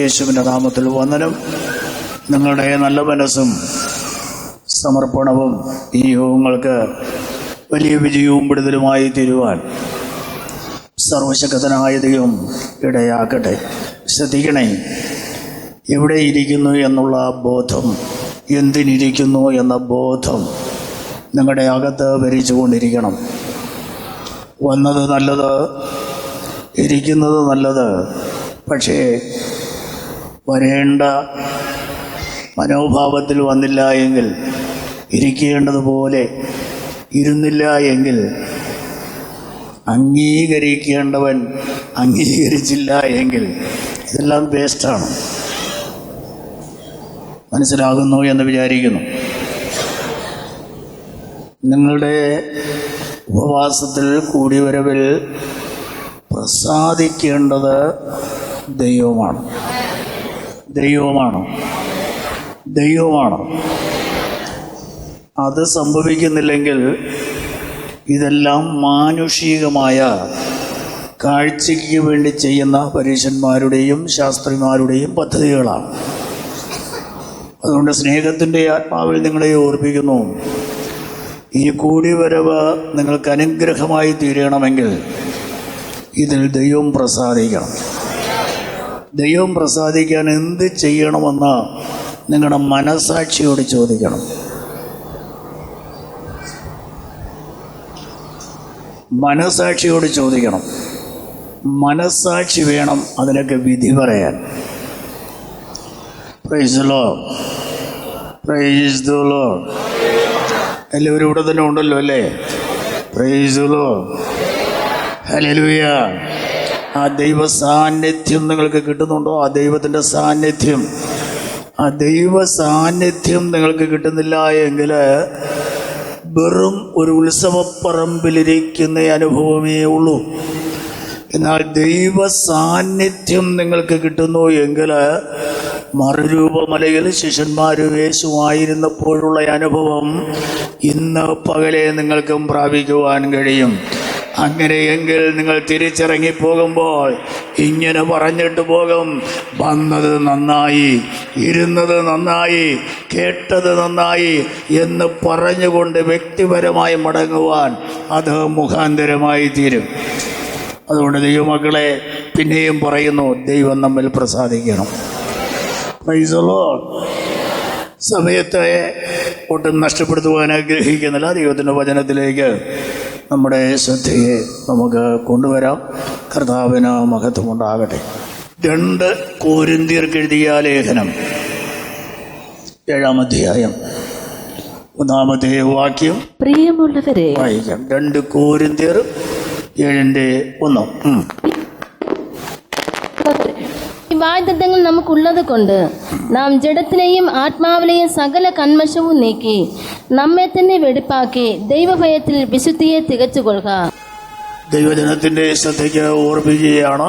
യേശുവിൻ്റെ നാമത്തിൽ വന്ദനം. നിങ്ങളുടെ നല്ല മനസ്സും സമർപ്പണവും ഈ യോഗങ്ങൾക്ക് വലിയ വിജയവും വിടുതലുമായി തീരുവാൻ സർവശക്തനായ ദൈവം ഇടയാക്കട്ടെ. ശ്രദ്ധിക്കണേ, എവിടെ ഇരിക്കുന്നു എന്നുള്ള ബോധം, എന്തിനിരിക്കുന്നു എന്ന ബോധം നിങ്ങളുടെ അകത്ത് ഭരിച്ചുകൊണ്ടിരിക്കണം. വന്നത് നല്ലത്, ഇരിക്കുന്നത് നല്ലത്, പക്ഷേ വരേണ്ട മനോഭാവത്തിൽ വന്നില്ല എങ്കിൽ, ഇരിക്കേണ്ടതുപോലെ ഇരുന്നില്ല എങ്കിൽ, അംഗീകരിക്കേണ്ടവൻ അംഗീകരിച്ചില്ല എങ്കിൽ ഇതെല്ലാം വേസ്റ്റാണ്. മനസ്സിലാകുന്നു എന്ന് വിചാരിക്കുന്നു. നിങ്ങളുടെ ഉപവാസത്തിൽ കൂടിവരവിൽ പ്രസാദിക്കേണ്ടത് ദൈവമാണ്. അത് സംഭവിക്കുന്നില്ലെങ്കിൽ ഇതെല്ലാം മാനുഷികമായ കാഴ്ചയ്ക്ക് വേണ്ടി ചെയ്യുന്ന പരീശന്മാരുടെയും ശാസ്ത്രിമാരുടെയും പദ്ധതികളാണ്. അതുകൊണ്ട് സ്നേഹത്തിൻ്റെ ആത്മാവിൽ നിങ്ങളെ ഓർപ്പിക്കുന്നു, ഈ കൂടിവരവ് നിങ്ങൾക്ക് അനുഗ്രഹമായി തീരണമെങ്കിൽ ഇതിൽ ദൈവം പ്രസാദിക്കണം. ദൈവം പ്രസാദിക്കാൻ എന്ത് ചെയ്യണമെന്ന് നിങ്ങളുടെ മനസാക്ഷിയോട് ചോദിക്കണം. മനസാക്ഷിയോട് ചോദിക്കണം. മനസാക്ഷി വേണം അതിനൊക്കെ വിധി പറയാൻ. Price the Lord, price the Lord. എല്ലാവരും ഇവിടെ തന്നെ ഉണ്ടല്ലോ അല്ലേ? Price the Lord, hallelujah. ആ ദൈവ സാന്നിധ്യം നിങ്ങൾക്ക് കിട്ടുന്നുണ്ടോ? ആ ദൈവത്തിൻ്റെ സാന്നിധ്യം, ആ ദൈവ സാന്നിധ്യം നിങ്ങൾക്ക് കിട്ടുന്നില്ല എങ്കിൽ വെറും ഒരു ഉത്സവപ്പറമ്പിലിരിക്കുന്ന അനുഭവമേ ഉള്ളൂ. എന്നാൽ ദൈവ സാന്നിധ്യം നിങ്ങൾക്ക് കിട്ടുന്നു എങ്കിൽ മറുരൂപമലയിൽ ശിഷ്യന്മാർ യേശുവായിരുന്നപ്പോഴുള്ള അനുഭവം ഇന്ന് പകലെ നിങ്ങൾക്കും പ്രാപിക്കുവാൻ കഴിയും. അങ്ങനെയെങ്കിൽ നിങ്ങൾ തിരിച്ചിറങ്ങിപ്പോകുമ്പോൾ ഇങ്ങനെ പറഞ്ഞിട്ട് പോകും: വന്നത് നന്നായി, ഇരുന്നത് നന്നായി, കേട്ടത് നന്നായി എന്ന് പറഞ്ഞുകൊണ്ട് വ്യക്തിപരമായി മടങ്ങുവാൻ അത് മുഖാന്തരമായി തീരും. അതുകൊണ്ട് ദൈവമക്കളെ, പിന്നെയും പറയുന്നു, ദൈവം നമ്മിൽ പ്രസാദിക്കണം. Price the Lord. സമയത്തെ ഒട്ടും നഷ്ടപ്പെടുത്തുവാൻ ആഗ്രഹിക്കുന്നില്ല. ദൈവത്തിൻ്റെ വചനത്തിലേക്ക് നമ്മുടെ ശ്രദ്ധയെ നമുക്ക് കൊണ്ടുവരാം. കർത്താവിന് മഹത്വമുണ്ടാകട്ടെ. 2 കൊരിന്ത്യർക്ക് എഴുതിയ ലേഖനം 7-ാം അധ്യായം 1-ാമത്തെ വാക്യം പ്രിയമുള്ളവരെ വായിക്കാം. 2 കൊരിന്ത്യർ 7:1. ഈ വാഗ്ദത്തങ്ങൾ നമുക്കുള്ളത് കൊണ്ട് നാം ജഡത്തിലെയും ആത്മാവിലെയും സകല കന്മഷവും നീക്കി നമ്മെ തന്നെ വെടിപ്പാക്കി ദൈവഭയത്തിൽ വിശുദ്ധിയെ തികച്ചുകൊള്ളുക. ദൈവജനത്തിന്റെ ശ്രദ്ധയ്ക്ക് ഓർപ്പിക്കുകയാണ്.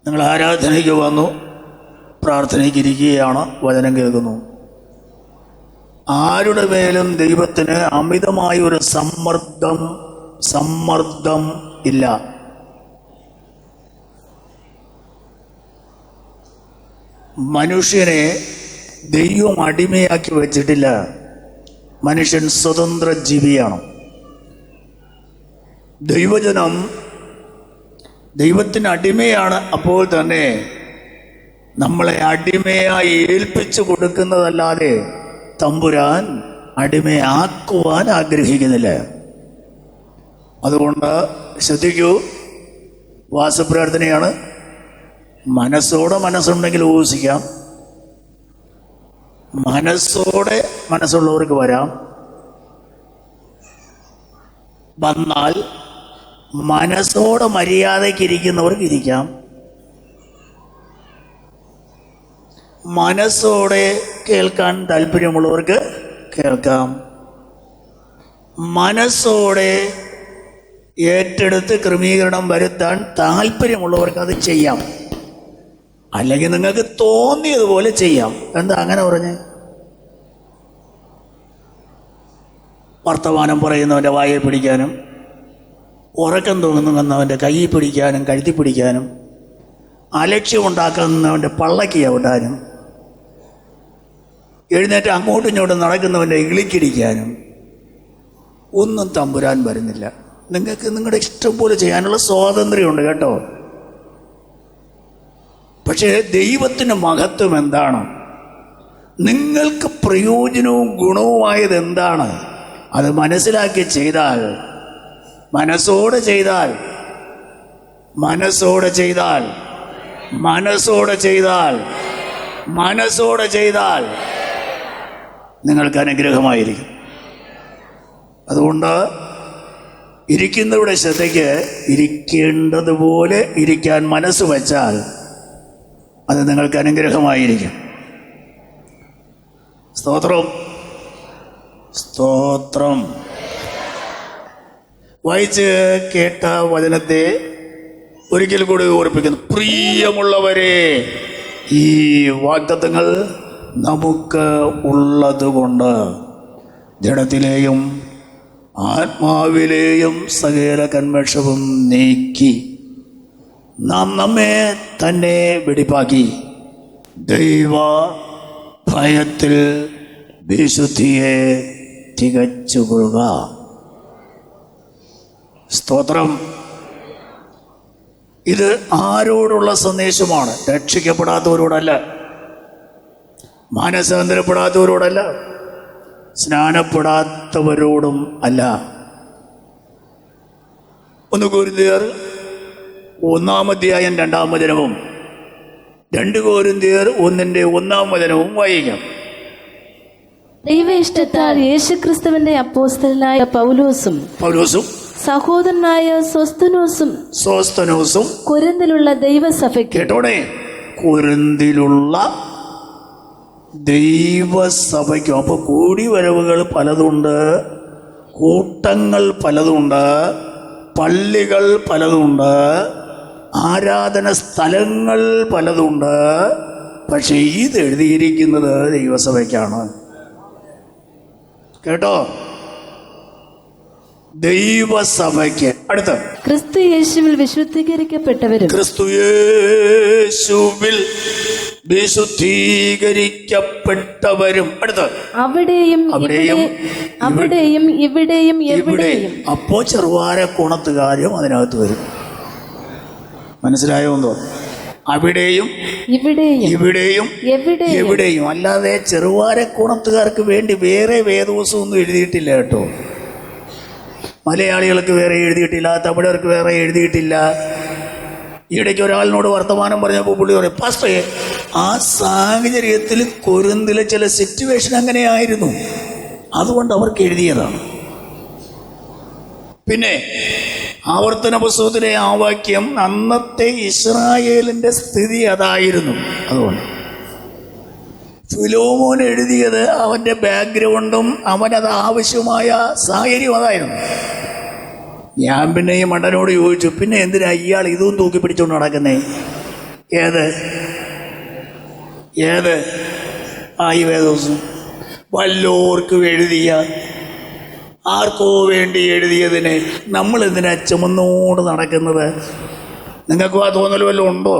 നിങ്ങൾ ആരാധനയ്ക്ക് വന്നു, പ്രാർത്ഥനയ്ക്ക് ഇരിക്കുകയാണ്, വചനം കേൾക്കുന്നു. ആരുടെ മേലും ദൈവത്തിന് അമിതമായ ഒരു സമ്മർദ്ദം ഇല്ല. മനുഷ്യനെ ദൈവം അടിമയാക്കി വച്ചിട്ടില്ല. മനുഷ്യൻ സ്വതന്ത്ര ജീവിയാണ്. ദൈവജനം ദൈവത്തിന് അടിമയാണ്. അപ്പോൾ തന്നെ നമ്മളെ അടിമയായി ഏൽപ്പിച്ചു കൊടുക്കുന്നതല്ലാതെ തമ്പുരാൻ അടിമയാക്കുവാൻ ആഗ്രഹിക്കുന്നില്ല. അതുകൊണ്ട് ശ്രദ്ധിക്കൂ, വാസപ്രാർത്ഥനയാണ്. മനസ്സുണ്ടെങ്കിൽ ഊഹിക്കാം. മനസ്സുള്ളവർക്ക് വരാം. വന്നാൽ മനസ്സോടെ മര്യാദയ്ക്ക് ഇരിക്കുന്നവർക്ക് ഇരിക്കാം. മനസ്സോടെ കേൾക്കാൻ താല്പര്യമുള്ളവർക്ക് കേൾക്കാം. മനസ്സോടെ ഏറ്റെടുത്ത് ക്രമീകരണം വരുത്താൻ താല്പര്യമുള്ളവർക്ക് അത് ചെയ്യാം. അല്ലെങ്കിൽ നിങ്ങൾക്ക് തോന്നിയതുപോലെ ചെയ്യാം. എന്താ അങ്ങനെ പറഞ്ഞ്? വർത്തമാനം പറയുന്നവൻ്റെ വായെ പിടിക്കാനും, ഉറക്കം തോന്നുന്നവൻ്റെ കയ്യിൽ പിടിക്കാനും, കഴുത്തി പിടിക്കാനും, അലക്ഷ്യമുണ്ടാക്കുന്നവൻ്റെ പള്ളയ്ക്ക് ചവിട്ടാനും എഴുന്നേറ്റ് അങ്ങോട്ടും ഇങ്ങോട്ടും നടക്കുന്നവൻ്റെ ഇളിക്കിടിക്കാനും ഒന്നും തമ്പുരാൻ വരുന്നില്ല. നിങ്ങൾക്ക് നിങ്ങളുടെ ഇഷ്ടം പോലെ ചെയ്യാനുള്ള സ്വാതന്ത്ര്യമുണ്ട് കേട്ടോ. പക്ഷേ ദൈവത്തിന് മഹത്വം എന്താണ്? നിങ്ങൾക്ക് പ്രയോജനവും ഗുണവുമായത് എന്താണ്? അത് മനസ്സിലാക്കി ചെയ്താൽ, മനസ്സോടെ ചെയ്താൽ, മനസ്സോടെ ചെയ്താൽ, മനസ്സോടെ ചെയ്താൽ, മനസ്സോടെ ചെയ്താൽ നിങ്ങൾക്ക് അനുഗ്രഹമായിരിക്കും. അതുകൊണ്ട് ഇരിക്കുന്നവരുടെ ശ്രദ്ധയ്ക്ക് ഇരിക്കേണ്ടതുപോലെ ഇരിക്കാൻ മനസ്സ് വച്ചാൽ അത് നിങ്ങൾക്ക് അനുഗ്രഹമായിരിക്കും. സ്തോത്രം, സ്തോത്രം. വായിച്ച് കേട്ട വചനത്തെ ഒരിക്കൽ കൂടി ഓർപ്പിക്കുന്നു. പ്രിയമുള്ളവരെ, ഈ വാഗ്ദത്തങ്ങൾ നമുക്ക് ഉള്ളതുകൊണ്ട് ജഡത്തിലെയും ആത്മാവിലെയും സകല കന്മഷവും നീക്കി നാം നമ്മെ തന്നെ വെടിപ്പാക്കി ദൈവ ഭയത്തിൽ വിശുദ്ധിയെ തികച്ചുകൊള്ളുക. സ്തോത്രം. ഇത് ആരോടുള്ള സന്ദേശമാണ്? രക്ഷിക്കപ്പെടാത്തവരോടല്ല, മാനസാന്തരപ്പെടാത്തവരോടല്ല, സ്നാനപ്പെടാത്തവരോടും അല്ല. 1 കൊരിന്ത്യർ 1-ാം അധ്യായം 2-ാം വചനവും 2 കൊരിന്ത്യർ 1-ന്റെ 1-ാം വചനവും വായിക്കാം. ദൈവ ഇഷ്ടത്താൽ യേശുക്രിസ്തുവിന്റെ അപ്പോസ്തലനായ പൗലോസും സഹോദരനായ സോസ്തനോസും കൊരിന്തിലുള്ള ദൈവസഭയ്ക്ക്, കേട്ടോടെ, കൊരിന്തിലുള്ള ദൈവസഭയ്ക്കും. അപ്പോൾ കൂടിവരവുകൾ പലതുണ്ട്, കൂട്ടങ്ങൾ പലതുണ്ട്, പള്ളികൾ പലതുണ്ട്, ആരാധന സ്ഥലങ്ങൾ പലതുണ്ട്. പക്ഷെ ഇത് എഴുതിയിരിക്കുന്നത് ദൈവസഭയ്ക്കാണ്. കേട്ടോ, ദൈവസഭയ്ക്ക്. അടുത്ത, ക്രിസ്തു യേശുവിൽ വിശുദ്ധീകരിക്കപ്പെട്ടവരും, ക്രിസ്തു യേശുവിൽ വിശുദ്ധീകരിക്കപ്പെട്ടവരും. അടുത്ത, അവിടെയും ഇവിടെയും എവിടെയും. അപ്പോ ചെറുവാര കുണത്തുകാരും അതിനകത്ത് വരും. മനസ്സിലായോ എന്തോ? അവിടെയും ഇവിടെയും എവിടെയും. അല്ലാതെ ചെറുവാര കുണത്തുകാർക്ക് വേണ്ടി വേറെ വേദോസം ഒന്നും എഴുതിയിട്ടില്ല കേട്ടോ. മലയാളികൾക്ക് വേറെ എഴുതിയിട്ടില്ല, തമിഴർക്ക് വേറെ എഴുതിയിട്ടില്ല. ഈയിടയ്ക്ക് ഒരാളിനോട് വർത്തമാനം പറഞ്ഞപ്പോൾ പുള്ളി പറയും, പാസ്റ്ററെ, ആ സാഹചര്യത്തിൽ കൊരിന്തിലെ ചില സിറ്റുവേഷൻ അങ്ങനെയായിരുന്നു, അതുകൊണ്ട് അവർക്ക് എഴുതിയതാണ്. പിന്നെ ആവർത്തന പുസ്തകത്തിലെ ആ വാക്യം അന്നത്തെ ഇസ്രായേലിന്റെ സ്ഥിതി അതായിരുന്നു. അതുകൊണ്ട് ഫിലോമോൻ എഴുതിയത് അവന്റെ ബാക്ക്ഗ്രൗണ്ടും അവനത് ആവശ്യമായ സാഹചര്യം അതായിരുന്നു. ഞാൻ പിന്നെ ഈ മണ്ടനോട് ചോദിച്ചു, പിന്നെ എന്തിനാ ഇയാൾ ഇതും തൂക്കി പിടിച്ചുകൊണ്ട് നടക്കുന്നേ? ഏത് ഈ വേദോസം വല്ലോർക്കും എഴുതിയ, ആർക്കോ വേണ്ടി എഴുതിയതിനെ നമ്മൾ എന്തിനാ ചുമന്നോട് നടക്കുന്നത്? നിങ്ങൾക്കും ആ തോന്നൽ വല്ലതും ഉണ്ടോ?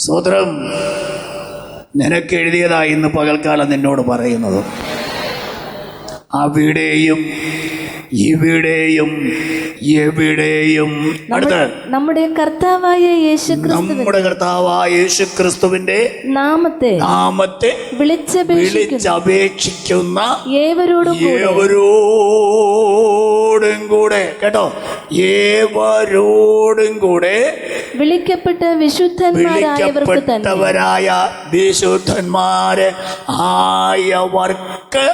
സ്തോത്രം. നിനക്ക് എഴുതിയതാ ഇന്ന് പകൽക്കാലം നിന്നോട് പറയുന്നത്. അവിടെയും ഇവിടെയും എവിടെയും. അടുത്ത്, നമ്മുടെ കർത്താവായ യേശുക്രിസ്തുവിന്റെ നാമത്തെ വിളിച്ചപേക്ഷിക്കുന്ന ഏവരോടും കൂടെ, കേട്ടോ, ഏവരോടും കൂടെ വിളിക്കപ്പെട്ടവരായ വിശുദ്ധന്മാരെ ആയവർക്ക്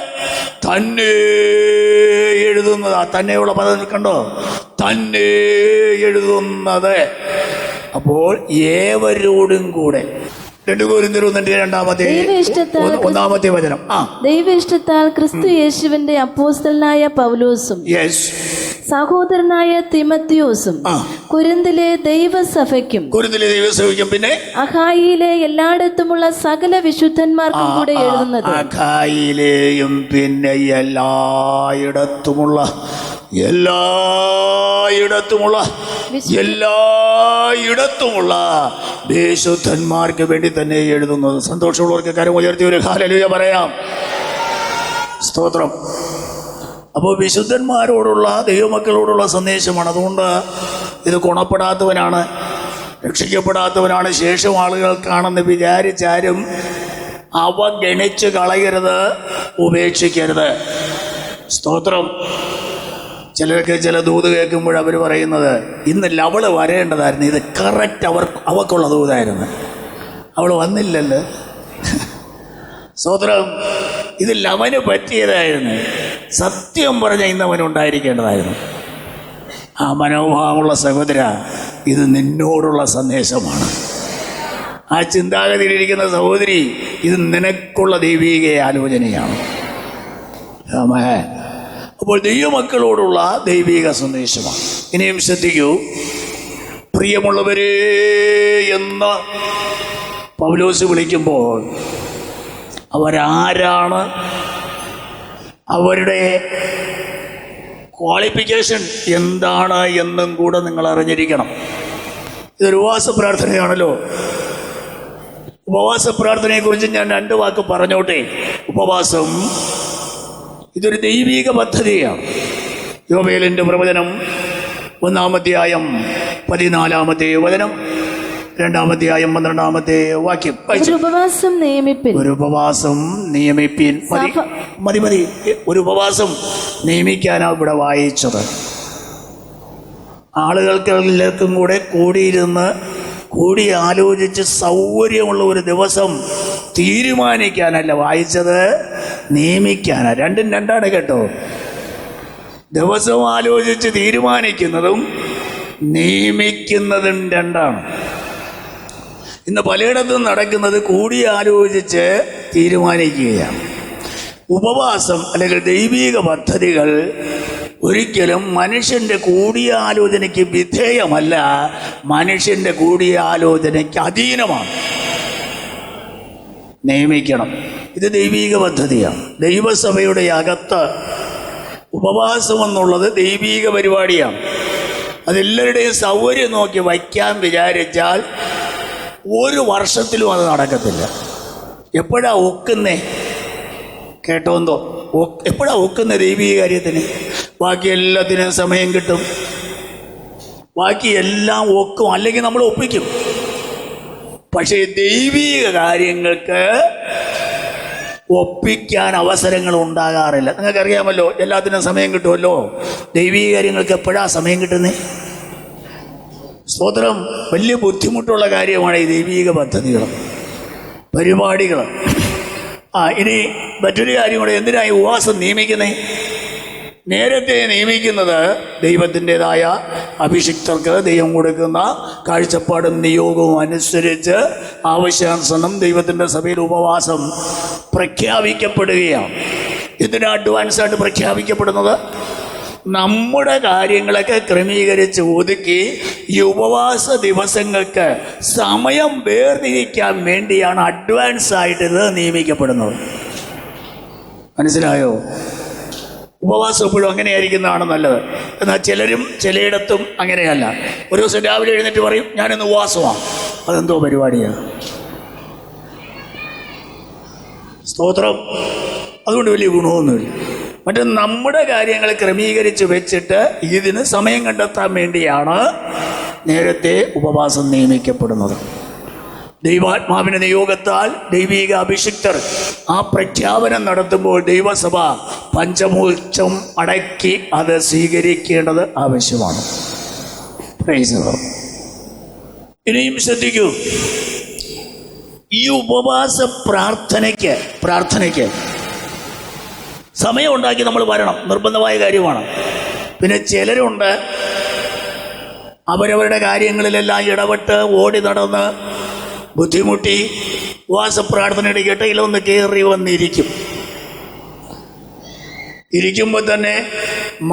തന്നെ എഴുതുന്നതാ. തന്നെയുള്ള പദം കണ്ടോ? തന്നെ എഴുതുന്നത്. അപ്പോൾ ഏവരോടും കൂടെ. 2 കൊരിന്ത്യർ 1-ാമത്തെ വചനം. ദൈവ ഇഷ്ടത്താൽ ക്രിസ്തു യേശുവിന്റെ അപ്പോസ്തലനായ പൗലോസും സഹോദരനായ തിമത്തിയോസും കൊരിന്തിലെ ദൈവസഭയ്ക്കും, പിന്നെ അഖായിയിലെ എല്ലായിടത്തുമുള്ള സകല വിശുദ്ധന്മാർക്കും കൂടെ എഴുതുന്നത്. അഖായിലെയും പിന്നെ എല്ലായിടത്തുമുള്ള എല്ലായിടത്തുമുള്ള വിശുദ്ധന്മാർക്ക് വേണ്ടി തന്നെ എഴുതുന്നത്. സന്തോഷമുള്ളവർക്ക് കരം ഉയർത്തി ഒരു ഹല്ലേലൂയ പറയാം. സ്തോത്രം. അപ്പോൾ വിശുദ്ധന്മാരോടുള്ള ദൈവമക്കളോടുള്ള സന്ദേശമാണ്. അതുകൊണ്ട് ഇത് ഗുണപ്പെടാത്തവനാണ്, രക്ഷിക്കപ്പെടാത്തവനാണ്, ശേഷം ആളുകൾക്കാണെന്ന് വിചാരിച്ചാരും അവഗണിച്ച് കളയരുത്, ഉപേക്ഷിക്കരുത്. സ്തോത്രം. ചിലർക്ക് ചില ദൂത് കേൾക്കുമ്പോൾ അവർ പറയുന്നത് ഇന്ന് ലവള് വരേണ്ടതായിരുന്നു, ഇത് കറക്റ്റ് അവൾക്കുള്ള ദൂതായിരുന്നു, അവൾ വന്നില്ലല്ലോ. സ്തോത്രം. ഇത് ലവന് പറ്റിയതായിരുന്നു, സത്യം പറഞ്ഞ ഇന്നവനുണ്ടായിരിക്കേണ്ടതായിരുന്നു. ആ മനോഭാവമുള്ള സഹോദര, ഇത് നിന്നോടുള്ള സന്ദേശമാണ്. ആ ചിന്താഗതിയിലിരിക്കുന്ന സഹോദരി, ഇത് നിനക്കുള്ള ദൈവീക ആലോചനയാണ്. അപ്പോൾ ദൈവമക്കളോടുള്ള ദൈവിക സന്ദേശമാണ്. ഇനിയും ശ്രദ്ധിക്കൂ. പ്രിയമുള്ളവരെ എന്ന് പൗലോസ് വിളിക്കുമ്പോൾ അവരാരാണ്, അവരുടെ ക്വാളിഫിക്കേഷൻ എന്താണ് എന്നും കൂടെ നിങ്ങൾ അറിഞ്ഞിരിക്കണം. ഇതൊരു ഉപവാസ പ്രാർത്ഥനയാണല്ലോ. ഉപവാസ പ്രാർത്ഥനയെക്കുറിച്ച് ഞാൻ 2 വാക്ക് പറഞ്ഞോട്ടെ. ഉപവാസം ഇതൊരു ദൈവിക പദ്ധതിയാണ്. യോവേലിൻ്റെ പ്രവചനം 1-ാം അധ്യായം 14-ാമത്തെ വചനം, 2-ാം അധ്യായം 12-ാമത്തെ വാക്യം. ഒരു ഉപവാസം നിയമിപ്പിൻ. ഒരു ഉപവാസം നിയമിപ്പിൻ. മതി. ഒരു ഉപവാസം നിയമിക്കാനാണ് ഇവിടെ വായിച്ചത്. ആളുകൾക്കെല്ലാവർക്കും കൂടെ കൂടി ആലോചിച്ച് സൗകര്യമുള്ള ഒരു ദിവസം തീരുമാനിക്കാനല്ല വായിച്ചത്, നിയമിക്കാനാണ്. രണ്ടും രണ്ടാണ് കേട്ടോ. ദിവസം ആലോചിച്ച് തീരുമാനിക്കുന്നതും നിയമിക്കുന്നതും രണ്ടാണ്. ഇന്ന് പലയിടത്തും നടക്കുന്നത് കൂടി ആലോചിച്ച് തീരുമാനിക്കുകയാണ്. ഉപവാസം അല്ലെങ്കിൽ ദൈവിക പദ്ധതികൾ ഒരിക്കലും മനുഷ്യൻ്റെ കൂടിയാലോചനയ്ക്ക് വിധേയമല്ല, മനുഷ്യൻ്റെ കൂടിയാലോചനയ്ക്ക് അധീനമാണ്. നിയമിക്കണം. ഇത് ദൈവിക പദ്ധതിയാണ്. ദൈവസഭയുടെ അകത്ത് ഉപവാസം എന്നുള്ളത് ദൈവിക പരിപാടിയാണ്. അതെല്ലാവരുടെയും സൗകര്യം നോക്കി വയ്ക്കാൻ വിചാരിച്ചാൽ 1 വർഷത്തിലും അത് നടക്കത്തില്ല. എപ്പോഴാ ഒക്കുന്നേ കേട്ടോന്തോ, എപ്പോഴാ ഒക്കുന്നത് ദൈവിക കാര്യത്തിന്? ബാക്കി എല്ലാത്തിനും സമയം കിട്ടും, ബാക്കി എല്ലാം ഒക്കും, അല്ലെങ്കിൽ നമ്മൾ ഒപ്പിക്കും. പക്ഷേ ദൈവിക കാര്യങ്ങൾക്ക് ഒപ്പിക്കാൻ അവസരങ്ങൾ ഉണ്ടാകാറില്ല. നിങ്ങൾക്കറിയാമല്ലോ, എല്ലാത്തിനും സമയം കിട്ടുമല്ലോ. ദൈവിക കാര്യങ്ങൾക്ക് എപ്പോഴാണ് സമയം കിട്ടുന്നത്? സ്തോത്രം. വലിയ ബുദ്ധിമുട്ടുള്ള കാര്യമാണ് ഈ ദൈവിക പദ്ധതികൾ, പരിപാടികൾ. ഇനി മറ്റൊരു കാര്യം കൂടെ, എന്തിനായി ഉപവാസം നിയമിക്കുന്നത്? നേരത്തെ നിയമിക്കുന്നത് ദൈവത്തിൻ്റെതായ അഭിഷിക്തർക്ക് ദൈവം കൊടുക്കുന്ന കാഴ്ചപ്പാടും നിയോഗവും അനുസരിച്ച് ആവശ്യാനുസരണം ദൈവത്തിൻ്റെ സഭയിൽ ഉപവാസം പ്രഖ്യാപിക്കപ്പെടുകയാണ്. ഇതിന് അഡ്വാൻസായിട്ട് പ്രഖ്യാപിക്കപ്പെടുന്നത് നമ്മുടെ കാര്യങ്ങളൊക്കെ ക്രമീകരിച്ച് ഒതുക്കി ഈ ഉപവാസ ദിവസങ്ങൾക്ക് സമയം വേർതിരിക്കാൻ വേണ്ടിയാണ് അഡ്വാൻസായിട്ട് ഇത് നിയമിക്കപ്പെടുന്നത്. മനസ്സിലായോ? ഉപവാസം എപ്പോഴും അങ്ങനെയായിരിക്കുന്നതാണ് നല്ലത്. എന്നാൽ ചിലയിടത്തും അങ്ങനെയല്ല. ഒരു ദിവസം രാവിലെ എഴുന്നേറ്റ് പറയും ഞാനിന്ന് ഉപവാസമാണ്. അതെന്തോ പരിപാടിയാണ്. സ്തോത്രം. അതുകൊണ്ട് വലിയ ഗുണമൊന്നുമില്ല. മറ്റേ നമ്മുടെ കാര്യങ്ങൾ ക്രമീകരിച്ച് വെച്ചിട്ട് ഇതിന് സമയം കണ്ടെത്താൻ വേണ്ടിയാണ് നേരത്തെ ഉപവാസം നിയമിക്കപ്പെടുന്നത്. ദൈവാത്മാവിൻ്റെ നിയോഗത്താൽ ദൈവിക അഭിഷിക്തർ ആ പ്രഖ്യാപനം നടത്തുമ്പോൾ ദൈവസഭ പഞ്ചമൂർച്ചം അടക്കി അത് സ്വീകരിക്കേണ്ടത് ആവശ്യമാണ്. ഇനിയും ശ്രദ്ധിക്കൂ. ഈ ഉപവാസ പ്രാർത്ഥനയ്ക്ക് സമയം ഉണ്ടാക്കി നമ്മൾ വരണം, നിർബന്ധമായ കാര്യമാണ്. പിന്നെ ചിലരുണ്ട് അവരവരുടെ കാര്യങ്ങളിലെല്ലാം ഇടപെട്ട് ഓടി നടന്ന് ബുദ്ധിമുട്ടി ഉപവാസ പ്രാർത്ഥനയുടെ ഇടയിലൊന്ന് കയറി ഇരിക്കുമ്പോൾ തന്നെ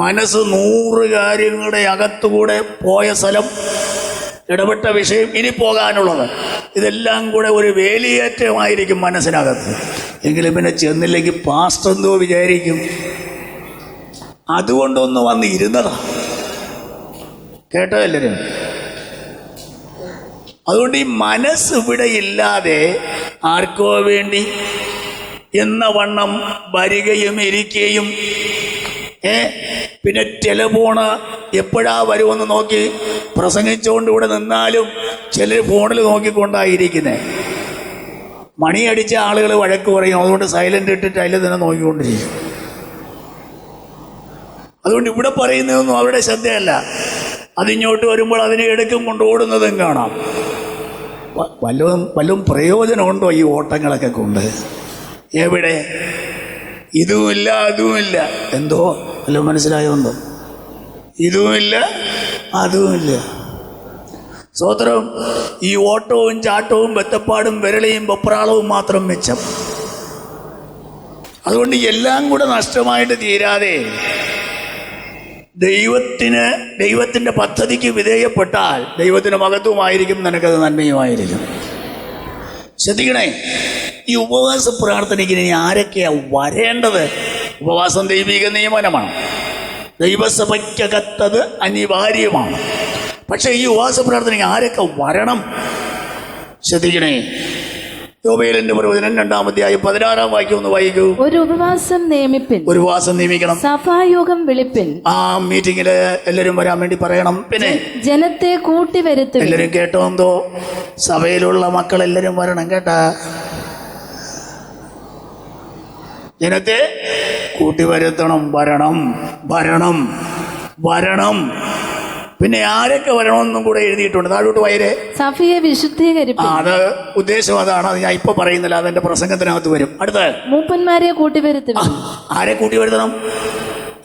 മനസ്സ് 100 കാര്യങ്ങളുടെ അകത്തുകൂടെ പോയ സ്ഥലം, ഇടപെട്ട വിഷയം, ഇനി പോകാനുള്ളത്, ഇതെല്ലാം കൂടെ ഒരു വേലിയേറ്റമായിരിക്കും മനസ്സിനകത്ത്. എങ്കിലും പിന്നെ ചെന്നില്ലെങ്കിൽ പാസ്റ്റർ എന്തോ വിചാരിക്കും. അതുകൊണ്ടൊന്ന് വന്ന് ഇരുന്നതാ. കേട്ടോ എല്ലാവരും? അതുകൊണ്ട് ഈ മനസ്സ് ഇവിടെ ഇല്ലാതെ ആർക്കോ വേണ്ടി എന്ന വണ്ണം വരികയും ഇരിക്കുകയും പിന്നെ ടെലിഫോണ് എപ്പോഴാ വരുമെന്ന് നോക്കി പ്രസംഗിച്ചുകൊണ്ട് ഇവിടെ നിന്നാലും ചിലർ ഫോണിൽ നോക്കിക്കൊണ്ടായിരിക്കുന്നത്. മണിയടിച്ച ആളുകൾ വഴക്ക് പറയും, അതുകൊണ്ട് സൈലന്റ് ഇട്ടിട്ട് അതിൽ തന്നെ നോക്കിക്കൊണ്ടിരിക്കും. അതുകൊണ്ട് ഇവിടെ പറയുന്നതൊന്നും അവരുടെ ശ്രദ്ധയല്ല. അതിങ്ങോട്ട് വരുമ്പോൾ അതിനെ എടുക്കും കൊണ്ട് ഓടുന്നതും കാണാം. വല്ലതും പ്രയോജനമുണ്ടോ ഈ ഓട്ടങ്ങളൊക്കെ കൊണ്ട്? എവിടെ? ഇതുമില്ല അതുമില്ല. എന്തോ വല്ലതും മനസ്സിലായോണ്ടോ? ഇതുമില്ല അതുമില്ല. സ്വതന്ത്രം. ഈ ഓട്ടവും ചാട്ടവും ബത്തപ്പാടും വിരളിയും വെപ്രാളവും മാത്രം മെച്ചം. അതുകൊണ്ട് എല്ലാം കൂടെ നഷ്ടമായിട്ട് തീരാതെ ദൈവത്തിൻ്റെ പദ്ധതിക്ക് വിധേയപ്പെട്ടാൽ ദൈവത്തിന് മഹത്വമായിരിക്കും, നിനക്കത് നന്മയുമായിരിക്കും. ശ്രദ്ധിക്കണേ, ഈ ഉപവാസ പ്രാർത്ഥനയ്ക്ക് ഇനി ആരൊക്കെയാ വരേണ്ടത്? ഉപവാസം ദൈവിക നിയമനമാണ്, ദൈവസഭയ്ക്കകത്തത് അനിവാര്യമാണ്. പക്ഷേ ഈ ഉപവാസ പ്രാർത്ഥനയ്ക്ക് ആരൊക്കെ വരണം? ശ്രദ്ധിക്കണേ. യോബേലിന്റെ പ്രവചനം 2-ാം അധ്യായം 16-ാം വാക്യം ഒന്ന് വായിക്കൂ. ഒരു ഉപവാസം നിയമിപ്പിൻ. ഒരു ഉപവാസം നിയമിക്കണം. സഭായോഗം വിളിപ്പിൻ. ആ മീറ്റിങ്ങില് എല്ലാവരും വരാൻ വേണ്ടി പറയണം. പിന്നെ ജനത്തെ കൂട്ടി വരുത്തും. എല്ലാവരും കേട്ടോ? എന്തോ സഭയിലുള്ള മക്കൾ എല്ലാവരും വരണം കേട്ടാ. ജനത്തെ കൂട്ടി വരുത്തണം. വരണം വരണം വരണം. പിന്നെ ആരൊക്കെ വരണമെന്നും കൂടെ എഴുതിയിട്ടുണ്ട്. താഴോട്ട് വയരെ സഭയെ വിശുദ്ധീകരിക്കും. അത് ഉദ്ദേശം അതാണ്. അത് ഞാൻ ഇപ്പൊ പറയുന്നില്ല, അതെന്റെ പ്രസംഗത്തിനകത്ത് വരും. അടുത്ത മൂപ്പന്മാരെ കൂട്ടി വരുത്തും. ആരെ കൂട്ടി വരുത്തണം?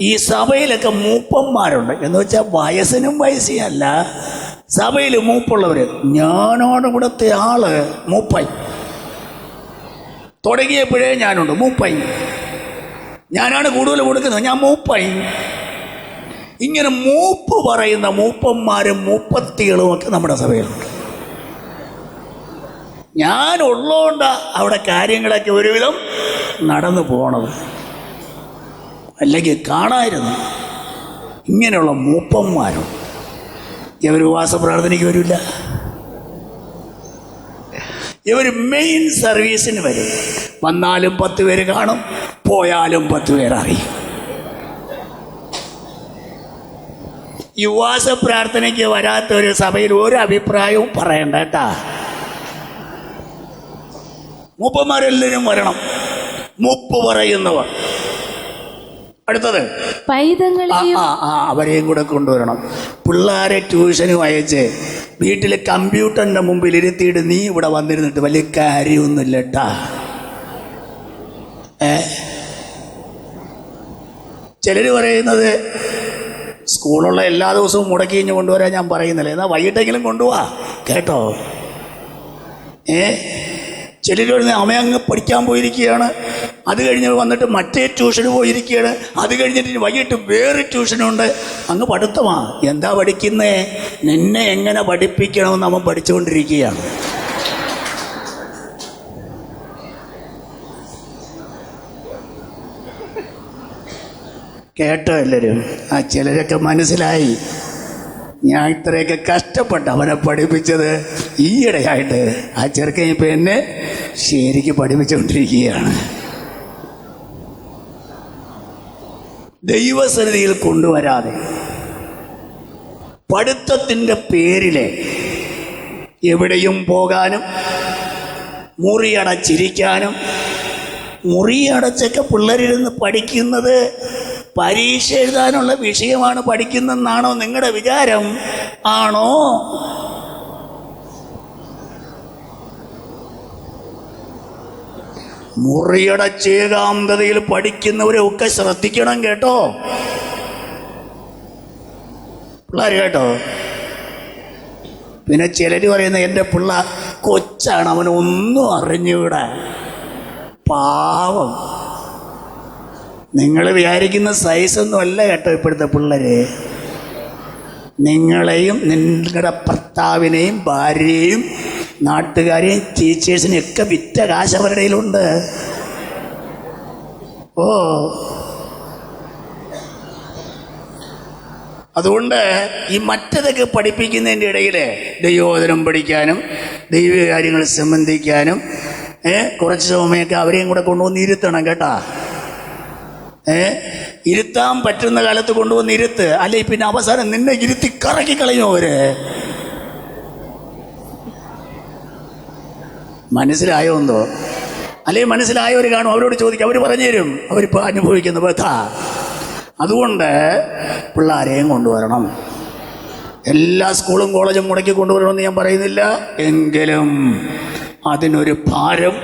ഈ സഭയിലൊക്കെ മൂപ്പന്മാരുണ്ട്. എന്ന് വെച്ചാൽ വയസ്സിനും വയസ്സിയല്ല, സഭയിൽ മൂപ്പുള്ളവര്. ഞാനാണ് ഇവിടുത്തെ ആള് മൂപ്പൻ. തുടങ്ങിയപ്പോഴേ ഞാനുണ്ട് മൂപ്പൻ. ഞാനാണ് കൂടുതൽ കൊടുക്കുന്നത്, ഞാൻ മൂപ്പൻ. ഇങ്ങനെ മൂപ്പ് പറയുന്ന മൂപ്പന്മാരും മൂപ്പത്തികളും ഒക്കെ നമ്മുടെ സഭയിലുണ്ട്. ഞാനുള്ളതുകൊണ്ട് അവിടെ കാര്യങ്ങളൊക്കെ ഒരുവിധം നടന്നു പോണത്. അല്ലെങ്കിൽ കാണായിരുന്നു ഇങ്ങനെയുള്ള മൂപ്പന്മാരും. ഇവർ ഉപവാസ പ്രാർത്ഥനയ്ക്ക് വരില്ല. ഇവർ മെയിൻ സർവീസിന് വരും. വന്നാലും 10 പേര് കാണും, പോയാലും 10 പേരായി. ഈ ഉപവാസ പ്രാർത്ഥനയ്ക്ക് വരാത്ത ഒരു സഭയിൽ ഒരു അഭിപ്രായവും പറയണ്ട കേട്ടാ. മൂപ്പന്മാരെല്ലാവരും വരണം, മൂപ്പ് പറയുന്നവർ. അടുത്തത് അവരെയും കൂടെ കൊണ്ടുവരണം. പിള്ളേരെ ട്യൂഷനും അയച്ച് വീട്ടിൽ കമ്പ്യൂട്ടറിന്റെ മുമ്പിൽ ഇരുത്തിയിട്ട് നീ ഇവിടെ വന്നിരുന്നിട്ട് വലിയ കാര്യമൊന്നുമില്ല കേട്ടാ. ചിലര് പറയുന്നത് സ്കൂളുള്ള എല്ലാ ദിവസവും മുടക്കി കഴിഞ്ഞ് കൊണ്ടുവരാൻ ഞാൻ പറയുന്നില്ല, എന്നാൽ വൈകിട്ടെങ്കിലും കൊണ്ടുപോവാ കേട്ടോ. ചിലർ അമ്മയങ്ങ് പഠിക്കാൻ പോയിരിക്കുകയാണ്, അത് കഴിഞ്ഞ് വന്നിട്ട് മറ്റേ ട്യൂഷന് പോയിരിക്കുകയാണ്, അത് കഴിഞ്ഞിട്ട് വൈകിട്ട് വേറെ ട്യൂഷനുണ്ട്. അങ്ങ് പഠിത്തമാ. എന്താ പഠിക്കുന്നേ? നിന്നെ എങ്ങനെ പഠിപ്പിക്കണമെന്ന് അവൻ പഠിച്ചുകൊണ്ടിരിക്കുകയാണ്. കേട്ടോ എല്ലാവരും? ചിലരൊക്കെ മനസ്സിലായി ഞാൻ ഇത്രയൊക്കെ കഷ്ടപ്പെട്ട് അവനെ പഠിപ്പിച്ചത്. ഈയിടെയായിട്ട് ആ ചെറുക്കൻ ഇപ്പം എന്നെ ശരിക്ക് പഠിപ്പിച്ചുകൊണ്ടിരിക്കുകയാണ്. ദൈവസന്നിധിയിൽ കൊണ്ടുവരാതെ പഠിത്തത്തിൻ്റെ പേരിൽ എവിടെയും പോകാനും മുറിയടച്ചിരിക്കാനും. മുറിയടച്ചൊക്കെ പിള്ളേരിരുന്ന് പഠിക്കുന്നത് പരീക്ഷ എഴുതാനുള്ള വിഷയമാണ് പഠിക്കുന്നെന്നാണോ നിങ്ങളുടെ വിചാരം? ആണോ? മുറിയടച്ച് ഏകാന്തതയിൽ പഠിക്കുന്നവരെ ഒക്കെ ശ്രദ്ധിക്കണം കേട്ടോ പിള്ളേർ, കേട്ടോ. പിന്നെ ചിലർ പറയുന്ന എൻ്റെ പിള്ള കൊച്ചാണ്, അവനൊന്നും അറിഞ്ഞൂടാ, പാവം. നിങ്ങൾ വിചാരിക്കുന്ന സൈസൊന്നും അല്ല കേട്ടോ ഇപ്പോഴത്തെ പിള്ളേര്. നിങ്ങളെയും നിങ്ങളുടെ ഭർത്താവിനെയും ഭാര്യയെയും നാട്ടുകാരെയും ടീച്ചേഴ്സിനെയും ഒക്കെ വിറ്റ കാശ് അവരുടെ കയ്യിലുണ്ട്. അതുകൊണ്ട് ഈ മറ്റതൊക്കെ പഠിപ്പിക്കുന്നതിൻ്റെ ഇടയിൽ ദൈവവചനം പഠിക്കാനും ദൈവിക കാര്യങ്ങൾ സംബന്ധിക്കാനും കുറച്ച് സമയമൊക്കെ അവരെയും കൂടെ കൊണ്ടുവന്ന് ഇരുത്തണം കേട്ടാ. ഇരുത്താൻ പറ്റുന്ന കാലത്ത് കൊണ്ടുവന്ന് ഇരുത്ത്. അല്ലെ പിന്നെ അവസാനം നിന്നെ ഇരുത്തി കറക്കി കളയും അവര്. മനസ്സിലായോ എന്തോ? അല്ലെങ്കിൽ മനസ്സിലായവർ കാണും, അവരോട് ചോദിക്കും, അവർ പറഞ്ഞു തരും അവരിപ്പോൾ അനുഭവിക്കുന്ന വ്യഥ. അതുകൊണ്ട് പിള്ളേരെയും കൊണ്ടുവരണം. എല്ലാ സ്കൂളും കോളേജും മുടക്കി കൊണ്ടുവരണമെന്ന് ഞാൻ പറയുന്നില്ല, എങ്കിലും അതിനൊരു ഭാരം,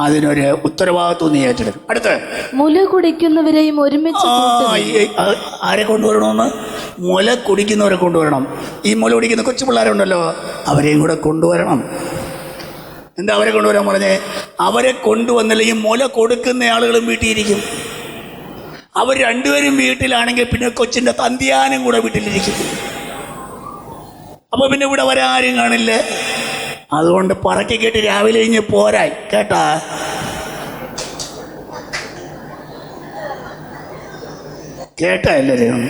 അതിനൊരു ഉത്തരവാദിത്വം നീ ഏറ്റെടുക്കും. അടുത്ത് മുല കുടിക്കുന്നവരെയും ഒരുമിച്ച് ആരെ കൊണ്ടുവരണമെന്ന്? മുല കുടിക്കുന്നവരെ കൊണ്ടുവരണം. ഈ മുല കുടിക്കുന്ന കൊച്ചു പിള്ളേരുണ്ടല്ലോ, അവരെയും കൂടെ കൊണ്ടുവരണം. എന്താ അവരെ കൊണ്ടുവരാൻ പറഞ്ഞേ? അവരെ കൊണ്ടുവന്നില്ലെങ്കിൽ മുല കൊടുക്കുന്ന ആളുകളും വീട്ടിലിരിക്കും. അവർ രണ്ടുപേരും വീട്ടിലാണെങ്കിൽ പിന്നെ കൊച്ചിൻ്റെ തന്തിയാനും കൂടെ വീട്ടിലിരിക്കും. അപ്പൊ പിന്നെ ഇവിടെ വരാരും കാണില്ല. അതുകൊണ്ട് പറക്കി കേട്ട് രാവിലെ കഴിഞ്ഞ് പോരായി കേട്ടാ. കേട്ടാ എല്ലാവരും?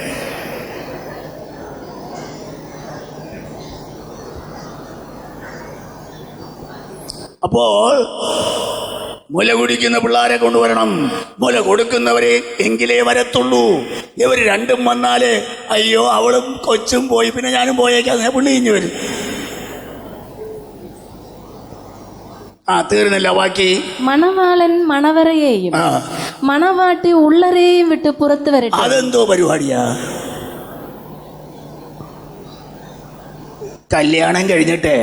അപ്പോൾ മുല കുടിക്കുന്ന പിള്ളേരെ കൊണ്ടുവരണം, മുല കൊടുക്കുന്നവരെ എങ്കിലേ വരത്തുള്ളൂ. ഇവർ രണ്ടും വന്നാല് അയ്യോ അവളും കൊച്ചും പോയി പിന്നെ ഞാനും പോയേക്കാ പുള്ളി ഇഞ്ഞു വരും. തീർന്നില്ല, ബാക്കി. മണവാളൻ മണവറയെയും മണവാട്ടി ഉള്ളരെയും വിട്ട് പുറത്തു വരട്ടെ. അതെന്തോ പരിപാടിയാ? കല്യാണം കഴിഞ്ഞിട്ട്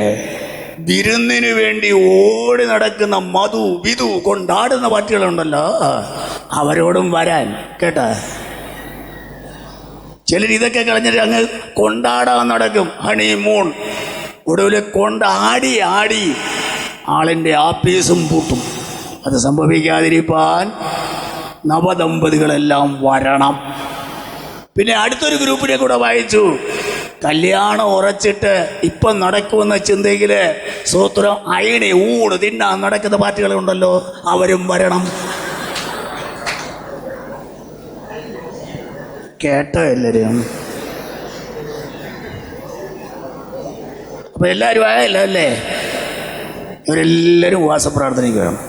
വിരുന്നിനു വേണ്ടി ഓടി നടക്കുന്ന മധു വിധു കൊണ്ടാടുന്ന പാർട്ടികളുണ്ടല്ലോ, അവരോടും വരാൻ കേട്ടാ. ചിലർ ഇതൊക്കെ കളഞ്ഞിട്ട് അങ്ങ് കൊണ്ടാടാൻ നടക്കും, ഹണിമൂൺ. ഒടുവിൽ കൊണ്ടാടി ആടി ആളിൻ്റെ ആപ്പീസും പൂട്ടും. അത് സംഭവിക്കാതിരിക്കാൻ നവദമ്പതികളെല്ലാം വരണം. പിന്നെ അടുത്തൊരു ഗ്രൂപ്പിനെ കൂടെ വായിച്ചു, കല്യാണം ഉറച്ചിട്ട് ഇപ്പം നടക്കുമെന്ന ചിന്തയില് സ്വോത്രം അയണി ഊണ് തിന്നാൻ നടക്കുന്ന പാർട്ടികളുണ്ടല്ലോ, അവരും വരണം. കേട്ടോ എല്ലാവരും? അപ്പൊ എല്ലാവരും ആയല്ലോ അല്ലേ? ഇവരെല്ലാവരും ഉപവാസ പ്രാർത്ഥനയ്ക്ക് വേണം.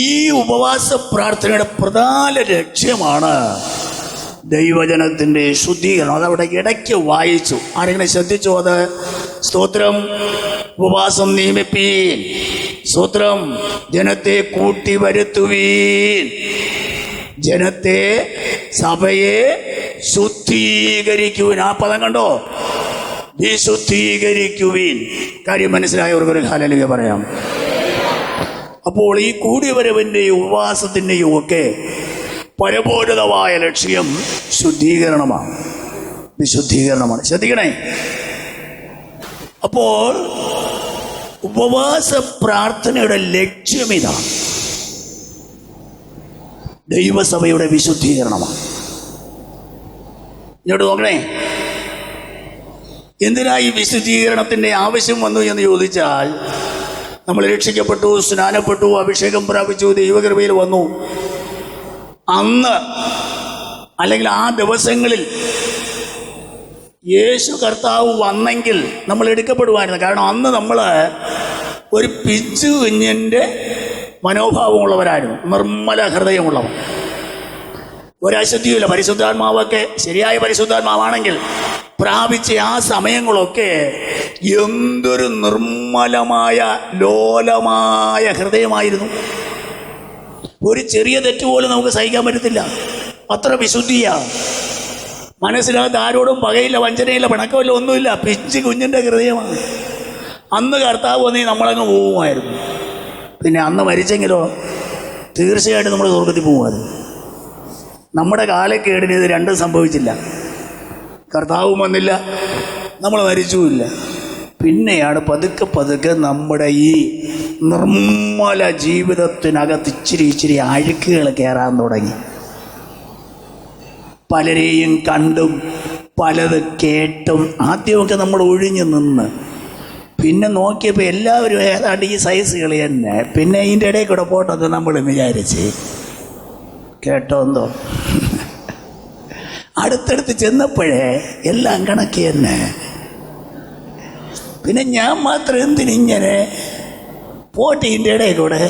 ഈ ഉപവാസ പ്രാർത്ഥനയുടെ പ്രധാന ലക്ഷ്യമാണ് ദൈവജനത്തിൻ്റെ ശുദ്ധീകരണം. അതവിടെ ഇടയ്ക്ക് വായിച്ചു, ആരെങ്കിലും ശ്രദ്ധിച്ചു? അത് സ്തോത്രം, ഉപവാസം നിയമിപ്പീൻ, സ്തോത്രം, ജനത്തെ കൂട്ടി വരുത്തുവീൻ, ജനത്തെ സഭയെ ശുദ്ധീകരിക്കുവിൻ. ആ പദം കണ്ടോ? വിശുദ്ധീകരിക്കുവിൻ. കാര്യം മനസ്സിലായവർക്കൊരു ഹല്ലേലൂയ പറയാം. അപ്പോൾ ഈ കൂടിവരവിൻ്റെയും ഉപവാസത്തിൻ്റെയും ഒക്കെ പരമോന്നതമായ ലക്ഷ്യം ശുദ്ധീകരണമാണ്, വിശുദ്ധീകരണമാണ്. ശ്രദ്ധിക്കണേ. അപ്പോൾ ഉപവാസ പ്രാർത്ഥനയുടെ ലക്ഷ്യം ഇതാണ്, ദൈവസഭയുടെ വിശുദ്ധീകരണമാണ്. ഇങ്ങോട്ട് നോക്കണേ. എന്തിനാ ഈ വിശുദ്ധീകരണത്തിൻ്റെ ആവശ്യം വന്നു എന്ന് ചോദിച്ചാൽ, നമ്മൾ രക്ഷിക്കപ്പെട്ടു, സ്നാനപ്പെട്ടു, അഭിഷേകം പ്രാപിച്ചു, ദൈവകൃപയിൽ വന്നു. അന്ന് അല്ലെങ്കിൽ ആ ദിവസങ്ങളിൽ യേശു കർത്താവ് വന്നെങ്കിൽ നമ്മൾ എടുക്കപ്പെടുമായിരുന്നു. കാരണം അന്ന് നമ്മൾ ഒരു പിച്ചു കുഞ്ഞിൻ്റെ മനോഭാവമുള്ളവരായിരുന്നു, നിർമ്മല ഹൃദയമുള്ളവർ, ഒരശുദ്ധിയുമില്ല. പരിശുദ്ധാത്മാവൊക്കെ ശരിയായ പരിശുദ്ധാത്മാവാണെങ്കിൽ പ്രാപിച്ച ആ സമയങ്ങളൊക്കെ എന്തൊരു നിർമ്മലമായ ലോലമായ ഹൃദയമായിരുന്നു. ഒരു ചെറിയ തെറ്റ് പോലും നമുക്ക് സഹിക്കാൻ പറ്റത്തില്ല, അത്ര വിശുദ്ധിയാ. മനസ്സിനകത്ത് ആരോടും പകയില്ല, വഞ്ചനയില്ല, പിണക്കമില്ല, ഒന്നുമില്ല. പിച്ച് കുഞ്ഞിൻ്റെ ഹൃദയമാണ്. അന്ന് കർത്താവ് വന്നീ നമ്മളങ്ങ് പോകുമായിരുന്നു. പിന്നെ അന്ന് മരിച്ചെങ്കിലോ തീർച്ചയായിട്ടും നമ്മൾ സ്വർഗത്തിൽ പോകുമായിരുന്നു. നമ്മുടെ കാലക്കേടിന് ഇത് രണ്ടും സംഭവിച്ചില്ല. കർത്താവും വന്നില്ല, നമ്മൾ മരിച്ചുമില്ല. പിന്നെയാണ് പതുക്കെ പതുക്കെ നമ്മുടെ ഈ നിർമ്മല ജീവിതത്തിനകത്ത് ഇച്ചിരി അഴുക്കുകൾ കയറാൻ തുടങ്ങി. പലരെയും കണ്ടും പലത് കേട്ടും ആദ്യമൊക്കെ നമ്മൾ ഒഴിഞ്ഞു നിന്ന്, പിന്നെ നോക്കിയപ്പോൾ എല്ലാവരും ഏതാണ്ട് ഈ സൈസുകൾ തന്നെ. പിന്നെ ഇതിൻ്റെ ഇടയിൽ കൂടെ പോട്ടെന്ന് നമ്മൾ വിചാരിച്ച്. കേട്ടോ എന്തോ? അടുത്തടുത്ത് ചെന്നപ്പോഴേ എല്ലാം കണക്ക് തന്നെ. പിന്നെ ഞാൻ മാത്രം എന്തിനിങ്ങനെ പോട്ടീൻ്റെ ഇടയിൽ കൂടെ?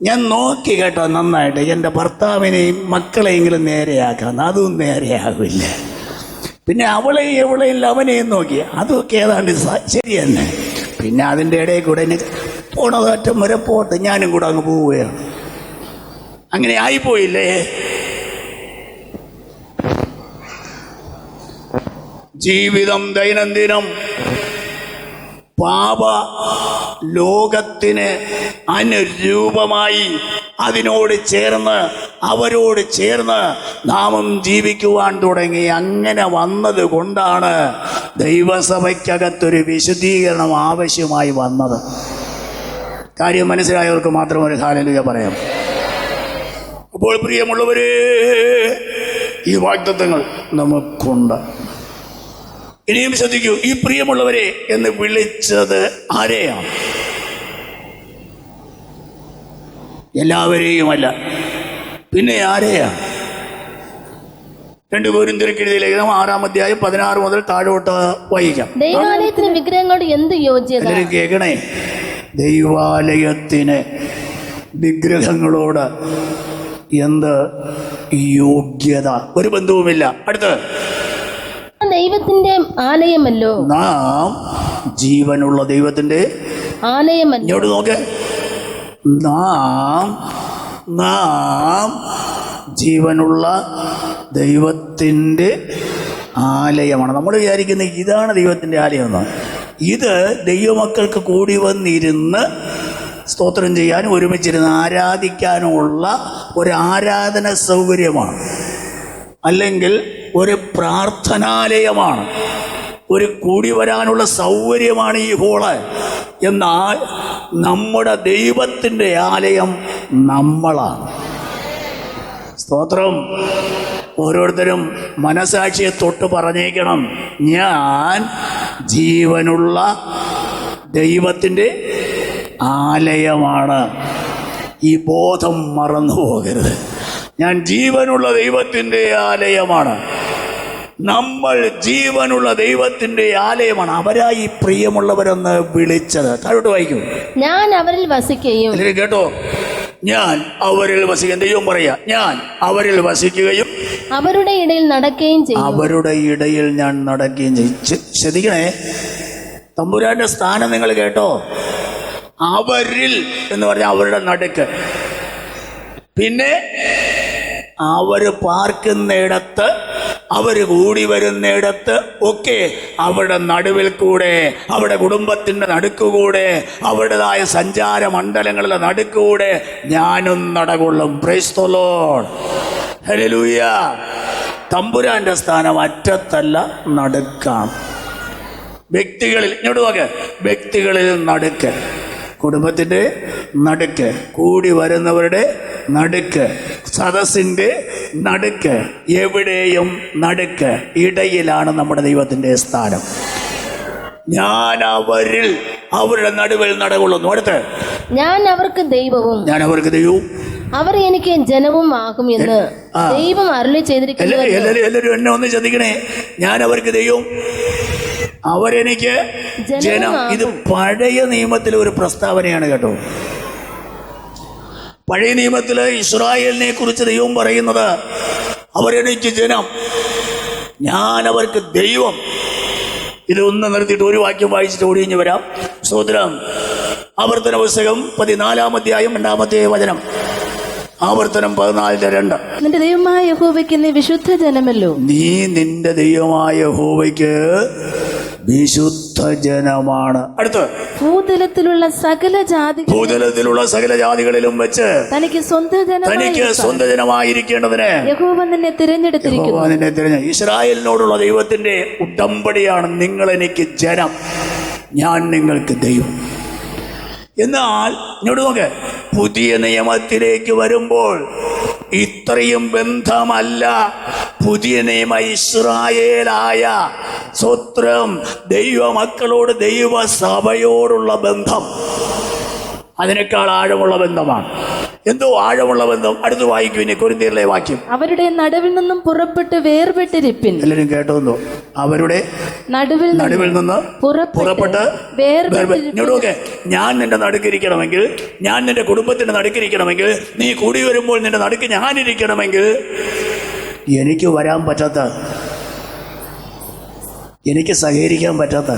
ഞാൻ നോക്കി കേട്ടോ നന്നായിട്ട്, എൻ്റെ ഭർത്താവിനെയും മക്കളെയെങ്കിലും നേരെയാക്കാം. അതും നേരെയാകില്ല. പിന്നെ അവളെയും എവളെയും അവനെയും നോക്കി, അതൊക്കെ ഏതാണ്ട് ശരി തന്നെ. പിന്നെ അതിൻ്റെ ഇടയിൽ കൂടെ എനിക്ക് പോണതറ്റം വരെ പോട്ടെ, ഞാനും കൂടെ അങ്ങ് പോവുകയാണ്. അങ്ങനെ ആയിപ്പോയില്ലേ? ജീവിതം ദൈനംദിനം പാപ ലോകത്തിന് അനുരൂപമായി അതിനോട് ചേർന്ന് അവരോട് ചേർന്ന് നാമും ജീവിക്കുവാൻ തുടങ്ങി. അങ്ങനെ വന്നത് കൊണ്ടാണ് ദൈവസഭയ്ക്കകത്തൊരു വിശുദ്ധീകരണം ആവശ്യമായി വന്നത്. കാര്യം മനസ്സിലായവർക്ക് മാത്രം ഒരു ഹല്ലേലൂയ പറയാം. അപ്പോൾ പ്രിയമുള്ളവരെ, ഈ വാഗ്ദത്തങ്ങൾ നമുക്കുണ്ട്. ഇനിയും ശ്രദ്ധിക്കൂ, ഈ പ്രിയമുള്ളവരെ എന്ന് വിളിച്ചത് ആരെയാണ്? എല്ലാവരെയുമല്ല. പിന്നെ ആരെയാണ്? 2 കൊരിന്ത്യർക്കെഴുതിയ ലേഖനം 6-ാം അധ്യായം 16 മുതൽ താഴോട്ട് വായിക്കാം. ദൈവാലയത്തിന് വിഗ്രഹങ്ങളോട് എന്ത് യോഗ്യത? എല്ലാവരും കേൾക്കണേ. ദൈവാലയത്തിന് വിഗ്രഹങ്ങളോട് എന്ത് യോഗ്യത? ഒരു ബന്ധവുമില്ല. അടുത്ത്, ദൈവത്തിന്റെ ആലയമല്ലോ. നാം ജീവനുള്ള ദൈവത്തിന്റെ ആലയമല്ലോ. ഇങ്ങോട്ട് നോക്ക്. നാം ജീവനുള്ള ദൈവത്തിൻ്റെ ആലയമാണ്. നമ്മൾ വിചാരിക്കുന്നത് ഇതാണ് ദൈവത്തിൻ്റെ ആലയം എന്നാണ്. ഇത് ദൈവമക്കൾക്ക് കൂടി വന്നിരുന്ന് സ്തോത്രം ചെയ്യാനും ഒരുമിച്ചിരുന്ന് ആരാധിക്കാനുമുള്ള ഒരു ആരാധന സൗകര്യമാണ്, അല്ലെങ്കിൽ ഒരു പ്രാർത്ഥനാലയമാണ്, ഒരു കൂടി വരാനുള്ള സൗകര്യമാണ് ഈ ഹോള്. എന്നാൽ നമ്മുടെ ദൈവത്തിൻ്റെ ആലയം നമ്മളാണ്. സ്തോത്രം. ഓരോരുത്തരും മനസാക്ഷിയെ തൊട്ട് പറഞ്ഞേക്കണം, ഞാൻ ജീവനുള്ള ദൈവത്തിൻ്റെ ആലയമാണ്. ഈ ബോധം മറന്നു പോകരുത്. ഞാൻ ജീവനുള്ള ദൈവത്തിൻ്റെ ആലയമാണ്. നമ്മൾ ജീവനുള്ള ദൈവത്തിൻ്റെ ആലയമാണ്. അവരായി പ്രിയമുള്ളവരെന്ന് വിളിച്ചത്. താഴോട്ട് വായിക്കും. ഞാൻ അവരിൽ വസിക്കുകയും. കേട്ടോ, ഞാൻ അവരിൽ വസിക്കുകയും. ദൈവം പറയാ, ഞാൻ അവരിൽ വസിക്കുകയും അവരുടെ ഇടയിൽ നടക്കുകയും ചെയ്യും. അവരുടെ ഇടയിൽ ഞാൻ നടക്കുകയും ചെയ്യും. ശ്രദ്ധിക്കണേ, തമ്പുരാന്റെ സ്ഥാനം നിങ്ങൾ കേട്ടോ. അവരിൽ എന്ന് പറഞ്ഞാൽ അവരുടെ നടുക്ക്. പിന്നെ അവര് പാർക്കുന്നിടത്ത്, അവർ കൂടി വരുന്നിടത്ത് ഒക്കെ അവരുടെ നടുവിൽ കൂടെ, അവരുടെ കുടുംബത്തിൻ്റെ നടുക്കുകൂടെ, അവരുടേതായ സഞ്ചാര മണ്ഡലങ്ങളുടെ നടുക്കുകൂടെ ഞാനും നടകൊള്ളും. Praise the Lord. ഹല്ലേലൂയ. തമ്പുരാന്റെ സ്ഥാനം അറ്റത്തല്ല, നടുക്കാണ്. വ്യക്തികളിൽ, ഇങ്ങോട്ട് നോക്ക്, വ്യക്തികളിൽ നടുക്ക്, കുടുംബത്തിൻ്റെ നടുക്ക്, കൂടി വരുന്നവരുടെ നടുക്ക്, സദസ്സിൻ്റെ നടുക്ക്, എവിടെയും നടുക്ക്, ഇടയിലാണ് നമ്മുടെ ദൈവത്തിൻ്റെ സ്ഥാനം. ഞാൻ അവരിൽ, അവരുടെ നടുവിൽ നടകൊള്ളുന്നു. അടുത്ത്, ഞാൻ അവർക്ക് ദൈവവും. ഞാൻ അവർക്ക് ദൈവവും അവർ എനിക്ക് ജനവും ആകും എന്ന് ദൈവം അരുളി ചെയ്തിരിക്കുന്നു. എല്ലാവരും എന്നെ ഒന്ന് ശ്രദ്ധിക്കണേ. ഞാൻ അവർക്ക് ദൈവം, അവരെനിക്ക് ജനം. ഇത് പഴയ നിയമത്തിലെ ഒരു പ്രസ്താവനയാണ് കേട്ടോ. പഴയ നിയമത്തില് ഇസ്രായേലിനെ കുറിച്ച് ദൈവം പറയുന്നത്, അവരെനിക്ക് ജനം, ഞാൻ അവർക്ക് ദൈവം. ഇതൊന്ന് നിർത്തിയിട്ട് ഒരു വാക്യം വായിച്ചിട്ട് ഓടിഞ്ഞു വരാം. സ്തോത്രം. ആവർത്തന പുസ്തകം 14-ാം അധ്യായം 2-ാമത്തെ വചനം. ആവർത്തനം 14:2. നിന്റെ ദൈവമായ യഹോവയ്ക്ക് നീ വിശുദ്ധ ജനമല്ലോ. നീ നിന്റെ ദൈവമായ യഹോവയ്ക്ക് വിശുദ്ധ ജനമാണ്. അടുത്ത്, ഭൂതലത്തിലുള്ള സകല ജാതികളിലും വെച്ച് തനിക്ക് സ്വന്ത ജനമായിരിക്കേണ്ടതിന് യഹോവ നിന്നെ തിരഞ്ഞെടുത്തിരിക്കുന്നു. ഇസ്രായേലിനോടുള്ള ദൈവത്തിന്റെ ഉടമ്പടിയാണ്, നിങ്ങൾ എനിക്ക് ജനം, ഞാൻ നിങ്ങൾക്ക് ദൈവം. എന്നാൽ ഇങ്ങോട്ട് നോക്ക്, പുതിയ നിയമത്തിലേക്ക് വരുമ്പോൾ ഇത്രയും ബന്ധമല്ല. പുതിയ നിയമ ഇസ്രായേലായ സ്വത്രം ദൈവമക്കളോട്, ദൈവസഭയോടുള്ള ബന്ധം അതിനേക്കാൾ ആഴമുള്ള ബന്ധമാണ്. എന്തോ ആഴമുള്ള ബന്ധം. അടുത്ത് വായിക്കും ഇനി കൊരിന്ത്യരിലെ വാക്യം. അവരുടെ നടുവിൽ നിന്നും പുറപ്പെട്ട് വേർപെട്ടിരിപ്പിൻ. എല്ലാവരും കേട്ടോന്നോ? അവരുടെ നടുവിൽ നിന്ന് പുറപ്പെട്ട് വേർപെട്ട്. ഞാൻ നിന്റെ നടുക്കിരിക്കണമെങ്കിൽ, ഞാൻ നിന്റെ കുടുംബത്തിന്റെ നടുക്കിരിക്കണമെങ്കിൽ, നീ കൂടി വരുമ്പോൾ നിന്റെ നടുക്ക് ഞാനിരിക്കണമെങ്കിൽ എനിക്ക് വരാൻ പറ്റാത്ത, എനിക്ക് സഹകരിക്കാൻ പറ്റാത്ത,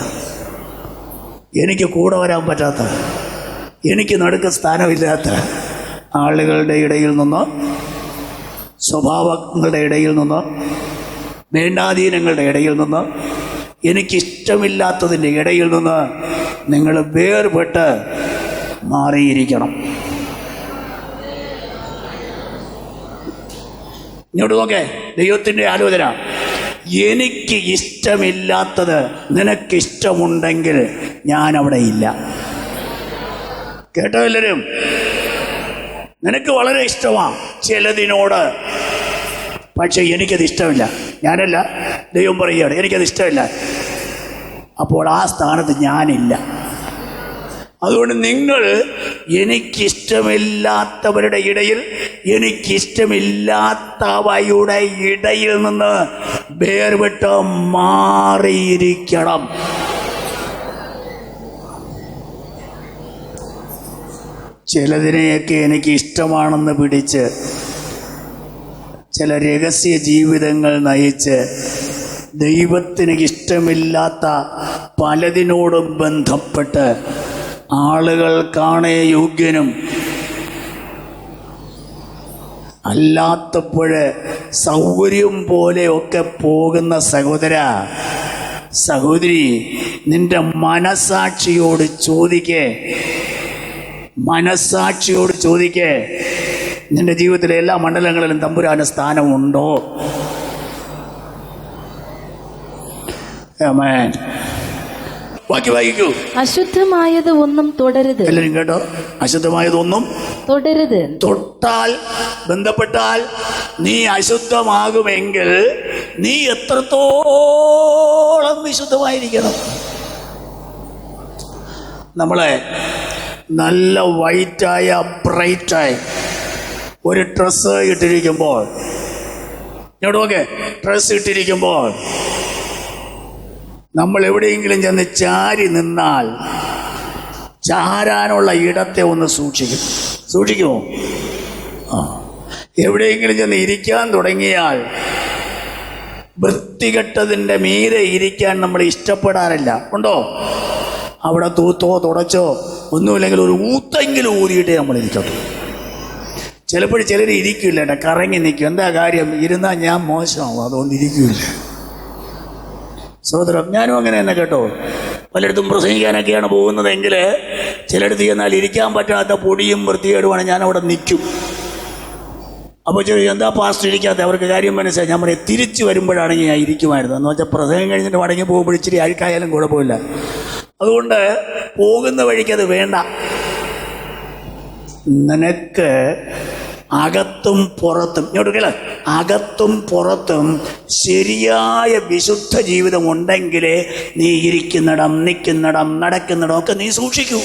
എനിക്ക് കൂടെ വരാൻ പറ്റാത്ത, എനിക്ക് നടുക്ക് സ്ഥാനമില്ലാത്ത ആളുകളുടെ ഇടയിൽ നിന്ന്, സ്വഭാവങ്ങളുടെ ഇടയിൽ നിന്ന്, വേണ്ടാധീനങ്ങളുടെ ഇടയിൽ നിന്ന്, എനിക്കിഷ്ടമില്ലാത്തതിൻ്റെ ഇടയിൽ നിന്ന് നിങ്ങൾ വേർപെട്ട് മാറിയിരിക്കണം. ഇങ്ങോട്ട് നോക്കേ, ദൈവത്തിൻ്റെ ആലോചന. എനിക്ക് ഇഷ്ടമില്ലാത്തത് നിനക്കിഷ്ടമുണ്ടെങ്കിൽ ഞാൻ അവിടെ ഇല്ല. കേട്ടോ എല്ലാവരും? നിനക്ക് വളരെ ഇഷ്ടമാണ് ചിലതിനോട്, പക്ഷെ എനിക്കത് ഇഷ്ടമില്ല. ഞാനല്ല, ദൈവം പറയുകയാണ് എനിക്കത് ഇഷ്ടമില്ല. അപ്പോൾ ആ സ്ഥാനത്ത് ഞാനില്ല. അതുകൊണ്ട് നിങ്ങൾ എനിക്കിഷ്ടമില്ലാത്തവരുടെ ഇടയിൽ, എനിക്കിഷ്ടമില്ലാത്തവയുടെ ഇടയിൽ നിന്ന് വേർപെട്ട് മാറിയിരിക്കണം. ചിലതിനെയൊക്കെ എനിക്ക് ഇഷ്ടമാണെന്ന് പിടിച്ച് ചില രഹസ്യ ജീവിതങ്ങൾ നയിച്ച് ദൈവത്തിന് ഇഷ്ടമില്ലാത്ത പലതിനോടും ബന്ധപ്പെട്ട് ആളുകൾക്കാണേ യോഗ്യനും അല്ലാത്തപ്പോഴ് സൗകര്യം പോലെയൊക്കെ പോകുന്ന സഹോദര സഹോദരി, നിന്റെ മനസാക്ഷിയോട് ചോദിക്കേ, മനസാക്ഷിയോട് ചോദിക്കേ, നിന്റെ ജീവിതത്തിലെ എല്ലാ മണ്ഡലങ്ങളിലും തമ്പുരാന് സ്ഥാനമുണ്ടോ? ആമേൻ. വായിക്കൂ. അശുദ്ധമായത് ഒന്നും തുടരുത്. എല്ലാവരും കേട്ടോ? അശുദ്ധമായതൊന്നും തുടരുത്. തൊട്ടാൽ, ബന്ധപ്പെട്ടാൽ നീ അശുദ്ധമാകുമെങ്കിൽ നീ എത്രത്തോളം വിശുദ്ധമായിരിക്കണം. നമ്മളെ നല്ല വൈറ്റായ ബ്രൈറ്റായി ഒരു ഡ്രസ്സ് ഇട്ടിരിക്കുമ്പോൾ, ഇങ്ങോട്ട് നോക്കേ, ഡ്രസ്സ് ഇട്ടിരിക്കുമ്പോൾ നമ്മൾ എവിടെയെങ്കിലും ചെന്ന് ചാരി നിന്നാൽ ചാരാനുള്ള ഇടത്തെ ഒന്ന് സൂക്ഷിക്കുമോ? എവിടെയെങ്കിലും ചെന്ന് ഇരിക്കാൻ തുടങ്ങിയാൽ വൃത്തികെട്ടതിൻ്റെ മീതെ ഇരിക്കാൻ നമ്മൾ ഇഷ്ടപ്പെടാറില്ല. ഉണ്ടോ? അവിടെ തൂത്തോ തുടച്ചോ ഒന്നുമില്ലെങ്കിൽ ഒരു ഊത്തെങ്കിലും ഊതിയിട്ടേ നമ്മളിരിക്കട്ടെ. ചിലപ്പോൾ ചിലർ ഇരിക്കില്ല, കറങ്ങി നിൽക്കും. എന്താ കാര്യം? ഇരുന്നാൽ ഞാൻ മോശമാവും, അതുകൊണ്ട് ഇരിക്കില്ല. സഹോദരം, ഞാനും അങ്ങനെ തന്നെ കേട്ടോ. പലയിടത്തും പ്രസംഗിക്കാനൊക്കെയാണ് പോകുന്നതെങ്കിൽ ചിലയിടത്ത് ചെന്നാൽ ഇരിക്കാൻ പറ്റാത്ത പൊടിയും വൃത്തികേടുമാണ്, ഞാൻ അവിടെ നിൽക്കും. അപ്പോൾ എന്താ പാസ്റ്റർ ഇരിക്കാത്ത? അവർക്ക് കാര്യം മനസ്സിലായി. ഞാൻ പറയാം, തിരിച്ചു വരുമ്പോഴാണെങ്കിൽ ഞാൻ ഇരിക്കുമായിരുന്നു. എന്ന് വെച്ചാൽ പ്രസംഗം കഴിഞ്ഞിട്ട് മടങ്ങി പോകുമ്പോൾ ഇച്ചിരി അഴുക്കായാലും കുഴപ്പമില്ല. അതുകൊണ്ട് പോകുന്ന വഴിക്ക് അത് വേണ്ട. നിനക്ക് അകത്തും പുറത്തും, ഇങ്ങോട്ട് കേള, അകത്തും പുറത്തും ശരിയായ വിശുദ്ധ ജീവിതം ഉണ്ടെങ്കിലേ നീ ഇരിക്കുന്നിടം, നിൽക്കുന്നിടം, നടക്കുന്നിടം ഒക്കെ നീ സൂക്ഷിക്കൂ.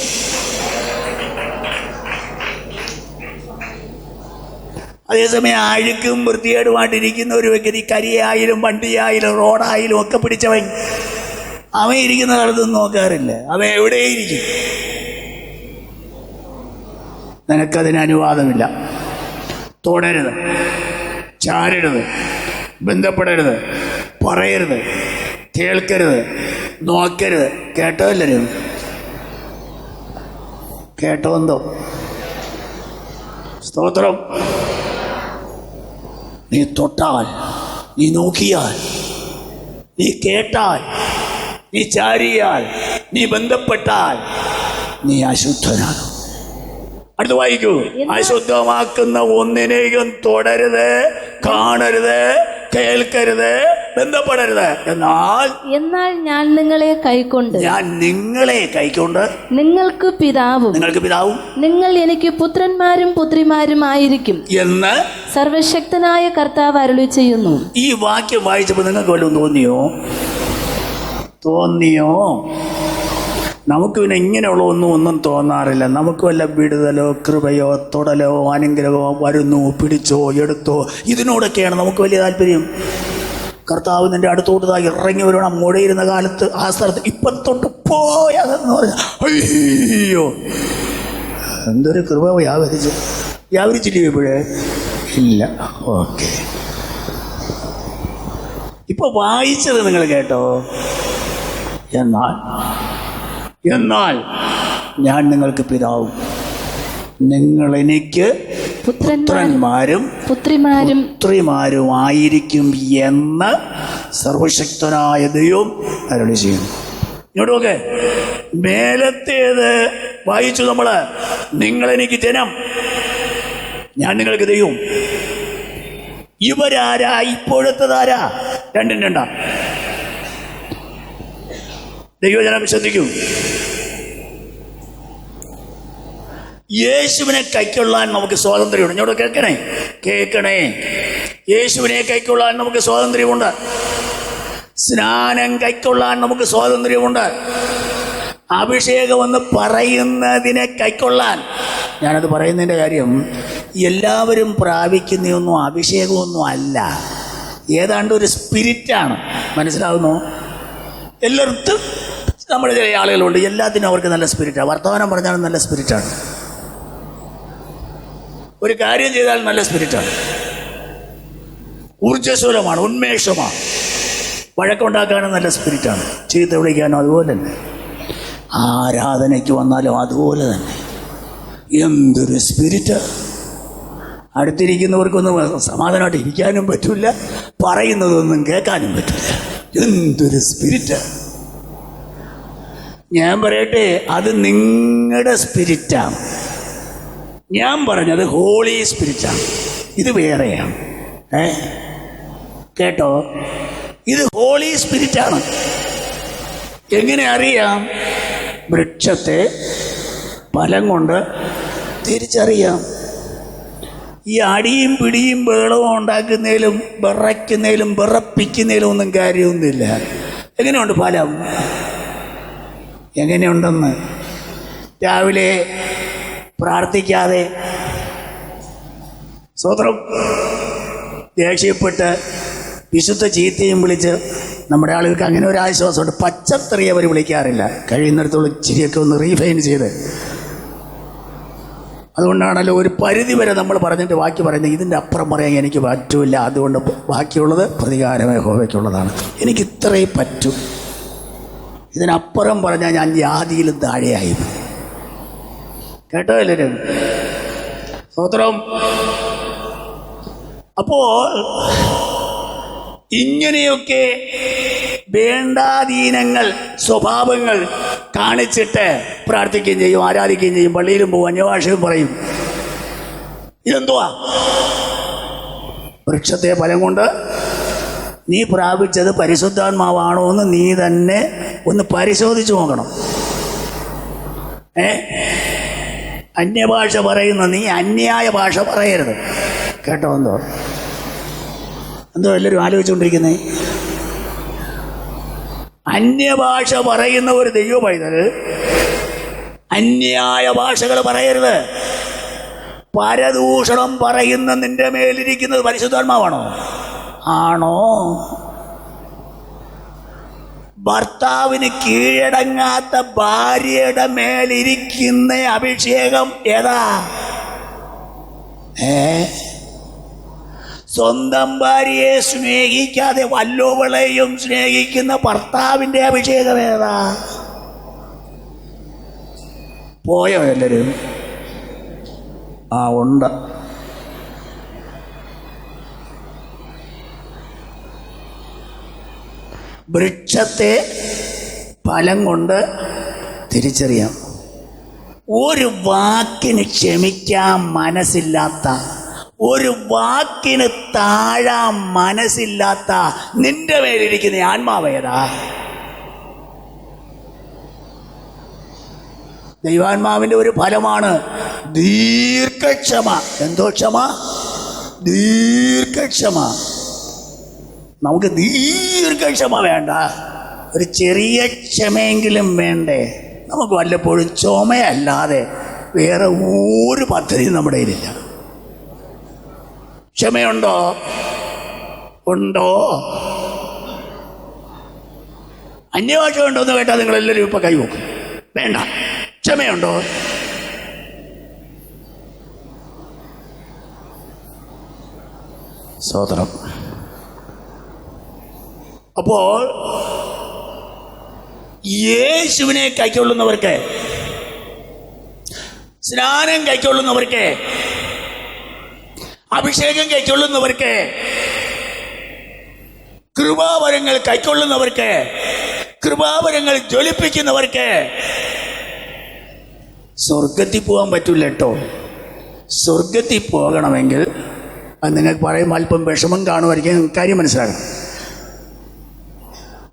അതേസമയം അഴുക്കും വൃത്തികേടുമായിട്ടിരിക്കുന്ന ഒരു വ്യക്തി, കരിയായാലും വണ്ടിയായാലും റോഡായാലും ഒക്കെ പിടിച്ചവൻ, അവൻ ഇരിക്കുന്ന കാലത്തൊന്നും നോക്കാറില്ല. അവൻ എവിടെയിരിക്കും. നിനക്കതിന് അനുവാദമില്ല. തൊടരുത്, ചാരരുത്, ബന്ധപ്പെടരുത്, പറയരുത്, കേൾക്കരുത്, നോക്കരുത്. കേട്ടോ എല്ലാവരും? കേട്ടോ? എന്തോ സ്തോത്രം. നീ തൊട്ടാൽ, നീ നോക്കിയാൽ, നീ കേട്ടാൽ, നീ ചാരിയാൽ, നീ ബന്ധപ്പെട്ടാൽ നീ അശുദ്ധനാകും. അടുത്ത് വായിക്കൂ. അശുദ്ധമാക്കുന്ന ഒന്നിനെയും തൊടരുത്, കാണരുത്, കേൾക്കരുത്, ബന്ധപ്പെടരുത്. എന്നാൽ ഞാൻ നിങ്ങളെ കൈക്കൊണ്ട് നിങ്ങൾക്ക് പിതാവും നിങ്ങൾ എനിക്ക് പുത്രന്മാരും പുത്രിമാരും ആയിരിക്കും എന്ന് സർവശക്തനായ കർത്താവ് അരുളി ചെയ്യുന്നു. ഈ വാക്യം വായിച്ചപ്പോൾ നിങ്ങൾക്ക് വല്ലതും തോന്നിയോ? നമുക്ക് പിന്നെ ഇങ്ങനെയുള്ള ഒന്നും തോന്നാറില്ല. നമുക്ക് വല്ല വിടുതലോ കൃപയോ തൊടലോ അനുഗ്രഹമോ വരുന്നു, പിടിച്ചോ എടുത്തോ, ഇതിനോടൊക്കെയാണ് നമുക്ക് വലിയ താല്പര്യം. കർത്താവ് നിന്റെ അടുത്തോട്ട് ഇറങ്ങി വരണം. മുഴയിരുന്ന കാലത്ത് ആ സ്ഥലത്ത് ഇപ്പം തൊട്ട് പോയതെന്ന് പറഞ്ഞാൽ അയ്യോ എന്തൊരു കൃപ വ്യാപരിച്ചില്ലേ ഇപ്പോഴേ? ഇല്ല. ഓക്കെ, ഇപ്പൊ വായിച്ചത് നിങ്ങൾ കേട്ടോ. എന്നാൽ ഞാൻ നിങ്ങൾക്ക് പിതാവും നിങ്ങൾ എനിക്ക് പുത്രന്മാരും പുത്രിമാരും ആയിരിക്കും എന്ന് സർവശക്തനായ ദൈവം അരുളി ചെയ്യുന്നു. ഇങ്ങോട്ട് നോക്കെ, മേലത്തേത് വായിച്ചു നമ്മള്. നിങ്ങൾ എനിക്ക് ജനം, ഞാൻ നിങ്ങൾക്ക് ദൈവം. ഇവരാരാ? ഇപ്പോഴത്തതാരാ? രണ്ടും രണ്ടാ. ദൈവജനം ശ്രദ്ധിക്കൂ. യേശുവിനെ കൈക്കൊള്ളാൻ നമുക്ക് സ്വാതന്ത്ര്യമുണ്ട്. ഇങ്ങോട്ട് കേൾക്കണേ. യേശുവിനെ കൈക്കൊള്ളാൻ നമുക്ക് സ്വാതന്ത്ര്യമുണ്ട്. സ്നാനം കൈക്കൊള്ളാൻ നമുക്ക് സ്വാതന്ത്ര്യമുണ്ട്. അഭിഷേകം എന്ന് പറയുന്നതിനെ കൈക്കൊള്ളാൻ, ഞാനത് പറയുന്നതിൻ്റെ കാര്യം, എല്ലാവരും പ്രാപിക്കുന്നതൊന്നും അഭിഷേകമൊന്നും അല്ല. ഏതാണ്ട് ഒരു സ്പിരിറ്റാണ്. മനസ്സിലാവുന്നു? എല്ലായിടത്തും നമ്മുടെ ചില ആളുകളുണ്ട്, എല്ലാത്തിനും അവർക്ക് നല്ല സ്പിരിറ്റാണ്. വർത്തമാനം പറഞ്ഞാലും നല്ല സ്പിരിറ്റാണ്. ഒരു കാര്യം ചെയ്താൽ നല്ല സ്പിരിറ്റാണ്, ഊർജ്ജസ്വലമാണ്, ഉന്മേഷമാണ്. വഴക്കുണ്ടാക്കാനും നല്ല സ്പിരിറ്റാണ്, ചീത്ത വിളിക്കാനും അതുപോലെ തന്നെ, ആരാധനയ്ക്ക് വന്നാലും അതുപോലെ തന്നെ. എന്തൊരു സ്പിരിറ്റ്! അടുത്തിരിക്കുന്നവർക്കൊന്നും സമാധാനമായിട്ട് ഇരിക്കാനും പറ്റില്ല, പറയുന്നതൊന്നും കേൾക്കാനും പറ്റില്ല. എന്തൊരു സ്പിരിറ്റ്! ഞാൻ പറയട്ടെ, അത് നിങ്ങളുടെ സ്പിരിറ്റാണ്. ഞാൻ പറഞ്ഞത് ഹോളി സ്പിരിറ്റാണ്. ഇത് വേറെയാണ്. കേട്ടോ, ഇത് ഹോളി സ്പിരിറ്റാണ്. എങ്ങനെ അറിയാം? വൃക്ഷത്തെ ഫലം കൊണ്ട് തിരിച്ചറിയാം. ഈ അടിയും പിടിയും ബഹളവും ഉണ്ടാക്കുന്നതിലും വിറയ്ക്കുന്നതിലും വിറപ്പിക്കുന്നതിലും ഒന്നും കാര്യമൊന്നുമില്ല. എങ്ങനെയുണ്ട് ഫലം? എങ്ങനെയുണ്ടെന്ന് രാവിലെ പ്രാർത്ഥിക്കാതെ സ്വതന്ത്രം ദേഷ്യപ്പെട്ട് വിശുദ്ധ ചീത്തയും വിളിച്ച്, നമ്മുടെ ആളുകൾക്ക് അങ്ങനെ ഒരു ആശ്വാസമുണ്ട്. പച്ചത്തറി അവർ വിളിക്കാറില്ല, കഴിയുന്നിടത്തോളം ചിരിയൊക്കെ ഒന്ന് റീഫൈൻ ചെയ്ത്. അതുകൊണ്ടാണല്ലോ ഒരു പരിധി വരെ നമ്മൾ പറഞ്ഞിട്ട് ബാക്കി പറയുന്നത്. ഇതിൻ്റെ അപ്പുറം പറയാൻ എനിക്ക് പറ്റൂല, അതുകൊണ്ട് ബാക്കിയുള്ളത് പ്രതികാരം യഹോവയ്ക്കുള്ളതാണ്. എനിക്ക് ഇത്രയും പറ്റും, ഇതിനപ്പുറം പറഞ്ഞാൽ ഞാൻ ജാതിയിലും താഴെയായി. കേട്ടോ എല്ലാവരും? സ്തോത്രം. അപ്പോൾ ഇങ്ങനെയൊക്കെ വേണ്ടാധീനങ്ങൾ, സ്വഭാവങ്ങൾ കാണിച്ചിട്ട് പ്രാർത്ഥിക്കുകയും ചെയ്യും, ആരാധിക്കുകയും ചെയ്യും, പള്ളിയിലും പോകും, അന്യഭാഷയും പറയും. ഇതെന്തുവാ? വൃക്ഷത്തെ ഫലം കൊണ്ട് നീ പ്രാപിച്ചത് പരിശുദ്ധാത്മാവാണോ എന്ന് നീ തന്നെ ഒന്ന് പരിശോധിച്ച് നോക്കണം. അന്യഭാഷ പറയുന്ന നീ അന്യായ ഭാഷ പറയരുത്. കേട്ടോ? എന്തോ എല്ലാവരും ആലോചിച്ചുകൊണ്ടിരിക്കുന്നേ. അന്യഭാഷ പറയുന്ന ഒരു ദൈവ പൈതൽ അന്യായ ഭാഷകൾ പറയരുത്. പരദൂഷണം പറയുന്ന നിന്റെ മേലിരിക്കുന്നത് പരിശുദ്ധാത്മാവാണോ? ആണോ? ഭർത്താവിന് കീഴടങ്ങാത്ത ഭാര്യയുടെ മേലിരിക്കുന്ന അഭിഷേകം ഏതാ? സ്വന്തം ഭാര്യയെ സ്നേഹിക്കാതെ വല്ലോവളെയും സ്നേഹിക്കുന്ന ഭർത്താവിൻ്റെ അഭിഷേകം ഏതാ? പോയോ എല്ലാവരും? ഉണ്ട്. വൃക്ഷത്തെ ഫലം കൊണ്ട് തിരിച്ചറിയാം. ഒരു വാക്കിന് ക്ഷമിക്കാൻ മനസ്സില്ലാത്ത, ഒരു വാക്കിന് താഴാൻ മനസ്സില്ലാത്ത നിന്റെ മേലിരിക്കുന്ന ആത്മാവേതാ? ദൈവാത്മാവിൻ്റെ ഒരു ഫലമാണ് ദീർഘക്ഷമ. എന്തോ ക്ഷമ? ദീർഘക്ഷമ. നമുക്ക് ദീർഘക്ഷമ വേണ്ട, ഒരു ചെറിയ ക്ഷമയെങ്കിലും വേണ്ടേ? നമുക്ക് വല്ലപ്പോഴും ചുമയല്ലാതെ വേറെ ഒരു പദ്ധതിയും നമ്മുടെ കയ്യിലില്ല. ക്ഷമയുണ്ടോ? ഉണ്ടോ? അന്യഭാഷ ഉണ്ടോ എന്ന് കേട്ടാൽ നിങ്ങളെല്ലാവരും ഇപ്പം കൈവക്കും. വേണ്ട. ക്ഷമയുണ്ടോ? സ്തോത്രം. അപ്പോൾ യേശുവിനെ കൈക്കൊള്ളുന്നവർക്ക്, സ്നാനം കൈക്കൊള്ളുന്നവർക്ക്, അഭിഷേകം കൈക്കൊള്ളുന്നവർക്ക്, കൃപാവരങ്ങൾ കൈക്കൊള്ളുന്നവർക്ക്, കൃപാവരങ്ങൾ ജ്വലിപ്പിക്കുന്നവർക്ക് സ്വർഗത്തിൽ പോകാൻ പറ്റില്ല കേട്ടോ. സ്വർഗത്തിൽ പോകണമെങ്കിൽ അത് നിങ്ങൾക്ക് പറയുമ്പോൾ അല്പം വിഷമം കാണുമായിരിക്കും. കാര്യം മനസ്സിലാക്കണം.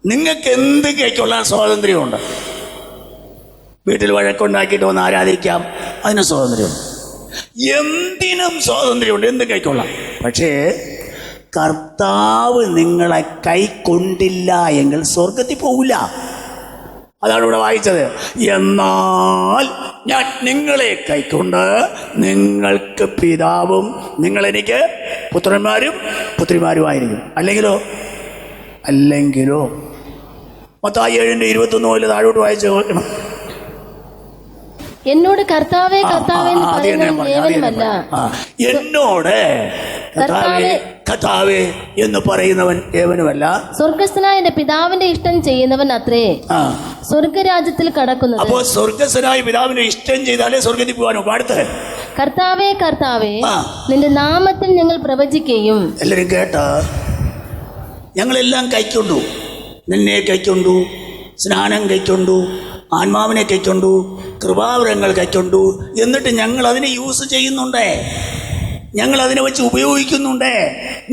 നിങ്ങൾക്ക് എന്ത് കൈക്കൊള്ളാൻ സ്വാതന്ത്ര്യമുണ്ട്. വീട്ടിൽ വഴക്കുണ്ടാക്കിയിട്ട് വന്ന് ആരാധിക്കാം, അതിന് സ്വാതന്ത്ര്യമുണ്ട്. എന്തിനും സ്വാതന്ത്ര്യമുണ്ട്, എന്ത് കൈക്കൊള്ളാം. പക്ഷേ കർത്താവ് നിങ്ങളെ കൈക്കൊണ്ടില്ല എങ്കിൽ സ്വർഗത്തിൽ പോകില്ല. അതാണ് ഇവിടെ വായിച്ചത്. എന്നാൽ ഞാൻ നിങ്ങളെ കൈക്കൊണ്ട് നിങ്ങൾക്ക് പിതാവും നിങ്ങളെനിക്ക് പുത്രന്മാരും പുത്രിമാരുമായിരിക്കും. അല്ലെങ്കിലോ മത്തായി 7:21 മുതൽ താഴോട്ട് വായിച്ച് നോക്കണം. എന്നോട് കർത്താവേ കർത്താവേ എന്ന് പറയുന്നവൻ ഏവനുമല്ല. എന്നോട് കർത്താവേ എന്ന് പറയുന്നവൻ ഏവനുമല്ല, സ്വർഗസ്ഥനായ എന്റെ പിതാവിന്റെ ഇഷ്ടം ചെയ്യുന്നവൻ അത്രേ സ്വർഗരാജ്യത്തിൽ കടക്കുന്നത്. അപ്പോ സ്വർഗസ്ഥനായ പിതാവിന്റെ ഇഷ്ടം ചെയ്താലേ സ്വർഗത്തിൽ പോകാനോ? അടുത്ത് കർത്താവേ കർത്താവേ നിന്റെ നാമത്തിൽ ഞങ്ങൾ പ്രവചിക്കുകയും. എല്ലാവരും കേട്ട? ഞങ്ങളെല്ലാം കൈക്കൊണ്ടു. നിന്നെ കൈക്കൊണ്ടു, സ്നാനം കൈക്കൊണ്ടു, ആത്മാവിനെ കൈക്കൊണ്ടു, കൃപാവരങ്ങൾ കൈക്കൊണ്ടു. എന്നിട്ട് ഞങ്ങൾ അതിനെ യൂസ് ചെയ്യുന്നുണ്ടേ, ഞങ്ങൾ അതിനെ വെച്ച് ഉപയോഗിക്കുന്നുണ്ടേ.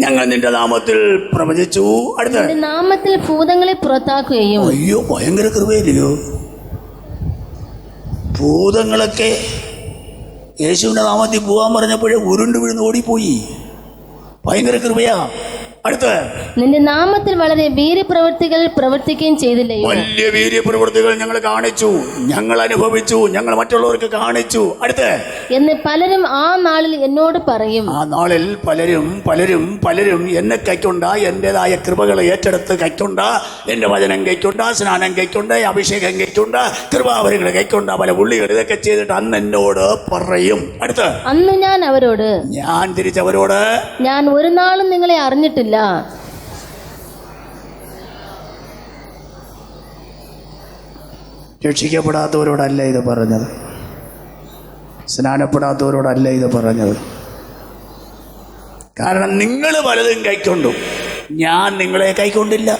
ഞങ്ങൾ നിന്റെ നാമത്തിൽ പ്രവചിച്ചു. അടുത്ത നാമത്തിൽ ഭൂതങ്ങളെ പുറത്താക്കുകയും. അയ്യോ, ഭയങ്കര കൃപയില്ലയോ? ഭൂതങ്ങളൊക്കെ യേശുവിന്റെ നാമത്തിൽ പോകാൻ പറഞ്ഞപ്പോഴേ ഉരുണ്ട് വീഴുന്ന് ഓടിപ്പോയി. ഭയങ്കര കൃപയാ. അടുത്ത് നിന്റെ നാമത്തിൽ വളരെ വീര്യപ്രവൃത്തികൾ പ്രവർത്തിക്കുകയും ചെയ്തില്ലയോ? വലിയ വീര്യപ്രവൃത്തികൾ ഞങ്ങൾ കാണിച്ചു, ഞങ്ങൾ അനുഭവിച്ചു, ഞങ്ങൾ മറ്റുള്ളവർക്ക് കാണിച്ചു. അടുത്ത് എന്ന് പലരും ആ നാളിൽ എന്നോട് പറയും. ആ നാളിൽ പലരും എന്നെ കൈക്കൊണ്ട, എന്റേതായ കൃപകൾ ഏറ്റെടുത്ത് കൈക്കൊണ്ട, എന്റെ വചനം കൈക്കൊണ്ട, സ്നാനം കൈക്കൊണ്ട, അഭിഷേകം കൈക്കൊണ്ട, കൃപാവരങ്ങൾ കൈക്കൊണ്ട, പല പുള്ളികൾ ഇതൊക്കെ ചെയ്തിട്ട് അന്ന് എന്നോട് പറയും. അടുത്ത് അന്ന് ഞാൻ അവരോട്, ഞാൻ തിരിച്ചവരോട്, ഞാൻ ഒരു നാളും നിങ്ങളെ അറിഞ്ഞിട്ടില്ല. രക്ഷിക്കപ്പെടാത്തവരോടല്ല ഇത് പറഞ്ഞത്, സ്നാനപ്പെടാത്തവരോടല്ല ഇത് പറഞ്ഞത്. കാരണം നിങ്ങൾ പലതും കൈക്കൊണ്ടു, ഞാൻ നിങ്ങളെ കൈക്കൊണ്ടില്ല.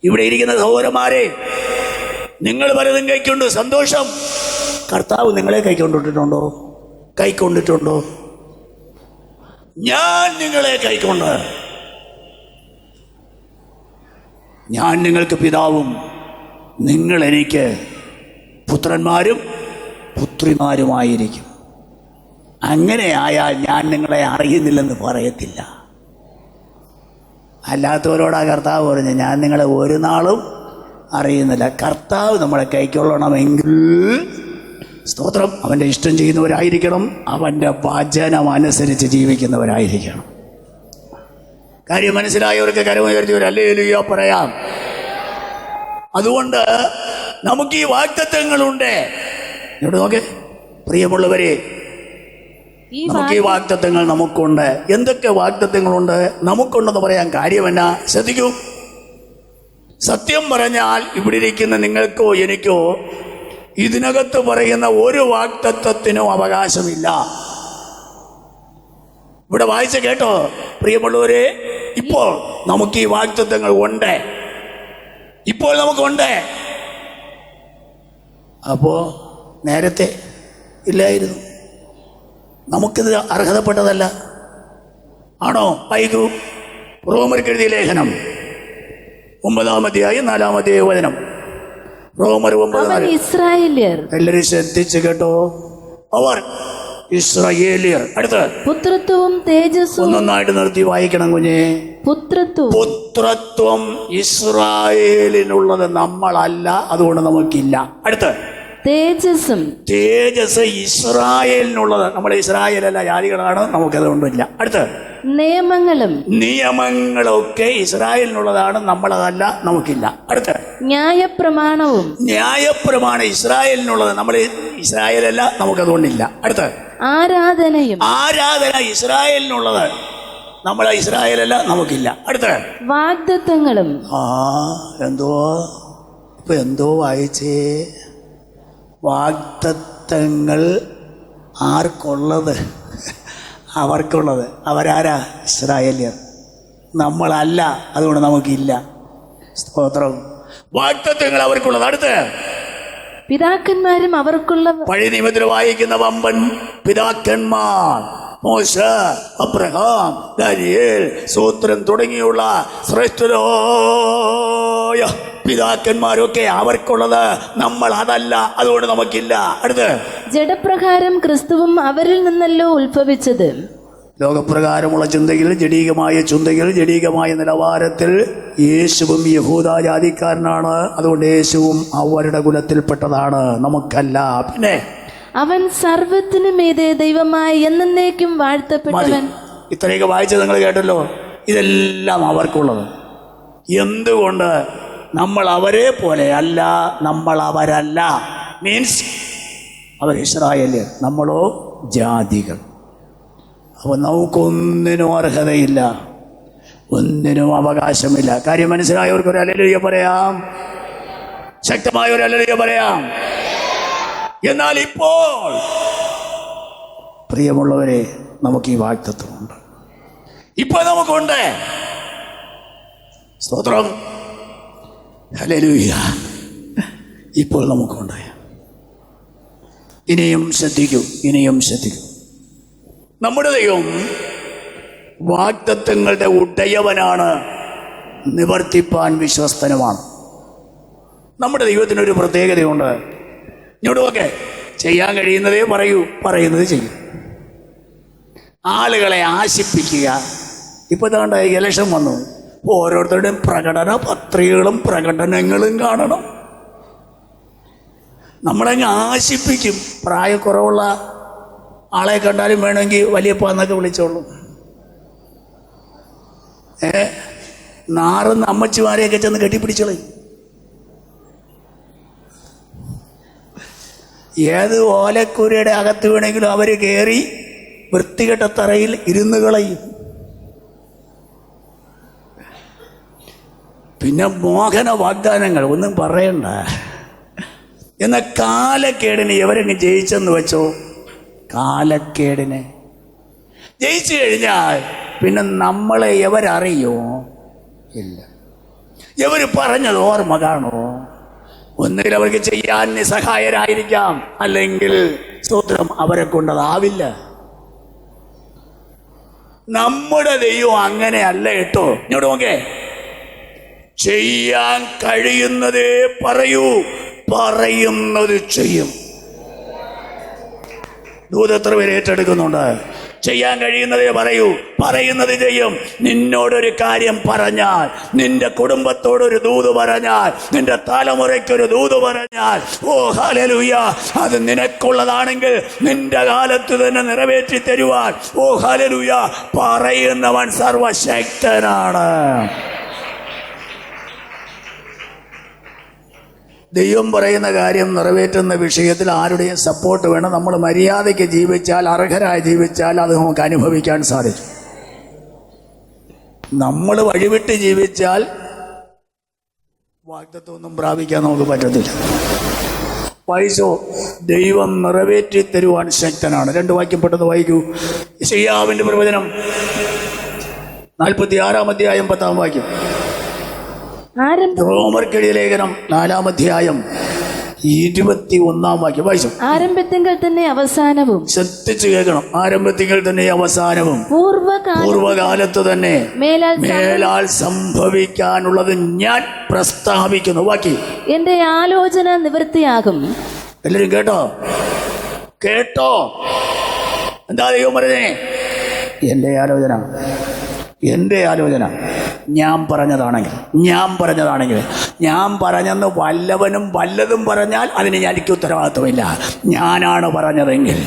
ഇവിടെ ഇരിക്കുന്ന സഹോദരന്മാരെ, നിങ്ങൾ പലതും കൈക്കൊണ്ടു, സന്തോഷം. കർത്താവ് നിങ്ങളെ കൈക്കൊണ്ടിട്ടുണ്ടോ? ഞാൻ നിങ്ങളെ കൈക്കൊണ്ട്, ഞാൻ നിങ്ങൾക്ക് പിതാവും നിങ്ങൾ എനിക്ക് പുത്രന്മാരും പുത്രിമാരുമായിരിക്കും. അങ്ങനെയായാൽ ഞാൻ നിങ്ങളെ അറിയുന്നില്ലെന്ന് പറയത്തില്ല. അല്ലാത്തവരോടാ കർത്താവ് പറഞ്ഞു, ഞാൻ നിങ്ങളെ ഒരു നാളും അറിയുന്നില്ല. കർത്താവ് നമ്മളെ കൈക്കൊള്ളണമെങ്കിൽ, സ്തോത്രം, അവൻ്റെ ഇഷ്ടം ചെയ്യുന്നവരായിരിക്കണം, അവൻ്റെ വചനം അനുസരിച്ച് ജീവിക്കുന്നവരായിരിക്കണം. കാര്യം മനസ്സിലായവർക്ക് കരമുയർത്തിയവർ ഹല്ലേലൂയ പറയാം. അതുകൊണ്ട് നമുക്ക് ഈ വാഗ്ദത്തങ്ങളുണ്ട്. ഇവിടെ നോക്കേ പ്രിയമുള്ളവരെ, നമുക്ക് ഈ വാഗ്ദത്തങ്ങൾ നമുക്കുണ്ട്. എന്തൊക്കെ വാഗ്ദത്തങ്ങളുണ്ട് നമുക്കുണ്ടെന്ന് പറയാൻ കാര്യമെന്നാ? ശ്രദ്ധിക്കൂ. സത്യം പറഞ്ഞാൽ ഇവിടെ ഇരിക്കുന്ന നിങ്ങൾക്കോ എനിക്കോ ഇതിനകത്ത് പറയുന്ന ഒരു വാഗ്ദത്തത്തിനും അവകാശമില്ല. ഇവിടെ വായിച്ച കേട്ടോ പ്രിയമുള്ളവരെ, ഇപ്പോൾ നമുക്ക് ഈ വാഗ്ദത്തങ്ങൾ ഉണ്ട്, ഇപ്പോൾ നമുക്കുണ്ട്. അപ്പോ നേരത്തെ ഇല്ലായിരുന്നു, നമുക്കിത് അർഹതപ്പെട്ടതല്ല. ആണോ? വായിക്കൂ. റോമർക്ക് എഴുതിയ ലേഖനം 9-ാം അധ്യായം 4-ാം വചനം. റോമർ 9:4. ഇസ്രായേല്യർ, എല്ലാവരും ശ്രദ്ധിച്ച് കേട്ടോ. അവർ ഇസ്രായേലിയർ. അടുത്ത് പുത്രത്വവും തേജസ്സും. ഒന്നൊന്നായിട്ട് നിർത്തി വായിക്കണം കുഞ്ഞേ. പുത്രത്വം ഇസ്രായേലിനുള്ളത്, നമ്മളല്ല, അതുകൊണ്ട് നമുക്കില്ല. അടുത്ത് തേജസ് ഇസ്രായേലിനുള്ളത്, നമ്മുടെ ഇസ്രായേലല്ല, ജാതികളാണ്, നമുക്കതുകൊണ്ടില്ല. അടുത്ത് നിയമങ്ങളൊക്കെ ഇസ്രായേലിനുള്ളതാണ്, നമ്മളതല്ല, നമുക്കില്ല. അടുത്ത് ന്യായപ്രമാണം ഇസ്രായേലിനുള്ളത്, നമ്മൾ ഇസ്രായേലല്ല, നമുക്കതുകൊണ്ടില്ല. അടുത്ത് ആരാധന ഇസ്രായേലിനുള്ളത്, നമ്മൾ ഇസ്രായേലല്ല, നമുക്കില്ല. അടുത്ത് വാഗ്ദത്തങ്ങളും. എന്തോ വായിച്ചേ. വാഗ്ദത്തങ്ങൾ ആർക്കുള്ളത്? അവർക്കുള്ളത്. അവരാരാ? ഇസ്രായേലിയർ. നമ്മളല്ല, അതുകൊണ്ട് നമുക്കില്ല. സ്തോത്രം. വാഗ്ദത്തങ്ങൾ അവർക്കുള്ളത്. അടുത്ത് പിതാക്കന്മാരും അവർക്കുള്ള. പഴയ നിയമത്തിൽ വായിക്കുന്ന വമ്പൻ പിതാക്കന്മാർ, മോശ, അബ്രഹാം, ദാനിയേൽ, സൂത്രൻ തുടങ്ങിയുള്ള ശ്രേഷ്ഠരായ പിതാക്കന്മാരൊക്കെ അവർക്കുള്ളത്, നമ്മൾ അതല്ല, അതുകൊണ്ട് നമുക്കില്ല. അടുത്ത് ജഡപ്രകാരം ക്രിസ്തുവും അവരിൽ നിന്നല്ലോ ഉത്ഭവിച്ചത്. ലോകപ്രകാരമുള്ള ചിന്തകൾ, ജഡീകമായ ചിന്തകൾ, ജഡീകമായ നിലവാരത്തിൽ യേശുവും യഹൂദ ജാതിക്കാരനാണ്, അതുകൊണ്ട് യേശുവും അവരുടെ കുലത്തിൽപ്പെട്ടതാണ്, നമുക്കല്ല. പിന്നെ അവൻ സർവ്വത്തിനു മീതെ ദൈവമായി എന്നേക്കും വാഴ്ത്തപ്പെട്ടവൻ. ഇത്രയൊക്കെ വായിച്ചത് നിങ്ങൾ കേട്ടല്ലോ. ഇതെല്ലാം അവർക്കുള്ളത്. എന്തുകൊണ്ട്? നമ്മൾ അവരെ പോലെ അല്ല, നമ്മൾ അവരല്ല. മീൻസ് അവർ ഇസ്രായേലിയർ, നമ്മളോ ജാതികൾ. അപ്പോൾ നമുക്കൊന്നിനും അർഹതയില്ല, ഒന്നിനും അവകാശമില്ല. കാര്യം മനസ്സിലായവർക്ക് ഒരു ഹല്ലേലൂയ പറയാം, ശക്തമായ ഒരു ഹല്ലേലൂയ പറയാം. എന്നാൽ ഇപ്പോൾ പ്രിയമുള്ളവരെ, നമുക്ക് ഈ വാഗ്ദത്തമുണ്ട്, ഇപ്പോൾ നമുക്കുണ്ട്. സ്തോത്രം, ഹല്ലേലൂയ. ഇപ്പോൾ നമുക്കുണ്ട്. ഇനിയും ശ്രദ്ധിക്കൂ. നമ്മുടെ ദൈവം വാഗ്ദത്തങ്ങളുടെ ഉടയവനാണ്, നിവർത്തിപ്പാൻ വിശ്വസ്തനുമാണ്. നമ്മുടെ ദൈവത്തിനൊരു പ്രത്യേകതയുണ്ട്. ഇങ്ങോട്ടൊക്കെ ചെയ്യാൻ കഴിയുന്നതേ പറയൂ, പറയുന്നത് ചെയ്യും. ആളുകളെ ആശിപ്പിക്കുക. ഇപ്പോൾ ഇതാണ്ട് ഇലക്ഷൻ വന്നു, ഓരോരുത്തരുടെയും പ്രകടന പത്രികകളും പ്രകടനങ്ങളും കാണണം. നമ്മളങ്ങ് ആശിപ്പിക്കും. പ്രായക്കുറവുള്ള ആളെ കണ്ടാലും വേണമെങ്കിൽ വലിയപ്പാന്നൊക്കെ വിളിച്ചോളൂ. നാറുന്ന അമ്മച്ചിമാരെയൊക്കെ ചെന്ന് കെട്ടിപ്പിടിച്ചോളൂ. ഏത് ഓലക്കൂരയുടെ അകത്ത് വേണമെങ്കിലും അവർ കയറി വൃത്തികെട്ട തറയിൽ ഇരുന്ന് കളയും. പിന്നെ മോഹന വാഗ്ദാനങ്ങൾ ഒന്നും പറയണ്ട. എന്നാൽ കാലക്കേടിന് എവരങ്ങ് ജയിച്ചെന്ന് വെച്ചോ, കാലക്കേടിന് ജയിച്ചു കഴിഞ്ഞാൽ പിന്നെ നമ്മളെ എവരറിയോ? ഇല്ല. എവർ പറഞ്ഞത് ഓർമ്മ കാണോ? ഒന്നുകിൽ അവർക്ക് ചെയ്യാൻ നിസ്സഹായരായിരിക്കാം, അല്ലെങ്കിൽ സ്തോത്രം അവരെ കൊണ്ടതാവില്ല. നമ്മുടെ ദൈവം അങ്ങനെയല്ല കേട്ടോ. ഇങ്ങോട്ട് നോക്കേ, ചെയ്യാൻ കഴിയുന്നതേ പറയൂ, പറയുന്നത് ചെയ്യും. ദൂതത്ര പേര് ഏറ്റെടുക്കുന്നുണ്ട്. ചെയ്യാൻ കഴിയുന്നതേ പറയൂ, പറയുന്നത് ചെയ്യും. നിന്നോടൊരു കാര്യം പറഞ്ഞാൽ, നിന്റെ കുടുംബത്തോടൊരു ദൂത് പറഞ്ഞാൽ, നിന്റെ തലമുറയ്ക്കൊരു ദൂത് പറഞ്ഞാൽ, ഓ ഹല്ലേലൂയ, അത് നിനക്കുള്ളതാണെങ്കിൽ നിന്റെ കാലത്ത് തന്നെ നിറവേറ്റി തരുവാൻ, ഓ ഹല്ലേലൂയ, പറയുന്നവൻ സർവശക്തനാണ്. ദൈവം പറയുന്ന കാര്യം നിറവേറ്റുന്ന വിഷയത്തിൽ ആരുടെയും സപ്പോർട്ട് വേണം. നമ്മൾ മര്യാദയ്ക്ക് ജീവിച്ചാൽ, അർഹരായി ജീവിച്ചാൽ അത് നമുക്ക് അനുഭവിക്കാൻ സാധിക്കും. നമ്മൾ വഴിവിട്ട് ജീവിച്ചാൽ വാഗ്ദത്തമൊന്നും പ്രാപിക്കാൻ നമുക്ക് പറ്റത്തില്ല. വായിച്ചോ, ദൈവം നിറവേറ്റി തരുവാൻ ശക്തനാണ്. 2 വാക്യം പെട്ടെന്ന് വായിക്കൂ. യെശയ്യാവിന്റെ പ്രവചനം 46-ാം അധ്യായം 10-ാം വാക്യം. റോമർക്കെഴുതിയ ലേഖനം 4-ാം അധ്യായം 21-ാം വാക്യം വായിച്ചു. ആരംഭത്തിങ്കൽ തന്നെ അവസാനവും. ശ്രദ്ധിച്ചു കേൾക്കണം. ആരംഭത്തിങ്കൽ തന്നെ അവസാനവും, പൂർവകാലത്ത് തന്നെ മേലാൽ സംഭവിക്കാനുള്ളത് ഞാൻ പ്രസ്താവിക്കുന്നു. ബാക്കി എന്റെ ആലോചന നിവൃത്തിയാകും. എല്ലാവരും കേട്ടോ? എന്താ ദൈവം പറഞ്ഞേ? എൻ്റെ ആലോചന ഞാൻ പറഞ്ഞതാണെങ്കിൽ ഞാൻ പറഞ്ഞെന്ന് വല്ലതും പറഞ്ഞാൽ അതിന് എനിക്ക് ഉത്തരവാദിത്വമില്ല. ഞാനാണ് പറഞ്ഞതെങ്കിൽ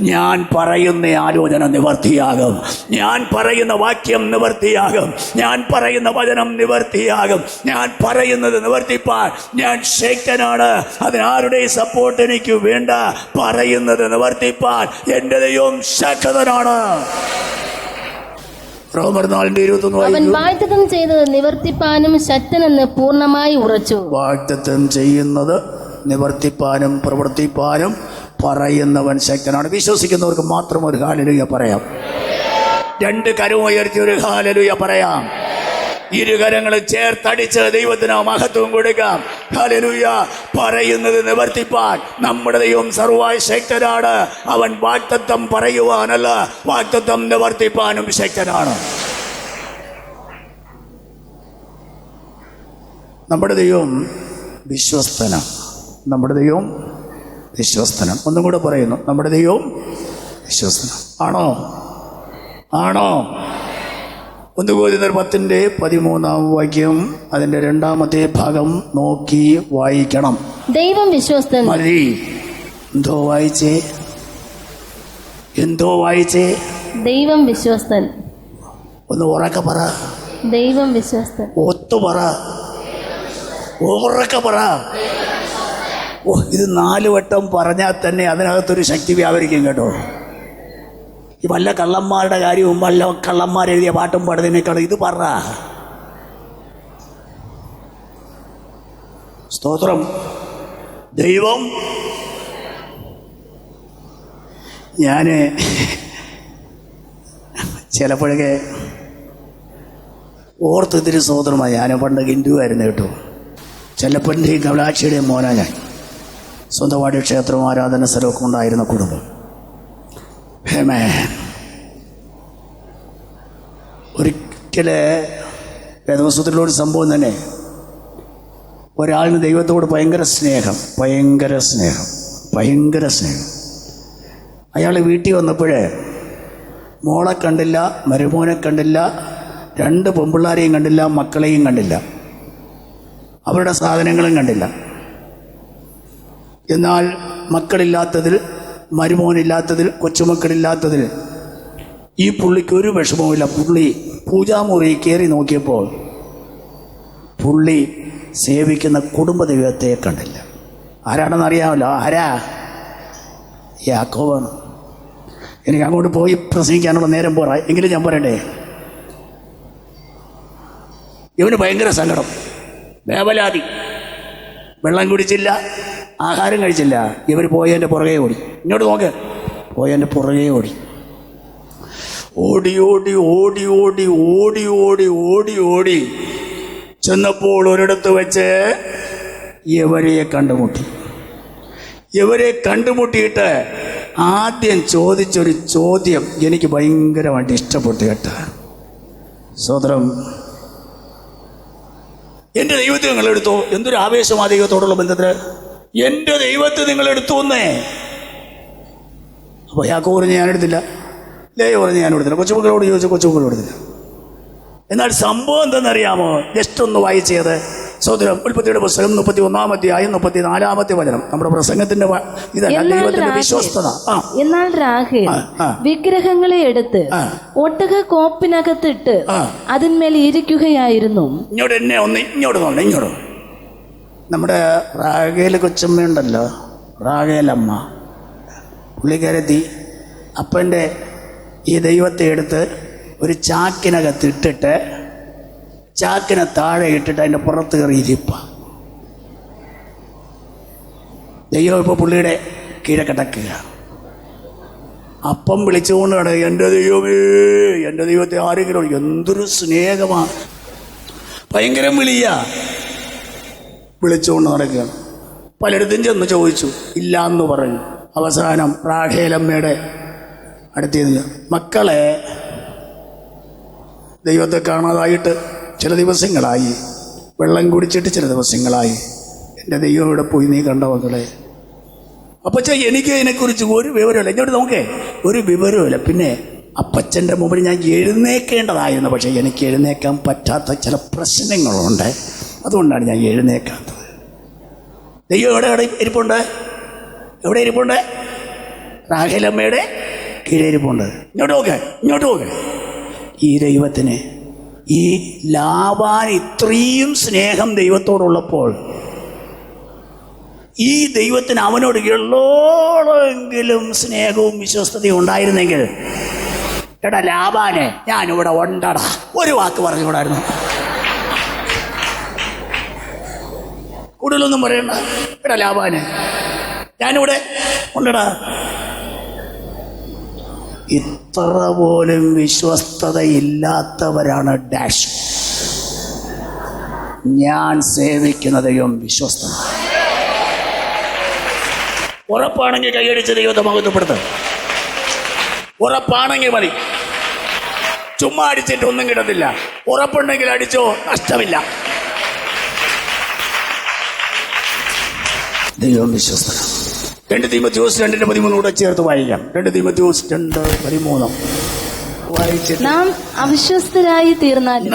ഞാൻ പറയുന്ന ആലോചന നിവർത്തിയാകും. ഞാൻ പറയുന്ന വാക്യം നിവർത്തിയാകും. ഞാൻ പറയുന്ന വചനം നിവർത്തിയാകും. ഞാൻ പറയുന്നത് നിവർത്തിപ്പാൻ ഞാൻ ശക്തനാണ്. അതിനാരുടെയും സപ്പോർട്ട് എനിക്ക് വേണ്ട. പറയുന്നത് നിവർത്തിപ്പാൻ എൻ്റെ ദൈവം ശക്തനാണ്. റോമർ 4:21 അവൻ വാഗ്ദത്തം ചെയ്തത് നിവർത്തിപ്പാനും ശക്തനെന്ന് പൂർണ്ണമായി ഉറച്ചു. വാഗ്ദത്തം ചെയ്യുന്നത് നിവർത്തിപ്പാനും പ്രവർത്തിപ്പാനും പറയുന്നവൻ ശക്തനാണ്. വിശ്വസിക്കുന്നവർക്ക് മാത്രം ഒരു ഹല്ലേലൂയ പറയാം. 2 കരവും ഉയർത്തി ഒരു ഹല്ലേലൂയ പറയാം. 2 കരങ്ങളും ചേർത്തടിച്ച് ദൈവത്തിന് മഹത്വം കൊടുക്കാം. ഹല്ലേലൂയ. പറയുന്നത് നിവർത്തിപ്പാൻ നമ്മുടെ ദൈവം സർവശക്തനാണ്. അവൻ വാഗ്ദത്തം പറയുവാനല്ല, വാഗ്ദത്തം നിവർത്തിപ്പാനും ശക്തനാണ്. നമ്മുടെ ദൈവം വിശ്വസ്തനാണ്. ഒന്നും കൂടെ പറയുന്നു, നമ്മുടെ ദൈവം വിശ്വസ്തനാണ്. ആണോ? 1 Corinthians 10:13 വാക്യം അതിന്റെ 2ാമത്തെ ഭാഗം നോക്കി വായിക്കണം. ദൈവം വിശ്വസ്തൻ. മതി. എന്തോ വായിച്ചേ? ദൈവം വിശ്വസ്തൻ. ഒന്ന് ഉറക്കെ പറ. ദൈവം വിശ്വസ്തൻ. ഒത്തു പറ. ഉറക്കെ പറ. ഇത് 4 വട്ടം പറഞ്ഞാൽ തന്നെ അതിനകത്തൊരു ശക്തി വ്യാപരിക്കും കേട്ടോ. ഈ വല്ല കള്ളന്മാരുടെ കാര്യവും വല്ല കള്ളന്മാരെഴുതിയ പാട്ടും പാടുന്നതിനേക്കാളും ഇത് പറ. സ്തോത്രം. ദൈവം. ഞാൻ ചിലപ്പോഴൊക്കെ ഓർത്തിരി സ്തോത്രമായി. ഞാൻ പണ്ട് ഹിന്ദുവായിരുന്നു കേട്ടോ. ചെല്ലപ്പൻ്റെയും കമലാക്ഷിയുടെയും മോനാ ഞാൻ. സ്വന്തമായിട്ട് ക്ഷേത്രവും ആരാധന സ്ഥലമൊക്കെ ഉണ്ടായിരുന്ന കുടുംബം. ഒരിക്കൽ വേദപുസ്തകത്തിലൊരു സംഭവം തന്നെ. ഒരാളിന് ദൈവത്തോട് ഭയങ്കര സ്നേഹം. അയാൾ വീട്ടിൽ വന്നപ്പോഴേ മോളെ കണ്ടില്ല, മരുമോനെ കണ്ടില്ല, 2 പെൺപിള്ളാരെയും കണ്ടില്ല, മക്കളെയും കണ്ടില്ല, അവരുടെ സാധനങ്ങളും കണ്ടില്ല. എന്നാൽ മക്കളില്ലാത്തതിൽ, മരുമോനില്ലാത്തതിൽ, കൊച്ചുമക്കളില്ലാത്തതിൽ ഈ പുള്ളിക്ക് ഒരു വിഷമവുമില്ല. പുള്ളി പൂജാമുറി കയറി നോക്കിയപ്പോൾ പുള്ളി സേവിക്കുന്ന കുടുംബദൈവത്തെ കണ്ടില്ല. ആരാണെന്ന് അറിയാമല്ലോ. ആരാ? യാക്കോബാണ്. എനിക്ക് അങ്ങോട്ട് പോയി പ്രസംഗിക്കാനുള്ള നേരം പോരാ. എങ്കിലും ഞാൻ പറയട്ടെ, ഇവന് ഭയങ്കര സങ്കടം, വേവലാതി. വെള്ളം കുടിച്ചില്ല, ആഹാരം കഴിച്ചില്ല. ഇവർ പോയതിൻ്റെ പുറകെ ഓടി. ഇങ്ങോട്ട് നോക്ക്. പോയതിൻ്റെ പുറകെ ഓടി ചെന്നപ്പോൾ ഒരിടത്ത് വെച്ച് ഇവരെ കണ്ടുമുട്ടിയിട്ട് ആദ്യം ചോദിച്ചൊരു ചോദ്യം എനിക്ക് ഭയങ്കരമായിട്ട് ഇഷ്ടപ്പെട്ടു കേട്ടോ. സോദരം, എൻ്റെ ദൈവത്തെ നിങ്ങളെടുത്തോ? എന്തൊരു ആവേശം ആ ദൈവത്തോടുള്ള ബന്ധത്തിന്. എൻ്റെ ദൈവത്തെ നിങ്ങളെടുത്തു എന്നേ. അപ്പോൾ യാക്കോബ് പറഞ്ഞ് ഞാനെടുത്തില്ല, ലേയ പറഞ്ഞ് ഞാനെടുത്തില്ല, കൊച്ചുമക്കളോട് ചോദിച്ചു, കൊച്ചുമക്കളോട് എടുത്തില്ല. എന്നാൽ സംഭവം എന്തെന്നറിയാമോ? ജസ്റ്റ് ഒന്ന് വായിച്ചത്. സോദരം, ഉൽപ്പത്തിയുടെ പുസ്തകം 31-ാം അധ്യായം 34-ാമത്തെ വചനം. നമ്മുടെ പ്രസംഗത്തിന്റെ ഇതല്ല, ദൈവത്തിന്റെ വിശ്വസ്തത. എന്നാൽ രാഹേൽ വിഗ്രഹങ്ങളെ എടുത്ത് ഒട്ടക കോപ്പിനകത്തിട്ട് അതിന്മേൽ ഇരിക്കുകയായിരുന്നു. ഇങ്ങോട്ട് നമ്മുടെ റാഗേൽ കൊച്ചമ്മയുണ്ടല്ലോ, റാഗേലമ്മ, പുള്ളിക്കാരത്തി അപ്പൻ്റെ ഈ ദൈവത്തെ എടുത്ത് ഒരു ചാക്കിനകത്തിട്ടിട്ട് ചാക്കിനെ താഴെ ഇട്ടിട്ട് അതിൻ്റെ പുറത്ത് കയറി ഇരിപ്പ. ദൈവം ഇപ്പോൾ പുള്ളിയുടെ കീഴെ കിടക്കുക. അപ്പം വിളിച്ചുകൊണ്ട് കിടക്കുക, എൻ്റെ ദൈവമേ, എൻ്റെ ദൈവത്തെ ആരെങ്കിലും. എന്തൊരു സ്നേഹമാണ്, ഭയങ്കര വിളിച്ചുകൊണ്ട് നടക്കുകയാണ്. പലയിടത്തും ചെന്ന് ചോദിച്ചു, ഇല്ല എന്ന് പറഞ്ഞു. അവസാനം റാഖേലമ്മയുടെ അടുത്ത് മക്കളെ, ദൈവത്തെ കാണാതായിട്ട് ചില ദിവസങ്ങളായി, വെള്ളം കുടിച്ചിട്ട് ചില ദിവസങ്ങളായി, എൻ്റെ ദൈവം ഇവിടെ പോയി നീ കണ്ട മക്കളെ? അപ്പച്ച എനിക്ക് അതിനെക്കുറിച്ച് ഒരു വിവരമില്ല. ഇങ്ങോട്ട് നോക്കേ, ഒരു വിവരമില്ല. പിന്നെ അപ്പച്ചൻ്റെ മുമ്പിൽ ഞാൻ എഴുന്നേൽക്കേണ്ടതായിരുന്നു, പക്ഷേ എനിക്ക് എഴുന്നേൽക്കാൻ പറ്റാത്ത ചില പ്രശ്നങ്ങളുണ്ട്. അതുകൊണ്ടാണ് ഞാൻ എഴുന്നേൽക്കാത്തത്. ദൈവം എവിടെ ഇരിപ്പുണ്ട്? എവിടെ ഇരിപ്പുണ്ട്? റാഹേലമ്മയുടെ കീഴെ ഇരിപ്പുണ്ട്. ഇങ്ങോട്ട് നോക്ക്. ഈ ദൈവത്തിന്, ഈ ലാബാൻ ഇത്രയും സ്നേഹം ദൈവത്തോടുള്ളപ്പോൾ, ഈ ദൈവത്തിന് അവനോട് എള്ളോളെങ്കിലും സ്നേഹവും വിശ്വസ്തതയും ഉണ്ടായിരുന്നെങ്കിൽ, എടാ ലാബാനെ ഞാനിവിടെ ഉണ്ടടാ, ഒരു വാക്ക് പറഞ്ഞുകൂടായിരുന്നു. കൂടുതലൊന്നും പറയണ്ട. എടാ ലാബാനെ ഞാനിവിടെ ഉണ്ടടാ. ഇത്ര പോലും വിശ്വസ്തതയില്ലാത്തവരാണ് ഡാഷ്. ഞാൻ സേവിക്കുന്ന ദൈവം വിശ്വസ്തത. ഉറപ്പാണെങ്കിൽ കൈയടിച്ച് ദൈവത്തെ മഹത്വപ്പെടുത്തും. ഉറപ്പാണെങ്കിൽ മതി. ചുമ്മാ അടിച്ചിട്ട് ഒന്നും കിട്ടത്തില്ല. ഉറപ്പുണ്ടെങ്കിൽ അടിച്ചോ, നഷ്ടമില്ല. ദൈവം വിശ്വസ്തത. 2 തീമോഥെയോസ് 2:13 കൂടെ ചേർത്ത് വായിക്കാം. 2 തീമോഥെയോസ് 2:13 വായിച്ചിട്ട്, നാം അവിശ്വസ്തരായി തീർന്നാലും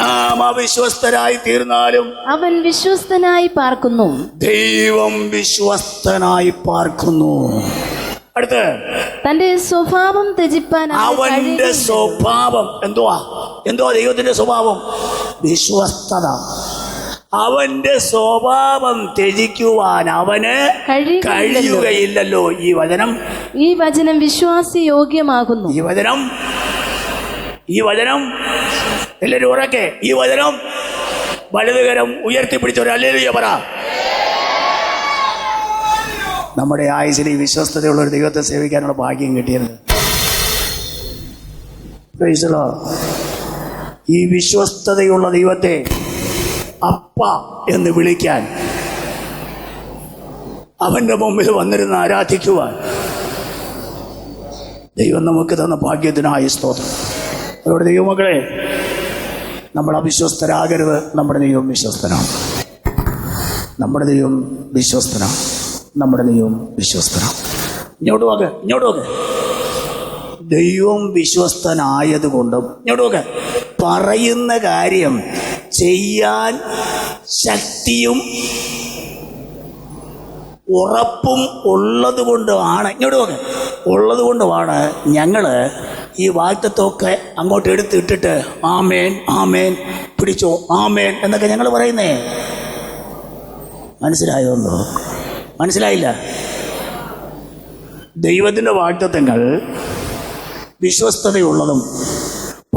അവൻ വിശ്വസ്തനായി പാർക്കുന്നു. ദൈവം വിശ്വസ്തനായി പാർക്കുന്നു. അടുത്ത്, തന്റെ സ്വഭാവം ത്യജിപ്പാൻ അവന്റെ സ്വഭാവം എന്തുവാ ദൈവത്തിന്റെ സ്വഭാവം? വിശ്വസ്തത. അവന്റെ സ്വഭാവം ത്യജിക്കുവാൻ അവന് കഴിയുകയില്ലല്ലോ. ഈ വചനം വിശ്വാസി യോഗ്യമാകുന്നു. ഈ വചനം എല്ലാവരും ഉറക്കെ, ഈ വചനം വലതുകരം ഉയർത്തിപ്പിടിച്ചൊരു ഹല്ലേലൂയ പറ. നമ്മുടെ ആയുസ്സിൽ ഈ വിശ്വസ്തതയുള്ള ഒരു ദൈവത്തെ സേവിക്കാനുള്ള ഭാഗ്യം കിട്ടിയത്. Price the Lord. ഈ വിശ്വസ്തതയുള്ള ദൈവത്തെ അപ്പ എന്ന് വിളിക്കാൻ, അവന്റെ മുമ്പിൽ വന്നിരുന്ന് ആരാധിക്കുവാൻ ദൈവം നമുക്ക് തന്ന ഭാഗ്യത്തിനായി സ്തോത്രം. അതുകൊണ്ട് ദൈവമക്കളെ, നമ്മൾ അവിശ്വസ്തരാകരുത്. നമ്മുടെ ദൈവം വിശ്വസ്തനാണ്. ഇങ്ങോട്ട് നോക്ക്. ദൈവം വിശ്വസ്തനായതുകൊണ്ടും, ഇങ്ങോട്ട് നോക്ക്, പറയുന്ന കാര്യം ചെയ്യാൻ ശക്തിയും ഉറപ്പും ഉള്ളതുകൊണ്ടുമാണ് ഞങ്ങൾ ഈ വാഗ്ദത്തമൊക്കെ അങ്ങോട്ട് എടുത്തിട്ടിട്ട് ആമേൻ ആമേൻ പിടിച്ചോ ആമേൻ എന്നൊക്കെ ഞങ്ങൾ പറയുന്നേ. മനസ്സിലായോന്നോ? മനസ്സിലായില്ല. ദൈവത്തിൻ്റെ വാഗ്ദത്തങ്ങൾ വിശ്വസ്തതയുള്ളതും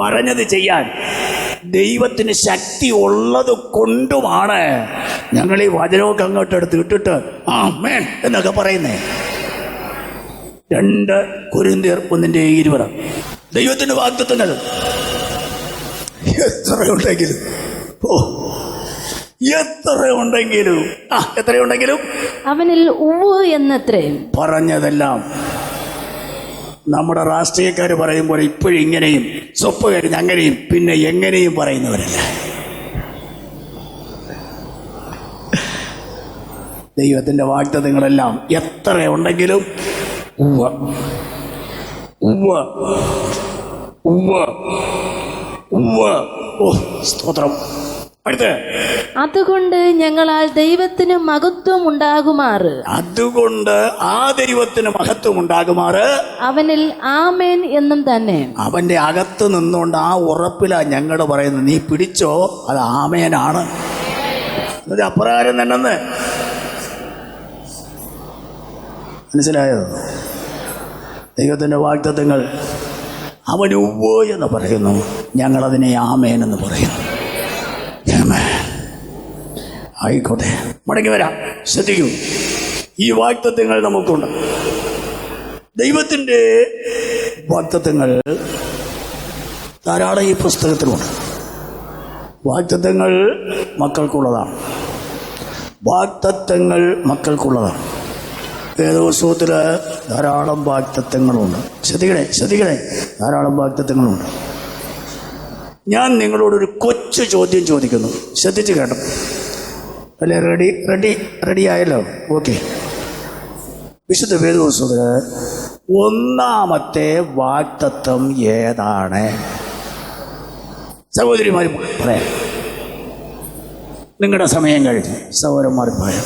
പറഞ്ഞത് ചെയ്യാൻ ദൈവത്തിന് ശക്തി ഉള്ളത് കൊണ്ടുമാണ് ഞങ്ങൾ ഈ വചനമൊക്കെ അങ്ങോട്ട് എടുത്ത് ഇട്ടിട്ട് ആമേൻ എന്നൊക്കെ പറയുന്നേ. 2 കൊരിന്ത്യർ 1:20. ദൈവത്തിൻ്റെ വാഗ്ദത്തങ്ങൾ എത്രയുണ്ടെങ്കിലും അവനിൽ ഉവ്വ് എന്നത്രേ. പറഞ്ഞതെല്ലാം നമ്മുടെ രാഷ്ട്രീയക്കാർ പറയുമ്പോൾ ഇപ്പോഴും ഇങ്ങനെയും സ്വപ്പ് കഴിഞ്ഞ് അങ്ങനെയും പിന്നെ എങ്ങനെയും പറയുന്നവരല്ല. ദൈവത്തിൻ്റെ വാഗ്ദത്തങ്ങളെല്ലാം എത്ര ഉണ്ടെങ്കിലും ഉവ്വ് ഉവ്വ് ഉവ്വ് ഉവ്വ്. ഓ സ്തോത്രം. അടുത്ത്, അതുകൊണ്ട് ഞങ്ങളാൽ ദൈവത്തിന് മഹത്വം ഉണ്ടാകുമാറ് അവനിൽ ആമേൻ എന്നും തന്നെ. അവന്റെ അകത്ത് നിന്നുകൊണ്ട് ആ ഉറപ്പിലാ ഞങ്ങൾ പറയുന്നത്. നീ പിടിച്ചോ, അത് ആമേനാണ്. അപ്രകാരം തന്നെ. മനസ്സിലായോ? ദൈവത്തിന്റെ വാഗ്ദത്തങ്ങൾ അവൻ ഉവ്വ് എന്ന് പറയുന്നു, ഞങ്ങളതിനെ ആമേൻ എന്ന് പറയുന്നു. ആയിക്കോട്ടെ, മടങ്ങി വരാം. ശ്രദ്ധിക്കൂ, ഈ വാഗ്ദത്തങ്ങൾ നമുക്കുണ്ട്. ദൈവത്തിൻ്റെ വാഗ്ദത്തങ്ങൾ ധാരാളം ഈ പുസ്തകത്തിലുണ്ട്. വാഗ്ദത്തങ്ങൾ മക്കൾക്കുള്ളതാണ്. വേദപുസ്തകത്തിൽ ധാരാളം വാഗ്ദത്തങ്ങളുണ്ട്. ശ്രദ്ധിക്കണേ, ധാരാളം വാഗ്ദത്തങ്ങളുണ്ട്. ഞാൻ നിങ്ങളോടൊരു കൊച്ചു ചോദ്യം ചോദിക്കുന്നു, ശ്രദ്ധിച്ച് കേട്ടോ. അല്ലേ? റെഡി ആയല്ലോ? ഓക്കെ. വിശുദ്ധ വേദപുസ്തകത്തില് ഒന്നാമത്തെ വാഗ്ദത്തം ഏതാണ്? സഹോദരിമാർ പറയാം. നിങ്ങളുടെ സമയം കഴിഞ്ഞു. സഹോദരന്മാർ പറയാം.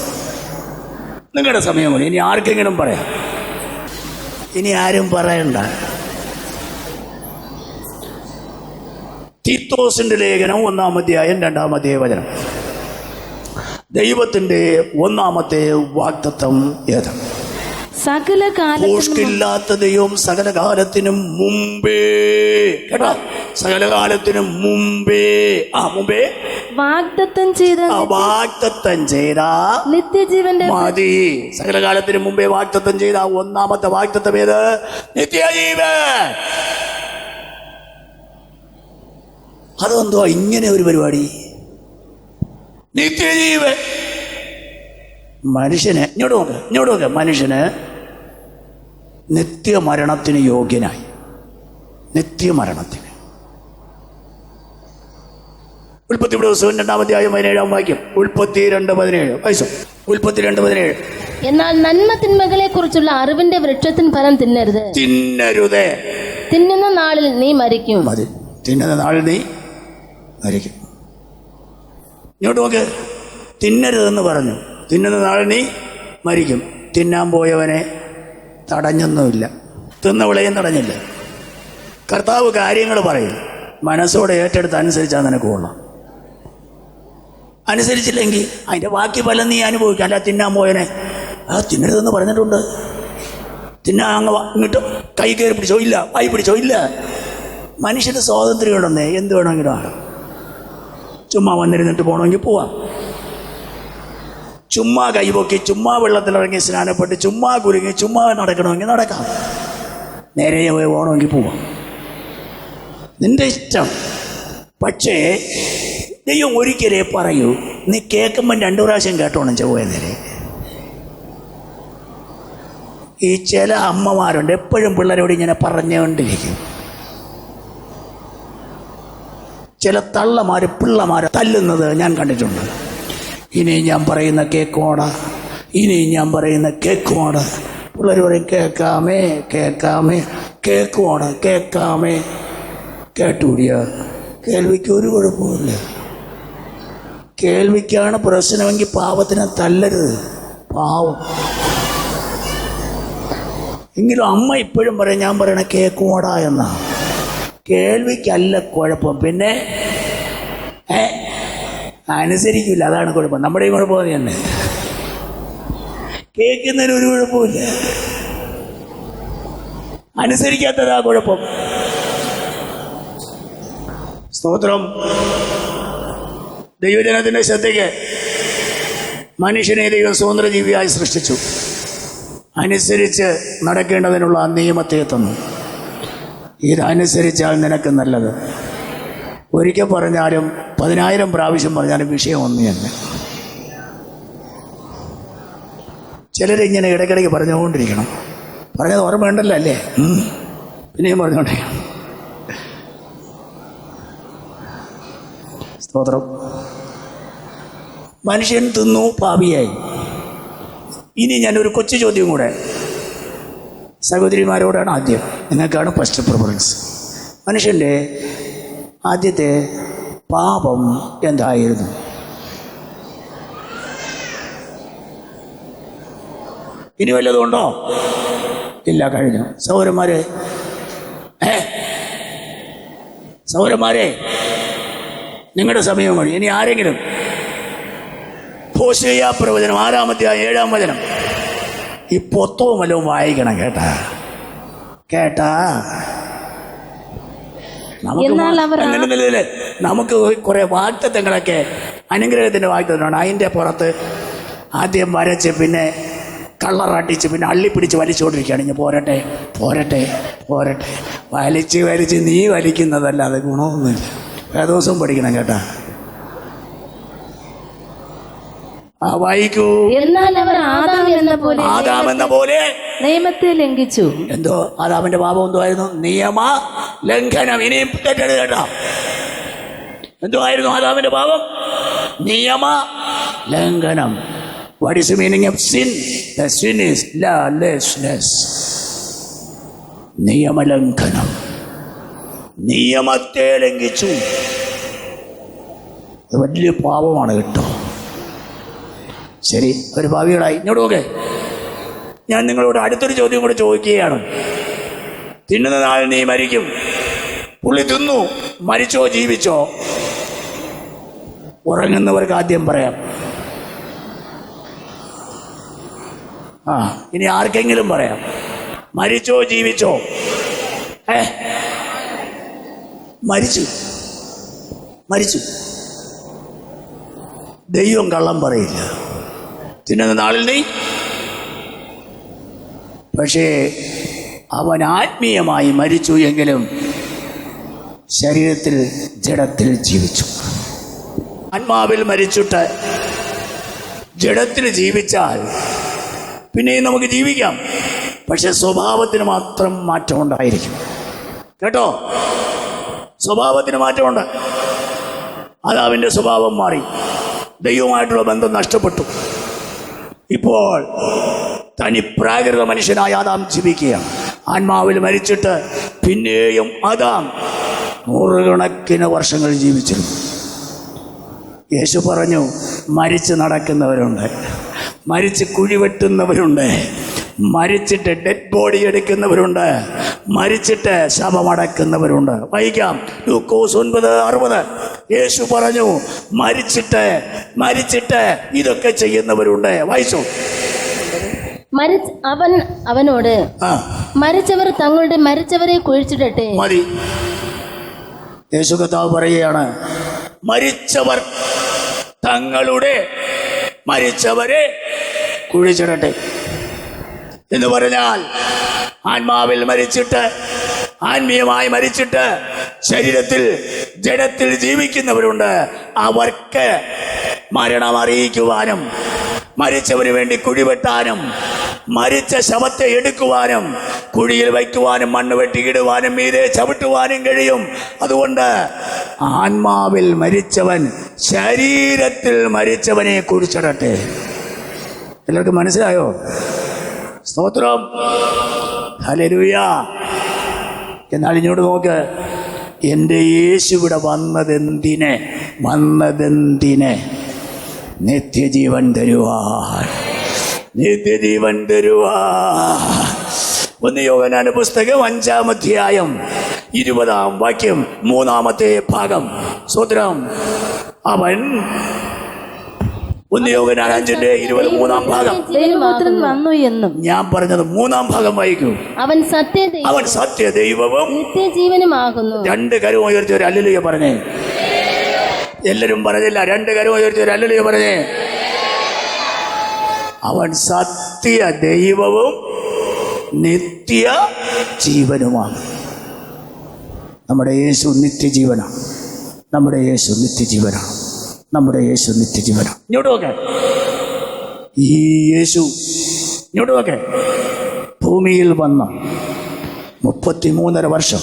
നിങ്ങളുടെ സമയം കഴിഞ്ഞു. ഇനി ആർക്കെങ്കിലും പറയാം. ഇനി ആരും പറയണ്ട. തീത്തോസിന്റെ ലേഖനം 1-ാം അധ്യായം 2-ാം അധ്യായം. ദൈവത്തിന്റെ ഒന്നാമത്തെ വാഗ്ദത്തം ഏത്? സകല കാലത്തില്ലാത്ത ദൈവം സകല കാലത്തിനും മുമ്പേ, കേട്ടോ, സകല കാലത്തിനും മുമ്പേ മുമ്പേ വാഗ്ദത്തം ചെയ്ത നിത്യജീവന്റെ മതി. സകല കാലത്തിനും മുമ്പേ വാഗ്ദത്തം ചെയ്ത ഒന്നാമത്തെ വാഗ്ദത്തം ഏത്? നിത്യജീവൻ. അതെന്തോ ഇങ്ങനെ ഒരു പരിപാടി? നിത്യജീവൻ. മനുഷ്യന് ഇങ്ങോട്ട് നോക്ക്. മനുഷ്യന് നിത്യമരണത്തിന് യോഗ്യനായി. നിത്യമരണത്തിന്. ഉൽപ്പത്തി ദിവസവും 2-ാം അധ്യായം 17-ാം വാക്യം. ഉൽപ്പത്തി 2:17. ഉൽപ്പത്തി 2:17. എന്നാൽ നന്മ തിന്മകളെ കുറിച്ചുള്ള അറിവിന്റെ വൃക്ഷത്തിൻ ഫലം തിന്നരുത്. തിന്നുന്ന നാളിൽ നീ മരിക്കും. തിന്നുന്ന നാളിൽ നീ മരിക്കും. ഇങ്ങോട്ട് നോക്ക്. തിന്നരുതെന്ന് പറഞ്ഞു. തിന്നുന്ന നാളിൽ നീ മരിക്കും. തിന്നാൻ പോയവനെ തടഞ്ഞൊന്നുമില്ല. തിന്നവിളയും തടഞ്ഞില്ല. കർത്താവ് കാര്യങ്ങൾ പറയും. മനസ്സോടെ ഏറ്റെടുത്ത് അനുസരിച്ചാൽ നിനക്ക് കൊള്ളാം. അനുസരിച്ചില്ലെങ്കിൽ അതിൻ്റെ ബാക്കി ഫലം നീ അനുഭവിക്കാം. അല്ല തിന്നാൻ പോയവനെ തിന്നരുതെന്ന് പറഞ്ഞിട്ടുണ്ട്. തിന്നാൻ ഇങ്ങോട്ട് കൈ കയറി പിടിച്ചോ ഇല്ല, വായി പിടിച്ചോ ഇല്ല. മനുഷ്യന് സ്വാതന്ത്ര്യം ഉണ്ടെന്നേ. എന്ത് വേണമെങ്കിലും ആകാം. ചുമ്മാ വന്നിരുന്നിട്ട് പോകണമെങ്കിൽ പോവാം. ചുമ്മാ കൈപൊക്കി, ചുമ്മാ വെള്ളത്തിലിറങ്ങി സ്നാനപ്പെട്ട്, ചുമ്മാ കുരുങ്ങി, ചുമ്മാ നടക്കണമെങ്കിൽ നടക്കാം. നേരെ പോകണമെങ്കിൽ പോവാം. നിന്റെ ഇഷ്ടം. പക്ഷേ ദൈവം ഒരിക്കലേ പറയൂ. നീ കേൾക്കുമ്പം 2 പ്രാവശ്യം കേട്ടോണം ചൊവ്വേ നേരെ. ഈ ചില അമ്മമാരുണ്ട് എപ്പോഴും പിള്ളേരോട് ഇങ്ങനെ പറഞ്ഞുകൊണ്ടിരിക്കും. ചില തള്ളമാർ പിള്ളമാരെ തല്ലുന്നത് ഞാൻ കണ്ടിട്ടുണ്ട്. ഇനി ഞാൻ പറയുന്ന കേക്കോടാ, ഇനി ഞാൻ പറയുന്ന കേക്കോടാ. പിള്ളേർ പറയും കേൾക്കാമേ കേൾക്കാമേ, കേക്കോടാ കേൾക്കാമേ. കേട്ടുകൂടിയ കേൾവിക്ക് ഒരു കുഴപ്പമില്ല. കേൾവിക്കാണ് പ്രശ്നമെങ്കിൽ പാവത്തിനെ തല്ലരുത്. പാവം. എങ്കിലും അമ്മ ഇപ്പോഴും പറയും ഞാൻ പറയണ കേക്കോടാ എന്നാ. കേൾവിക്കല്ല കുഴപ്പം. പിന്നെ അനുസരിക്കില്ല. അതാണ് കുഴപ്പം. നമ്മുടെയും കുഴപ്പം തന്നെ. കേൾക്കുന്നതിന് ഒരു കുഴപ്പമില്ല. അനുസരിക്കാത്തതാ കുഴപ്പം. സ്തോത്രം. ദൈവജനത്തിന്റെ ശ്രദ്ധയ്ക്ക്. മനുഷ്യനെ ദൈവം സ്വതന്ത്ര ജീവിയായി സൃഷ്ടിച്ചു. അനുസരിച്ച് നടക്കേണ്ടതിനുള്ള നിയമത്തെ തന്നു. ഇതനുസരിച്ചാൽ നിനക്ക് നല്ലത്. ഒരിക്കൽ പറഞ്ഞാലും 10,000 പ്രാവശ്യം പറഞ്ഞാലും വിഷയം ഒന്നു തന്നെ. ചിലരിങ്ങനെ ഇടയ്ക്കിടയ്ക്ക് പറഞ്ഞുകൊണ്ടിരിക്കണം. പറഞ്ഞത് ഓർമ്മ ഉണ്ടല്ലോ അല്ലേ? പിന്നെയും പറഞ്ഞുകൊണ്ടിരിക്കണം. സ്തോത്രം. മനുഷ്യൻ തിന്നു പാപിയായി. ഇനി ഞാനൊരു കൊച്ചു ചോദ്യം കൂടെ സഹോദരിമാരോടാണ്. ആദ്യം നിങ്ങൾക്കാണ് ഫസ്റ്റ് പ്രിഫറൻസ്. മനുഷ്യൻ്റെ ആദ്യത്തെ പാപം എന്തായിരുന്നു? ഇനി വല്ലതും ഉണ്ടോ? ഇല്ല, കഴിഞ്ഞു. സഹോദരന്മാരെ നിങ്ങളുടെ സമയം കഴിഞ്ഞു. ഇനി ആരെങ്കിലും ഹോശേയ പ്രവചനം 6-ാം അധ്യായം 7-ാം വചനം. ഈ പൊത്തവും വല്ലതും വായിക്കണം. കേട്ടാ നമുക്ക് കുറെ വാഗ്ദത്തങ്ങളൊക്കെ അനുഗ്രഹത്തിന്റെ വാഗ്ദത്തമാണ്. അതിൻ്റെ പുറത്ത് ആദ്യം വരച്ച് പിന്നെ കള്ളറാട്ടിച്ച് പിന്നെ അള്ളിപ്പിടിച്ച് വലിച്ചുകൊണ്ടിരിക്കുകയാണ്. ഇനി പോരട്ടെ പോരട്ടെ പോരട്ടെ. വലിച്ച് നീ വലിക്കുന്നതല്ലാതെ ഗുണമൊന്നുമില്ല. ദിവസവും പഠിക്കണം കേട്ടാ. വായിക്കൂ. എന്നാൽ അവർ ആദാം എന്ന പോലെ നിയമത്തെ ലംഘിച്ചു. എന്തോ ആദാമിന്റെ പാപം എന്തോ ആയിരുന്നു? നിയമ ലംഘനം. ഇനിയും തെറ്റരുത് കേട്ടോ. എന്തോ ആയിരുന്നു ആദാമിന്റെ പാപം? നിയമ ലംഘനം. What is the meaning of sin? The sin is lawlessness. നിയമലംഘനം. നിയമത്തെ ലംഘിച്ചു. ഇത് വലിയ പാപമാണ് കേട്ടോ. ശരി, ഒരു പാപികളായി. ഇങ്ങോട്ട് നോക്കേ, ഞാൻ നിങ്ങളോട് അടുത്തൊരു ചോദ്യം കൂടെ ചോദിക്കുകയാണ്. തിന്നുന്ന നാൾ നീ മരിക്കും. പുള്ളി തിന്നു, മരിച്ചോ ജീവിച്ചോ? ഉറങ്ങുന്നവർക്ക് ആദ്യം പറയാം. ഇനി ആർക്കെങ്കിലും പറയാം, മരിച്ചോ ജീവിച്ചോ? മരിച്ചു. മരിച്ചു. ദൈവം കള്ളം പറയില്ല. തിന്നുന്ന നാളിൽ നീ. പക്ഷേ അവൻ ആത്മീയമായി മരിച്ചു എങ്കിലും ശരീരത്തിൽ ജഡത്തിൽ ജീവിച്ചു. ആത്മാവിൽ മരിച്ചിട്ട് ജഡത്തിൽ ജീവിച്ചാൽ പിന്നെയും നമുക്ക് ജീവിക്കാം. പക്ഷെ സ്വഭാവത്തിന് മാത്രം മാറ്റമുണ്ടായിരിക്കും. കേട്ടോ, സ്വഭാവത്തിന് മാറ്റമുണ്ട്. ആദാമിൻ്റെ സ്വഭാവം മാറി, ദൈവവുമായിട്ടുള്ള ബന്ധം നഷ്ടപ്പെട്ടു. ഇപ്പോൾ തനി പ്രാകൃത മനുഷ്യനായ ആദാം ജീവിക്കുകയാണ്. ആത്മാവിൽ മരിച്ചിട്ട് പിന്നെയും ആദാം നൂറുകണക്കിന് വർഷങ്ങൾ ജീവിച്ചിരുന്നു. യേശു പറഞ്ഞു, മരിച്ച് നടക്കുന്നവരുണ്ട്, മരിച്ച് കുഴിവെട്ടുന്നവരുണ്ട്, മരിച്ചിട്ട് ഡെഡ് ബോഡി എടുക്കുന്നവരുണ്ട്, മരിച്ചിട്ട് ശവമടക്കുന്നവരുണ്ട്. വായിക്കാം, ലൂക്കോസ് 9:60. യേശു പറഞ്ഞു, മരിച്ചിട്ട് ഇതൊക്കെ ചെയ്യുന്നവരുണ്ട്. വായിച്ചു. അവനോട്, മരിച്ചവർ തങ്ങളുടെ മരിച്ചവരെ കുഴിച്ചിടട്ടെ. മതി. യേശു കർത്താവ് പറയുകയാണ്, മരിച്ചവർ തങ്ങളുടെ മരിച്ചവരെ കുഴിച്ചിടട്ടെ എന്ന് പറഞ്ഞാൽ, ആത്മാവിൽ മരിച്ചിട്ട് ആത്മീയമായി മരിച്ചിട്ട് ശരീരത്തിൽ ജഡത്തിൽ ജീവിക്കുന്നവരുണ്ട്. അവർക്ക് മരണം അറിയിക്കുവാനും മരിച്ചവന് വേണ്ടി കുഴിവെട്ടാനും മരിച്ച ശവത്തെ എടുക്കുവാനും കുഴിയിൽ വയ്ക്കുവാനും മണ്ണ് വെട്ടിയിടുവാനും മീതെ ചവിട്ടുവാനും കഴിയും. അതുകൊണ്ട് ആത്മാവിൽ മരിച്ചവൻ ശരീരത്തിൽ മരിച്ചവനെ കുഴിച്ചിടട്ടെ. എല്ലാവർക്കും മനസ്സിലായോ? സ്തോത്രം, ഹല്ലേലൂയ. എന്നാൽ ഇങ്ങോട്ട് നോക്ക്, എൻ്റെ യേശു ഇവിടെ വന്നതെന്തിന്? നിത്യജീവൻ തരുവാൻ. നിത്യജീവൻ തരുവാൻ. 1 യോഹന്നാന്റെ പുസ്തകം 5-ാം അധ്യായം 20-ാം വാക്യം 3-ാമത്തെ ഭാഗം. സ്തോത്രം. അവൻ 1 യോഹന്നാൻ 5:20 3-ാം ഭാഗം. ദൈവപുത്രൻ വന്നു എന്നും ഞാൻ പറഞ്ഞത് 3-ാം ഭാഗം വായിക്കൂ. അവൻ സത്യദൈവവും നിത്യജീവനുമാകുന്നു. 2 കരം ഉയർത്തി ഒരു ഹല്ലേലൂയ പറഞ്ഞേ. എല്ലാവരും പറഞ്ഞില്ല. 2 കരം ഉയർത്തി ഒരു ഹല്ലേലൂയ പറഞ്ഞേ. അവൻ സത്യ ദൈവവും നിത്യ ജീവനുമാണ്. നമ്മുടെ യേശു നിത്യജീവനാണ്. നമ്മുടെ യേശു നിത്യജീവനാണ്. നമ്മുടെ യേശു നിത്യജീവനാണ്. ഇങ്ങോട്ട് നോക്കേ, ഈ യേശു ഇങ്ങോട്ട് നോക്കേ, ഭൂമിയിൽ വന്ന 33.5 വർഷം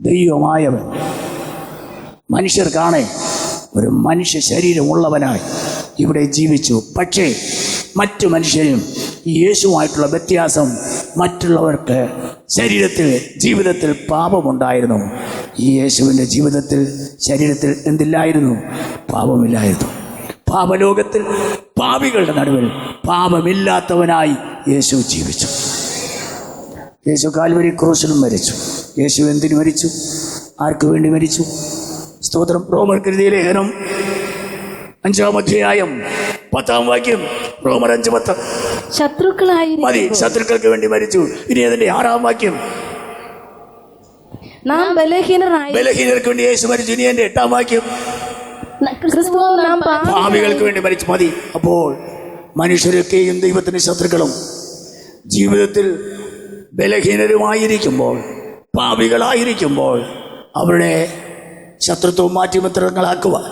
ദൈവമായവൻ മനുഷ്യർ കാണേ ഒരു മനുഷ്യ ശരീരമുള്ളവനായി ഇവിടെ ജീവിച്ചു. പക്ഷേ മറ്റു മനുഷ്യരും യേശുവായിട്ടുള്ള വ്യത്യാസം, മറ്റുള്ളവർക്ക് ശരീരത്തിൽ ജീവിതത്തിൽ പാപമുണ്ടായിരുന്നു. ഈ യേശുവിൻ്റെ ജീവിതത്തിൽ ശരീരത്തിൽ എന്തില്ലായിരുന്നു? പാപമില്ലായിരുന്നു. പാപലോകത്തിൽ പാപികളുടെ നടുവിൽ പാപമില്ലാത്തവനായി യേശു ജീവിച്ചു. യേശു കാൽവരി ക്രൂശിലും മരിച്ചു. യേശു എന്തിനു മരിച്ചു? ആർക്ക് വേണ്ടി മരിച്ചു? സ്തോത്രം. റോമർക്ക് എഴുതിയ ലേഖനം 5-ാം അധ്യായം 10-ാം വാക്യം. റോമർ 5:10. മതി, ശത്രുക്കൾക്ക് വേണ്ടി മരിച്ചു. ഇനി അതിന്റെ 6-ാം വാക്യം. നാം ബലഹീനർക്ക് വേണ്ടി യേശു മരിച്ചു. ഇനി എന്റെ 8-ാം വാക്യം. പാപികൾക്ക് വേണ്ടി മരിച്ചു. മതി. അപ്പോൾ മനുഷ്യരൊക്കെയും ദൈവത്തിന് ശത്രുക്കളും ജീവിതത്തിൽ ബലഹീനരുമായിരിക്കുമ്പോൾ, പാപികളായിരിക്കുമ്പോൾ അവരുടെ ശത്രുത്വം മാറ്റി മിത്രങ്ങളാക്കുവാൻ,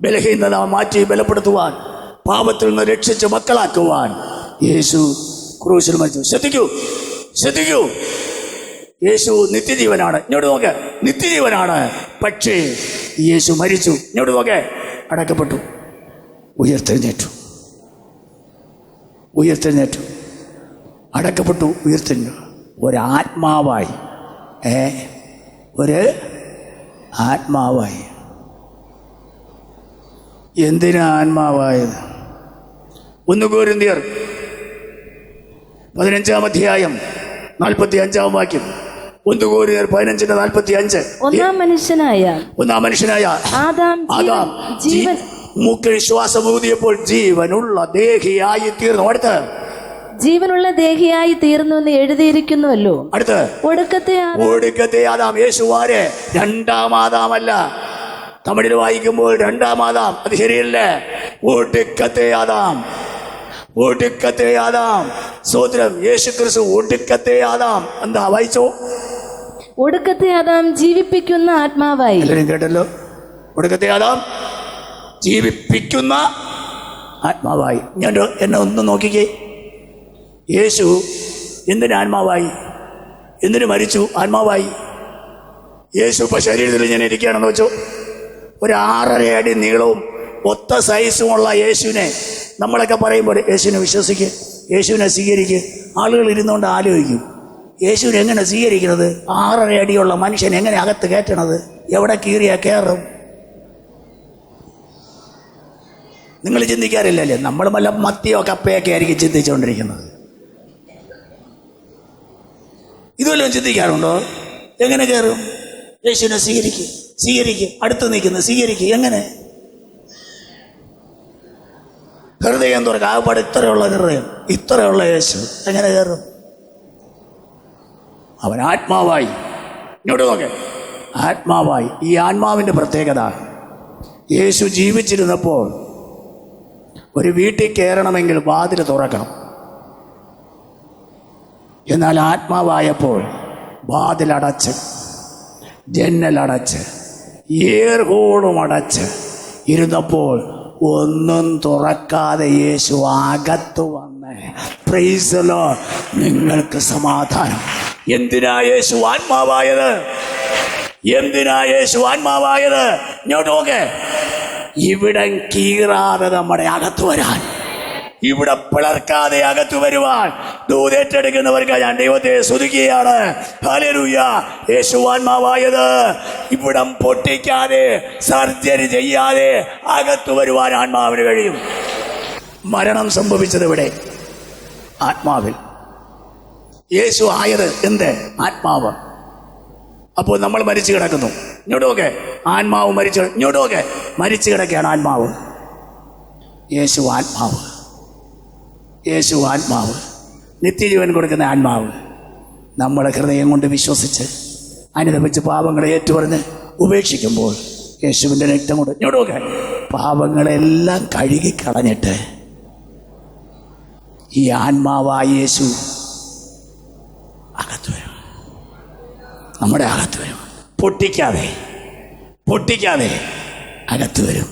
ബലഹീനത മാറ്റി ബലപ്പെടുത്തുവാൻ, പാപത്തിൽ നിന്ന് രക്ഷിച്ച് മക്കളാക്കുവാൻ യേശു ക്രൂശിൽ മരിച്ചു. ശ്രദ്ധിക്കൂ. യേശു നിത്യജീവനാണ്. ഇങ്ങോട്ട് നോക്ക്, നിത്യജീവനാണ്. പക്ഷേ യേശു മരിച്ചു. ഇങ്ങോട്ട് നോക്ക്, അടക്കപ്പെട്ടു, ഉയർത്തെഴുന്നേറ്റു. ഉയർത്തെഴുന്നേറ്റു, അടക്കപ്പെട്ടു, ഉയർത്തെഴുന്നേറ്റു. ഒരാത്മാവായി, ഒരു ആത്മാവായി. എന്തിനാ ആത്മാവായത്? 1 കൊരിന്ത്യർ 15-ാം അധ്യായം 45-ാം വാക്യം. 1 കൊരിന്ത്യർ 15:45. ഒന്നാം മനുഷ്യനായ ആദാം ജീവൻ മൂക്കിൽ ശ്വാസം ഊതിയപ്പോൾ ജീവനുള്ള ദേഹിയായി തീർന്നു. അടുത്ത് ജീവനുള്ള ദേഹിയായി തീർന്നു എന്ന് എഴുതിയിരിക്കുന്നുവല്ലോ. അടുത്ത് ഒടുക്കത്തെ ആദാം. യേശുവാരെ 2-ാം ആദാമല്ല. തമിഴിൽ വായിക്കുമ്പോൾ 2-ാം ആദാം, അത് ശരിയല്ല. ഒടുക്കത്തെ ആദാം, ഒടുക്കത്തെ ആദാം. സ്വോത്രം. യേശു ക്രിസ്തു ഒടുക്കത്തെ ആദാം. എന്താ വായിച്ചോ? ഒടുക്കത്തെ ആദാം ജീവിപ്പിക്കുന്ന ആത്മാവായി. എല്ലാവരും കേട്ടല്ലോ? ഒടുക്കത്തെ ആദാം ജീവിപ്പിക്കുന്ന ആത്മാവായി. ഞാൻ എന്നെ ഒന്ന് നോക്കിക്കേ. യേശു എന്തിന് ആത്മാവായി? എന്തിനു മരിച്ചു? ആത്മാവായി. യേശു ഇപ്പൊ ശരീരത്തിൽ ഇങ്ങനെ ഇരിക്കുകയാണെന്ന് വെച്ചോ. ഒരു 6.5 അടി നീളവും ഒത്ത സൈസുമുള്ള യേശുവിനെ നമ്മളൊക്കെ പറയുമ്പോൾ യേശുവിനെ വിശ്വസിക്കുക, യേശുവിനെ സ്വീകരിക്കുക. ആളുകൾ ഇരുന്നുകൊണ്ട് ആലോചിക്കും, യേശുവിനെ എങ്ങനെ സ്വീകരിക്കുന്നത്? 6.5 അടിയുള്ള മനുഷ്യൻ എങ്ങനെ അകത്ത് കയറ്റണത്? എവിടെ കീറിയാ കയറും? നിങ്ങൾ ചിന്തിക്കാറില്ലല്ലേ? നമ്മൾ വല്ല മത്തിയോ കപ്പയൊക്കെ ആയിരിക്കും ചിന്തിച്ചുകൊണ്ടിരിക്കുന്നത്. ഇതുവല്ലോ ചിന്തിക്കാറുണ്ടോ? എങ്ങനെ കയറും? യേശുവിനെ സ്വീകരിക്കുക, അടുത്ത് നിൽക്കുന്നു, സ്വീകരിക്കുക. എങ്ങനെ? ഹൃദയം തുറക്കുക. ആകപ്പാട് ഇത്രയുള്ള ഹൃദയം, ഇത്രയുള്ള യേശു എങ്ങനെ കയറും? അവൻ ആത്മാവായി. ഇങ്ങോട്ട് നോക്കെ, ആത്മാവായി. ഈ ആത്മാവിൻ്റെ പ്രത്യേകത, യേശു ജീവിച്ചിരുന്നപ്പോൾ ഒരു വീട്ടിൽ കയറണമെങ്കിൽ വാതിൽ തുറക്കണം. എന്നാൽ ആത്മാവായപ്പോൾ വാതിലടച്ച്, ജന്നലടച്ച്, ഏർഹോളും അടച്ച് ഇരുന്നപ്പോൾ ഒന്നും തുറക്കാതെ യേശു അകത്ത് വന്ന്, പ്രൈസ് ദി ലോർഡ്, നിങ്ങൾക്ക് സമാധാനം. എന്തിനാ യേശു ആത്മാവായത്? എന്തിനാ യേശു ആത്മാവായത്? ഇങ്ങോട്ട് നോക്ക്. ഇവിടെ കീറാതെ നമ്മുടെ അകത്ത് വരാൻ, ഇവിടെ പിളർക്കാതെ അകത്ത് വരുവാൻ ദൂതേറ്റെടുക്കുന്നവർക്ക് ഞാൻ ദൈവത്തെ സ്തുതിക്കുകയാണ്. ഹല്ലേലൂയ. യേശു ആത്മാവായത് ഇവിടം പൊട്ടിക്കാതെ, സർജറി ചെയ്യാതെ അകത്ത് വരുവാൻ ആത്മാവിന് കഴിയും. മരണം സംഭവിച്ചത് ഇവിടെ ആത്മാവിൽ. യേശു ആയത് എന്ത്? ആത്മാവ്. അപ്പോൾ നമ്മൾ മരിച്ചു കിടക്കുന്നു. ഇങ്ങോട്ടൊക്കെ ആത്മാവ് മരിച്ചു, ഇങ്ങോട്ടൊക്കെ മരിച്ചു കിടക്കുകയാണ് ആത്മാവ്. യേശു ആത്മാവ്, യേശു ആത്മാവ്, നിത്യജീവൻ കൊടുക്കുന്ന ആത്മാവ്. നമ്മളെ ഹൃദയം കൊണ്ട് വിശ്വസിച്ച് അനുദപിച്ച് പാപങ്ങളെ ഏറ്റുപറഞ്ഞ് ഉപേക്ഷിക്കുമ്പോൾ യേശുവിൻ്റെ രക്തം കൊണ്ട് ഇങ്ങോട്ടൊക്കെ പാപങ്ങളെല്ലാം കഴുകിക്കളഞ്ഞിട്ട് ഈ ആത്മാവായ യേശു അകത്ത് വരും, നമ്മുടെ അകത്ത് വരും. പൊട്ടിക്കാതെ അകത്ത് വരും.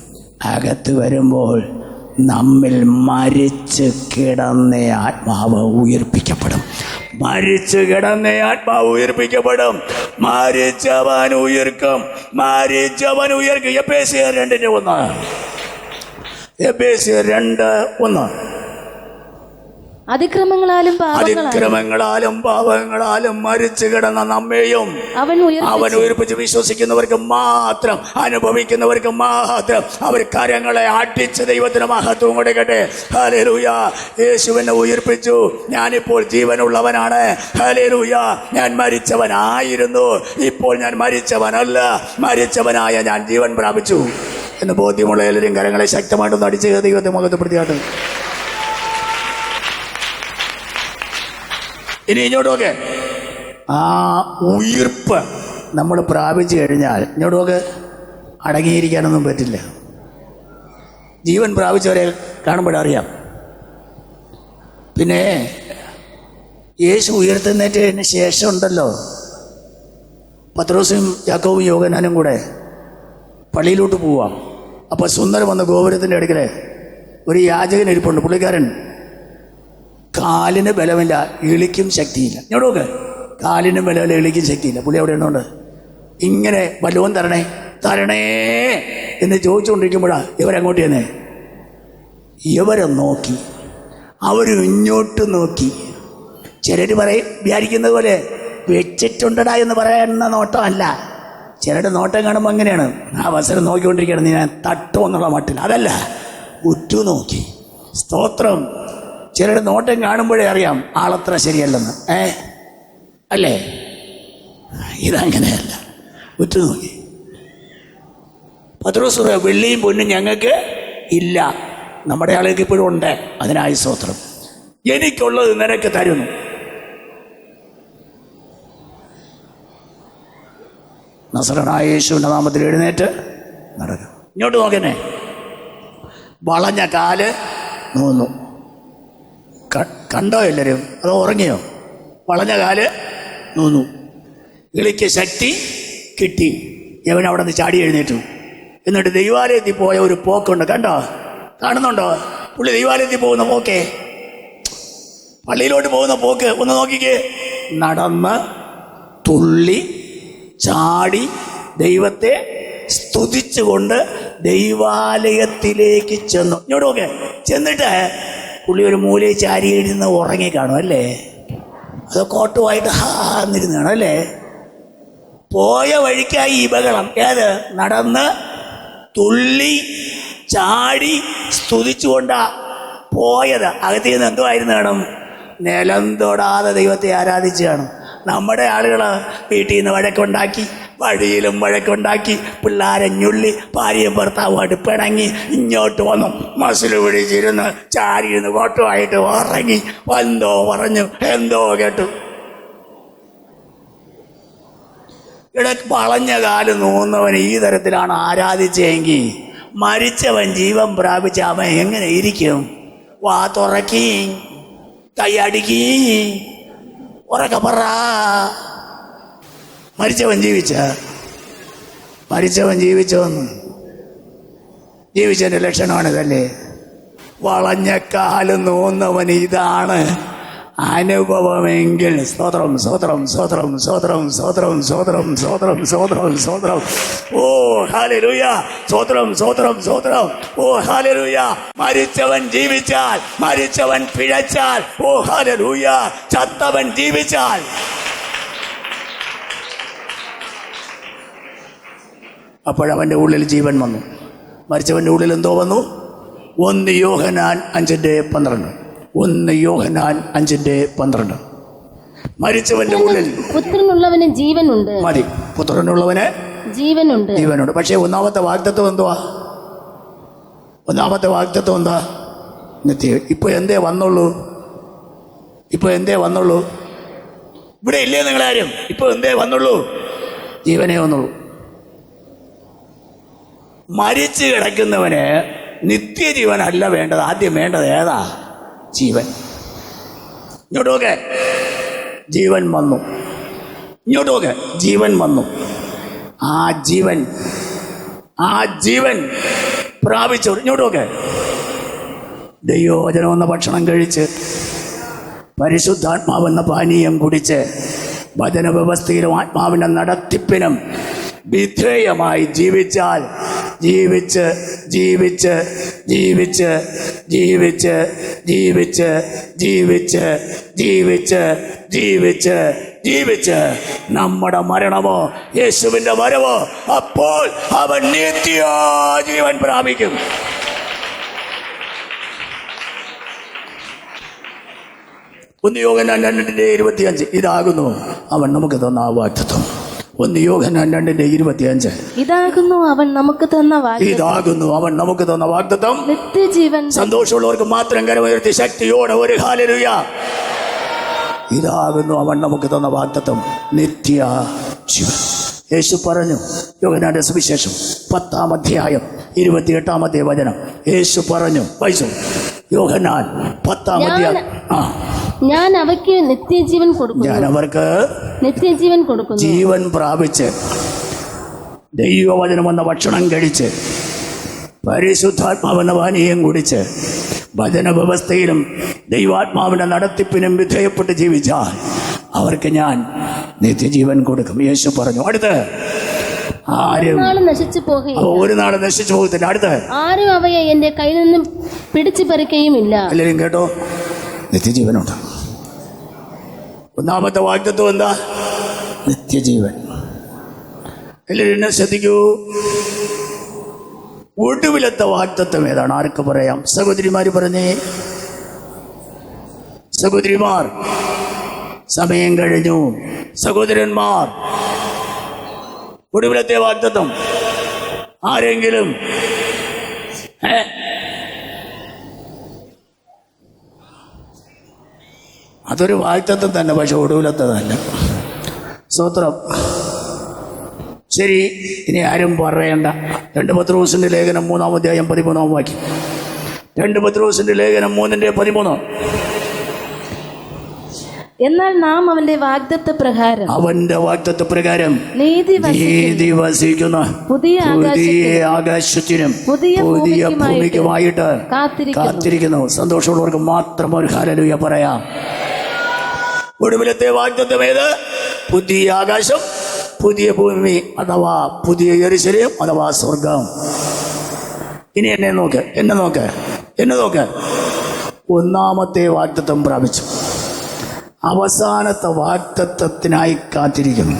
അകത്ത് വരുമ്പോൾ നമ്മിൽ മരിച്ച് കിടന്ന ആത്മാവ് ഉയർപ്പിക്കപ്പെടും. മരിച്ചു കിടന്ന ആത്മാവ് ഉയർപ്പിക്കപ്പെടും. മരിച്ചവൻ ഉയർക്കും. എഫേസ്യർ 2:1. അതിക്രമങ്ങളാലും പാപങ്ങളാലും മരിച്ചു കിടന്ന നമ്മെയും അവൻ ഉയർപ്പിച്ച് വിശ്വസിക്കുന്നവർക്ക് മാത്രം, അനുഭവിക്കുന്നവർക്ക് മാത്രം അവർ കരങ്ങളെ അടിച്ച് ദൈവത്തിന് മഹത്വം കൊടുക്കട്ടെ. ഹല്ലേലൂയ. യേശുവിനെ ഉയർപ്പിച്ചു. ഞാനിപ്പോൾ ജീവനുള്ളവനാണ്. ഹല്ലേലൂയ. ഞാൻ മരിച്ചവനായിരുന്നു, ഇപ്പോൾ ഞാൻ മരിച്ചവനല്ല, മരിച്ചവനായ ഞാൻ ജീവൻ പ്രാപിച്ചു എന്ന് ബോധ്യമുള്ള എല്ലാവരും കരങ്ങളെ ശക്തമായിട്ടൊന്ന് അടിച്ച് ദൈവത്തെ മഹത്വപ്പെടുത്തിയാട്ട്. ഇനി ഇങ്ങോട്ടൊക്കെ ആ ഉയിർപ്പ് നമ്മൾ പ്രാപിച്ചു കഴിഞ്ഞാൽ ഇങ്ങോട്ടൊക്കെ അടങ്ങിയിരിക്കാനൊന്നും പറ്റില്ല. ജീവൻ പ്രാപിച്ചവരെ കാണുമ്പോഴറിയാം. പിന്നെ യേശു ഉയർത്തെഴുന്നേറ്റതിന് ശേഷം ഉണ്ടല്ലോ, പത്രോസും യാക്കോബും യോഹന്നാനും കൂടെ പള്ളിയിലോട്ട് പോവാം. അപ്പോൾ സുന്ദരം വന്ന ഗോപുരത്തിൻ്റെ അടുക്കൽ ഒരു യാചകൻ ഇരിപ്പുണ്ട്. പുള്ളിക്കാരൻ കാലിന് ബലമില്ല, എളിക്കും ശക്തിയില്ല. ഞോടൊക്കെ കാലിന് ബലമില്ല, എളിക്കും ശക്തിയില്ല. പുള്ളി അവിടെ ഉണ്ടോണ്ട് ഇങ്ങനെ വല്ലവും തരണേ എന്ന് ചോദിച്ചുകൊണ്ടിരിക്കുമ്പോഴാണ് ഇവരങ്ങോട്ട് തന്നെ ഇവരെ നോക്കി അവരും ഇങ്ങോട്ട് നോക്കി. ചിലർ പറയും വിചാരിക്കുന്നത് പോലെ വെച്ചിട്ടുണ്ടടാ എന്ന് പറയുന്ന നോട്ടമല്ല. ചിലരുടെ നോട്ടം കാണുമ്പോൾ അങ്ങനെയാണ്, ആ അവസരം നോക്കിക്കൊണ്ടിരിക്കുകയാണ്, ഞാൻ തട്ടുമെന്നുള്ള മട്ടിൽ. അതല്ല, ഉറ്റുനോക്കി. സ്തോത്രം. ചിലരുടെ നോട്ടം കാണുമ്പോഴേ അറിയാം ആളത്ര ശരിയല്ലെന്ന്. അല്ലേ? ഇതങ്ങനെയല്ല, ഉറ്റുനോക്കി. പത്രോസ് വെള്ളിയും പൊന്നും ഞങ്ങൾക്ക് ഇല്ല, നമ്മുടെ ആളുകൾക്ക് ഇപ്പോഴും ഉണ്ട്, അതിനായി സ്തോത്രം. എനിക്കുള്ളത് നിനക്ക് തരുന്നു. നസറനായ യേശുവിൻ്റെ നാമത്തിൽ എഴുന്നേറ്റ് നടക്കും. ഇങ്ങോട്ട് നോക്കണേ. വളഞ്ഞ കാല് നൂന്നു. കണ്ടോ എല്ലാവരും? അതോ ഉറങ്ങിയോ? വളഞ്ഞ കാല് നൂന്നു. കിളിക്ക് ശക്തി കിട്ടി. യവൻ അവിടെ നിന്ന് ചാടി എഴുന്നേറ്റു. എന്നിട്ട് ദൈവാലയത്തിൽ പോയ ഒരു പോക്കുണ്ട്. കണ്ടോ? കാണുന്നുണ്ടോ? പുള്ളി ദൈവാലയത്തിൽ പോകുന്ന പോക്കേ, പള്ളിയിലോട്ട് പോകുന്ന പോക്ക് ഒന്ന് നോക്കിക്കേ. നടന്ന് തുള്ളി ചാടി ദൈവത്തെ സ്തുതിച്ചുകൊണ്ട് ദൈവാലയത്തിലേക്ക് ചെന്നു. ഇങ്ങോട്ടൊക്കെ ചെന്നിട്ട് പുള്ളി ഒരു മൂലയിൽ ചാരി ഇരുന്ന് ഉറങ്ങി കാണും അല്ലേ? അത് കോട്ടുമായിട്ട് ഹാന്നിരുന്ന് കാണും അല്ലേ? പോയ വഴിക്കായി ഈ ബഹളം. ഏത്? നടന്ന് തുള്ളി ചാടി സ്തുതിച്ചുകൊണ്ടാ പോയത്. അകത്ത് നിന്ന് എന്തുമായിരുന്നു കാണും? നിലം തൊടാതെ ദൈവത്തെ ആരാധിച്ച് കാണും. നമ്മുടെ ആളുകൾ വീട്ടിൽ നിന്ന് വഴക്കുണ്ടാക്കി, വഴിയിലും വഴക്കുണ്ടാക്കി, പിള്ളേരെ ഞുള്ളി, ഭാര്യയും ഭർത്താവുമായിട്ട് പിണങ്ങി ഇങ്ങോട്ട് വന്നു, മസിൽ പിടിച്ചിരുന്ന് ചാരിയിരുന്ന് കോട്ടുമായിട്ട് ഉറങ്ങി, എന്തോ പറഞ്ഞു, എന്തോ കേട്ടു. ഇടയ്ക്ക് വളഞ്ഞ കാലം നൂന്നവൻ ഈ തരത്തിലാണ് ആരാധിച്ചെങ്കിൽ മരിച്ചവൻ ജീവൻ പ്രാപിച്ച അവൻ എങ്ങനെ ഇരിക്കും? വാ തുറക്കി, കൈയടുക്കി, ഉറക്ക പറ. മരിച്ചവൻ ജീവിച്ചോന്ന് ജീവിച്ചതിൻ്റെ ലക്ഷണമാണിതല്ലേ? വളഞ്ഞ കാലം നോന്നവൻ ഇതാണ് അനുഭവമെങ്കിൽ സ്തോത്രം സ്തോത്രം സ്തോത്രം സ്തോത്രം സ്തോത്രം സ്തോത്രം സ്തോത്രം സ്തോത്രം സ്തോത്രം. ഓ ഹല്ലേലൂയ, സ്തോത്രം സ്തോത്രം സ്തോത്രം. ഓ ഹല്ലേലൂയ. മരിച്ചവൻ ജീവിച്ചാൽ, മരിച്ചവൻ പിഴച്ചാൽ, ഓ ഹല്ലേലൂയ, ചത്തവൻ ജീവിച്ചാൽ. അപ്പോഴവൻ്റെ ഉള്ളിൽ ജീവൻ വന്നു. മരിച്ചവൻ്റെ ഉള്ളിൽ എന്തോ വന്നു? 1 യോഹന്നാൻ 5:12. 1 യോഹന്നാൻ 5:12. മരിച്ചവന്റെ ഉള്ളിൽ പുത്രനുള്ളവന് ജീവനുണ്ട്. മതി, പുത്രനുള്ളവന് ജീവനുണ്ട്. പക്ഷേ ഒന്നാമത്തെ വാഗ്ദത്തം എന്തുവാ? നിത്യ. ഇപ്പൊ എന്തേ വന്നുള്ളൂ? ഇവിടെ ഇല്ലേ നിങ്ങളാരും? ഇപ്പൊ എന്തേ വന്നുള്ളൂ? ജീവനേ വന്നുള്ളൂ. മരിച്ചു കിടക്കുന്നവന് നിത്യജീവനല്ല വേണ്ടത്. ആദ്യം വേണ്ടത് ഏതാ? ജീവൻ. ഇങ്ങോട്ടോക്കെ ജീവൻ വന്നു. ആ ജീവൻ പ്രാപിച്ചു. ഇങ്ങോട്ടോക്കെ ദൈവവചനം എന്ന ഭക്ഷണം കഴിച്ച്, പരിശുദ്ധാത്മാവെന്ന പാനീയം കുടിച്ച്, വചന വ്യവസ്ഥയിലും ആത്മാവിൻ്റെ നടത്തിപ്പിനും വിധേയമായി ജീവിച്ചാൽ ജീവിച്ച് ജീവിച്ച് ജീവിച്ച് ജീവിച്ച് ജീവിച്ച് ജീവിച്ച് ജീവിച്ച് ജീവിച്ച് ജീവിച്ച് നമ്മുടെ മരണമോ യേശുവിൻ്റെ വരവോ, അപ്പോൾ അവൻ നിത്യജീവൻ പ്രാപിക്കും. യോഹന്നാൻ 2:25. ഇതാകുന്നു അവൻ നമുക്ക് തന്ന വാഗ്ദത്തം. 1 യോഹന്നാൻ 2:25. ഇതാകുന്നു അവൻ നമുക്ക് തന്ന വാഗ്ദത്തം, നിത്യജീവൻ. സന്തോഷമുള്ളവർക്ക് മാത്രം കരമുയർത്തി ശക്തിയോടെ ഒരു ഹല്ലേലൂയ. ഇതാകുന്നു അവൻ നമുക്ക് തന്ന വാഗ്ദത്തം, നിത്യജീവൻ. യേശു പറഞ്ഞു, യോഹന്നാന്റെ സുവിശേഷം 10-ാം അധ്യായം 28-ാമത്തെ വചനം. യേശു പറഞ്ഞു, വായിച്ചു. യോഹന്നാൻ 10-ാം അധ്യായം. ഞാൻ അവർക്ക് നിത്യജീവൻ കൊടുക്കുന്നു. ഞാൻ അവർക്ക് നിത്യജീവൻ കൊടുക്കുന്നു. ജീവൻ പ്രാപിച്ച്, ദൈവവചനം എന്ന ഭക്ഷണം കഴിച്ച്, പരിശുദ്ധാത്മാവെന്ന പാനീയം കുടിച്ച്, വചന വ്യവസ്ഥയിലും ദൈവാത്മാവിൻ്റെ നടത്തിപ്പിനും വിധേയപ്പെട്ട് ജീവിച്ചാൽ അവർക്ക് ഞാൻ നിത്യജീവൻ കൊടുക്കും. യേശു പറഞ്ഞു. അടുത്ത് ആരും ഒരു നാൾ നശിച്ചു പോകത്തില്ല. അടുത്ത് ആരും അവയെ എന്റെ കയ്യിൽ നിന്നും പിടിച്ചു പറിക്കുകയുമില്ല. എല്ലാവരും കേട്ടോ? നിത്യജീവനുണ്ട്. ഒന്നാമത്തെ വാഗ്ദത്വം എന്താ? നിത്യജീവൻ. എല്ലാവരും എന്നെ ശ്രദ്ധിക്കൂ. ഒടുവിലത്തെ വാഗ്ദത്വം ഏതാണ്? ആർക്ക് പറയാം? സഹോദരിമാർ പറഞ്ഞേ. സഹോദരിമാർ, സമയം കഴിഞ്ഞു. സഹോദരന്മാർ, ഒടുവിലത്തെ വാഗ്ദത്തം ആരെങ്കിലും? അതൊരു വാഗ്ദത്തം തന്നെ, പക്ഷെ ഒടുവിലത്തതല്ല. സ്തോത്രം. ശരി, ഇനി ആരും പറയണ്ട. 2 പത്രോസിന്റെ ലേഖനം 3-ാം അധ്യായം 13-ാം വാക്യം. 2 പത്രോസിന്റെ ലേഖനം 3:13. എന്നാൽ നാം അവന്റെ വാഗ്ദത്തപ്രകാരം നീതി വസിക്കുന്ന പുതിയ ആകാശത്തിനും പുതിയ ഭൂമിക്കുമായിട്ട് കാത്തിരിക്കുന്നു. സന്തോഷമുള്ളവർക്ക് മാത്രം ഒരു ഹല്ലേലൂയ പറയാം. ഒടുവിലത്തെ വാഗ്ദത്തം ഏത്? പുതിയ ആകാശം, പുതിയ ഭൂമി, അഥവാ പുതിയ യെരൂശലേം അഥവാ സ്വർഗം. ഇനി എന്നെ നോക്ക്. ഒന്നാമത്തെ വാഗ്ദത്തം പ്രാപിച്ചു, അവസാനത്തെ വാഗ്ദത്തത്തിനായി കാത്തിരിക്കുന്നു.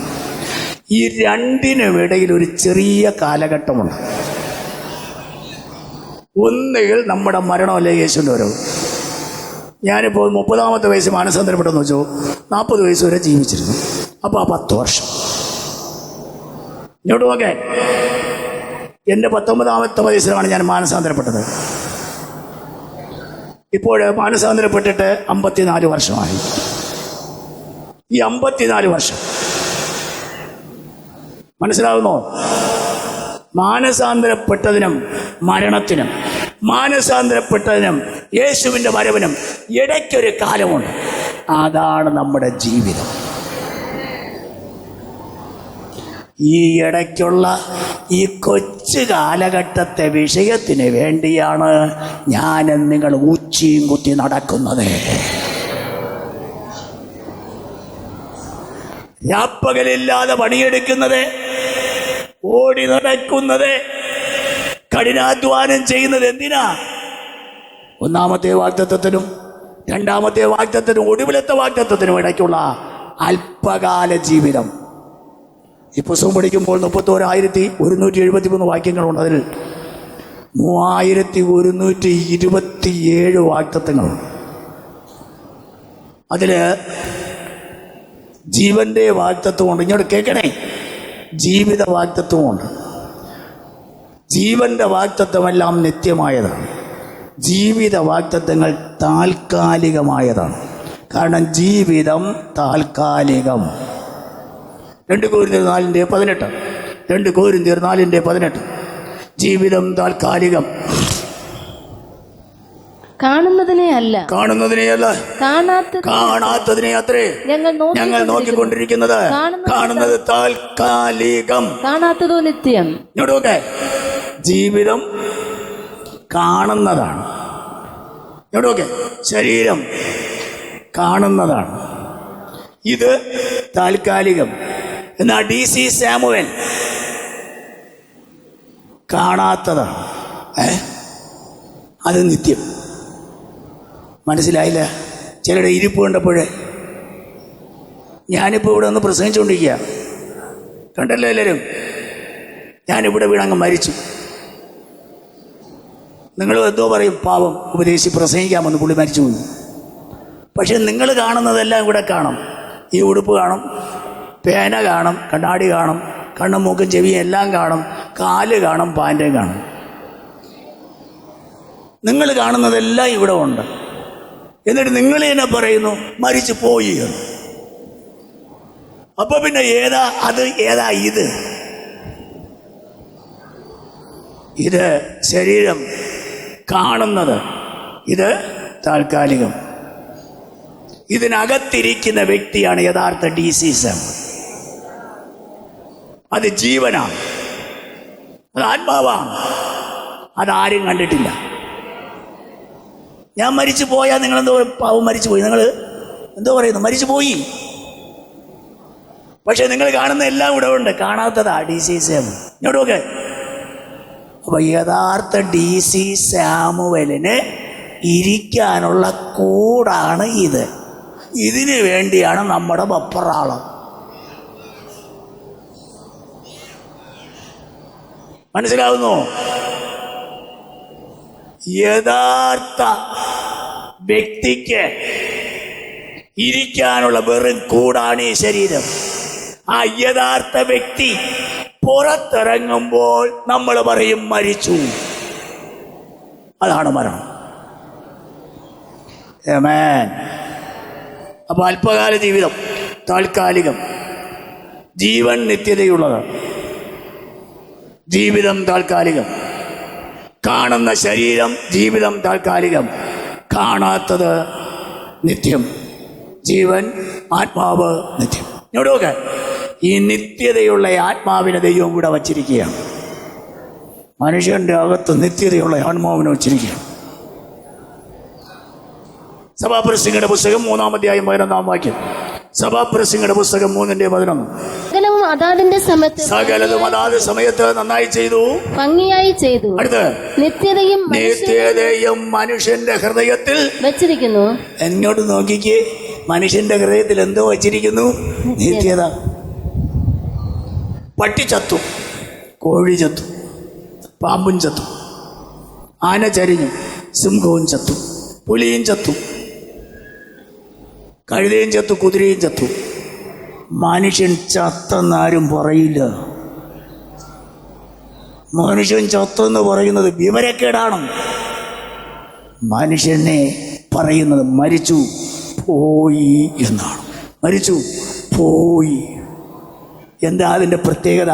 ഈ രണ്ടിനും ഇടയിൽ ഒരു ചെറിയ കാലഘട്ടമുണ്ട്. ഒന്നുകിൽ നമ്മുടെ മരണമല്ലേ യേശുവിൻ്റെ വരവ്. ഞാനിപ്പോൾ 30-ാമത്തെ വയസ്സ് മാനസാന്തരപ്പെട്ടെന്ന് വെച്ചോ, 40 വയസ്സ് വരെ ജീവിച്ചിരുന്നു. അപ്പോൾ ആ 10 വർഷം ഇങ്ങോട്ട് നോക്കേ. എൻ്റെ 19-ാമത്തെ വയസ്സിലാണ് ഞാൻ മാനസാന്തരപ്പെട്ടത്. ഇപ്പോൾ മാനസാന്തരപ്പെട്ടിട്ട് 54 വർഷമായി. ഈ 54 വർഷം മനസ്സിലാവുന്നോ? മാനസാന്തരപ്പെട്ടതിനും മരണത്തിനും, മാനസാന്തരപ്പെട്ടതിനും യേശുവിൻ്റെ വരവിനും ഇടയ്ക്കൊരു കാലമുണ്ട്. അതാണ് നമ്മുടെ ജീവിതം. ഈ ഇടയ്ക്കുള്ള ഈ കൊച്ചു കാലഘട്ടത്തെ വിഷയത്തിന് വേണ്ടിയാണ് ഞാനും നിങ്ങൾ ഉച്ചയും കുത്തി നടക്കുന്നത്. രാപ്പകലില്ലാതെ പണിയെടുക്കുന്നത്, ഓടി നടക്കുന്നത്, കഠിനാധ്വാനം ചെയ്യുന്നത് എന്തിനാ? ഒന്നാമത്തെ വാഗ്ദത്തത്തിനും രണ്ടാമത്തെ വാഗ്ദത്തത്തിനും ഒടുവിലത്തെ വാഗ്ദത്തത്തിനും ഇടയ്ക്കുള്ള അല്പകാല ജീവിതം. ഈ പുസ്തകം പഠിക്കുമ്പോൾ 31,173 വാക്യങ്ങളുണ്ട്. അതിൽ 3,127 വാഗ്ദത്തങ്ങളുണ്ട്. അതിൽ ജീവന്റെ വാഗ്ദത്വമുണ്ട്. ഇങ്ങോട്ട് കേൾക്കണേ. ജീവിത വാഗ്ദത്വമുണ്ട്. ജീവന്റെ വാഗ്ദത്വമെല്ലാം നിത്യമായതാണ്. ജീവിത വാഗ്ദത്തങ്ങൾ താൽക്കാലികമായതാണ്. കാരണം ജീവിതം താൽക്കാലികം. 2 കൊരിന്ത്യർ 4:18. 2 കൊരിന്ത്യർ 4:18. ജീവിതം താൽക്കാലികം. കാണുന്നതിനെ അല്ല കാണാത്തതിനെ അത്രേ ഞങ്ങൾ നോക്കിക്കൊണ്ടിരിക്കുന്നത്. കാണുന്നത് താൽക്കാലികം, കാണാത്തതോ നിത്യം. ഇങ്ങോട്ടൊക്കെ ജീവിതം കാണുന്നതാണ്. ഇങ്ങോട്ടൊക്കെ ശരീരം കാണുന്നതാണ്. ഇത് താൽക്കാലികം. എന്നാൽ DC സാമുവൽ കാണാത്തതാണ്. അത് നിത്യം. മനസ്സിലായില്ല? ചിലരുടെ ഇരിപ്പ് കണ്ടപ്പോഴേ. ഞാനിപ്പോൾ ഇവിടെ ഒന്ന് പ്രസംഗിച്ചുകൊണ്ടിരിക്കുക, കണ്ടല്ലോ എല്ലാവരും. ഞാനിവിടെ വീണങ്ങ് മരിച്ചു. നിങ്ങൾ എന്തോ പറയും, പാവം ഉപദേശി പ്രസംഗിക്കാമെന്ന്, പുള്ളി മരിച്ചു പോയി. പക്ഷെ നിങ്ങൾ കാണുന്നതെല്ലാം ഇവിടെ കാണും. ഈ ഉടുപ്പ് കാണും, പേന കാണും, കണ്ണാടി കാണും, കണ്ണും മൂക്കും ചെവിയും എല്ലാം കാണും, കാല് കാണും, പാൻറ്റും കാണും. നിങ്ങൾ കാണുന്നതെല്ലാം ഇവിടെ ഉണ്ട്. എന്നിട്ട് നിങ്ങൾ തന്നെ പറയുന്നു മരിച്ചു പോയി എന്ന്. അപ്പൊ പിന്നെ ഏതാ അത്, ഏതാ ഇത്? ഇത് ശരീരം കാണുന്നത്, ഇത് താൽക്കാലികം. ഇതിനകത്തിരിക്കുന്ന വ്യക്തിയാണ് യഥാർത്ഥ DC സാമുവൽ. അത് ജീവനാണ്, അത് ആത്മാവാണ്. അതാരും കണ്ടിട്ടില്ല. ഞാൻ മരിച്ചു പോയാൽ നിങ്ങളെന്തോ പാവം മരിച്ചു പോയി, നിങ്ങൾ എന്തോ പറയുന്നു, മരിച്ചു പോയി. പക്ഷെ നിങ്ങൾ കാണുന്ന എല്ലാം ഇവിടെ ഉണ്ട്. കാണാത്തതാ DC സാമുവൽ. ഇങ്ങോട്ടൊക്കെ. അപ്പൊ യഥാർത്ഥ DC സാമുവലിന് ഇരിക്കാനുള്ള കൂടാണ് ഇത്. ഇതിനു വേണ്ടിയാണ് നമ്മുടെ വെപ്രാളം. മനസ്സിലാവുന്നു? യഥാർത്ഥ വ്യക്തിക്ക് ഇരിക്കാനുള്ള വെറും കൂടാണ് ഈ ശരീരം. ആ യഥാർത്ഥ വ്യക്തി പുറത്തിറങ്ങുമ്പോൾ നമ്മൾ പറയും മരിച്ചു. അതാണ് മരണം. ആമേൻ. അപ്പൊ അല്പകാല ജീവിതം താൽക്കാലികം, ജീവൻ നിത്യതയുള്ളത്. ജീവിതം താൽക്കാലികം. കാണുന്ന ശരീരം, ജീവിതം താൽക്കാലികം. കാണാത്തത് നിത്യം. ജീവൻ, ആത്മാവ് നിത്യം. ഇവിടെയൊക്കെ ഈ നിത്യതയുള്ള ആത്മാവിനെ ദൈവം കൂടെ വച്ചിരിക്കുകയാണ്. മനുഷ്യന്റെ അകത്ത് നിത്യതയുള്ള ആത്മാവിനെ വച്ചിരിക്കുകയാണ്. സഭാപ്രസംഗിയുടെ പുസ്തകം 3-ാം അധ്യായം 11-ാം വാക്യം. സഭാപ്രസംഗിയുടെ പുസ്തകം 3:11. സകലതും അതാത് സമയത്ത് നന്നായി ചെയ്തു, ഭംഗിയായി ചെയ്തു. അടുത്ത് നിത്യതയും മനുഷ്യന്റെ ഹൃദയത്തിൽ വെച്ചിരിക്കുന്നു. എന്നോട് നോക്കിക്ക്, മനുഷ്യന്റെ ഹൃദയത്തിൽ എന്തോ വച്ചിരിക്കുന്നു? നിത്യത. പട്ടി ചത്തു, കോഴി ചത്തു, പാമ്പും ചത്തു, ആന ചരിഞ്ഞു, സിംഹവും ചത്തു, പുലിയും ചത്തു, കഴുതയും ചത്തു, കുതിരയും ചത്തു. മനുഷ്യൻ ചത്തെന്നാരും പറയില്ല. മനുഷ്യൻ ചത്തെന്ന് പറയുന്നത് വിവരക്കേടാണ്. മനുഷ്യനെ പറയുന്നത് മരിച്ചു പോയി എന്നാണ്. മരിച്ചു പോയി. എന്താ അതിൻ്റെ പ്രത്യേകത?